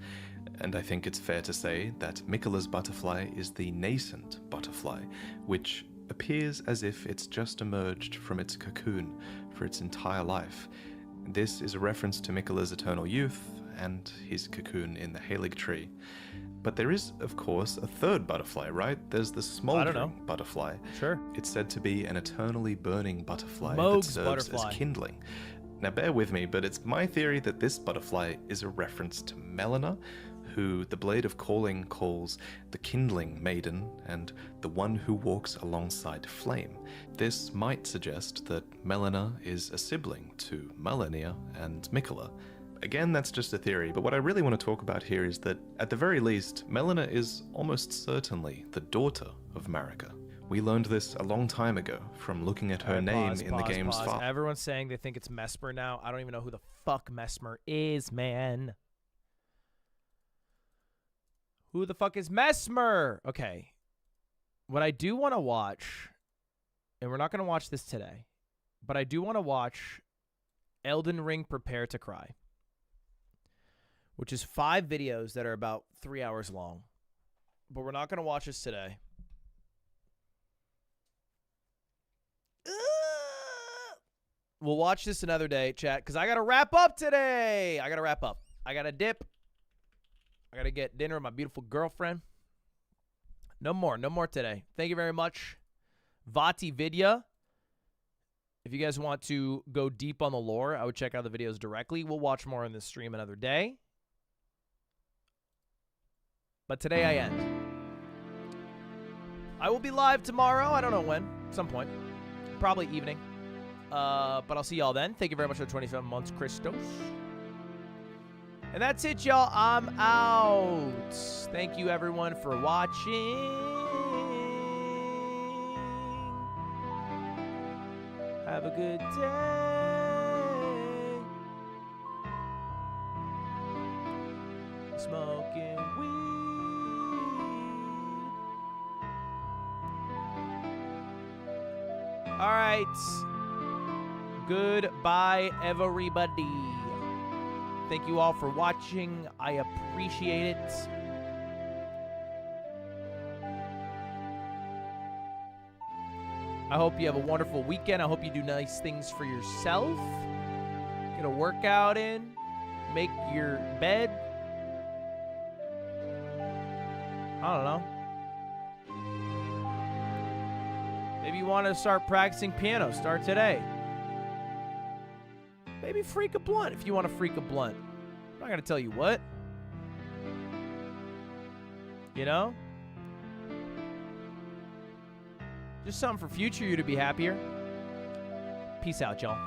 And I think it's fair to say that Mikola's butterfly is the nascent butterfly, which appears as if it's just emerged from its cocoon for its entire life. This is a reference to Mikola's eternal youth and his cocoon in the Halig tree. But there is, of course, a third butterfly, right? There's the smoldering butterfly. Sure. It's said to be an eternally burning butterfly Moog's that serves butterfly. as kindling. Now bear with me, but it's my theory that this butterfly is a reference to Melina, who the Blade of Calling calls the kindling maiden and the one who walks alongside flame. This might suggest that Melina is a sibling to Millennia and Mikola. Again, that's just a theory, but what I really want to talk about here is that, at the very least, Melina is almost certainly the daughter of Marika. We learned this a long time ago from looking at her name in the game's file. Everyone's saying they think it's Mesmer now. I don't even know who the fuck Mesmer is, man. Who the fuck is Mesmer? Okay. What I do want to watch, and we're not going to watch this today, but I do want to watch Elden Ring Prepare to Cry, which is 5 videos that are about 3 hours long. But we're not going to watch this today. We'll watch this another day, chat, because I got to wrap up today. I got to wrap up. I got to dip. I got to get dinner with my beautiful girlfriend. No more today. Thank you very much, Vati Vidya. If you guys want to go deep on the lore, I would check out the videos directly. We'll watch more in this stream another day. But today I end. I will be live tomorrow. I don't know when. At some point. Probably evening. But I'll see y'all then. Thank you very much for the 27 months, Christos. And that's it, y'all. I'm out. Thank you, everyone, for watching. Have a good day. Smoking weed. All right. Goodbye, everybody. Thank you all for watching. I appreciate it. I hope you have a wonderful weekend. I hope you do nice things for yourself. Get a workout in. Make your bed. I don't know. Maybe you want to start practicing piano. Start today. Maybe freak a blunt if you want to freak a blunt. I'm not going to tell you what. You know? Just something for future you to be happier. Peace out, y'all.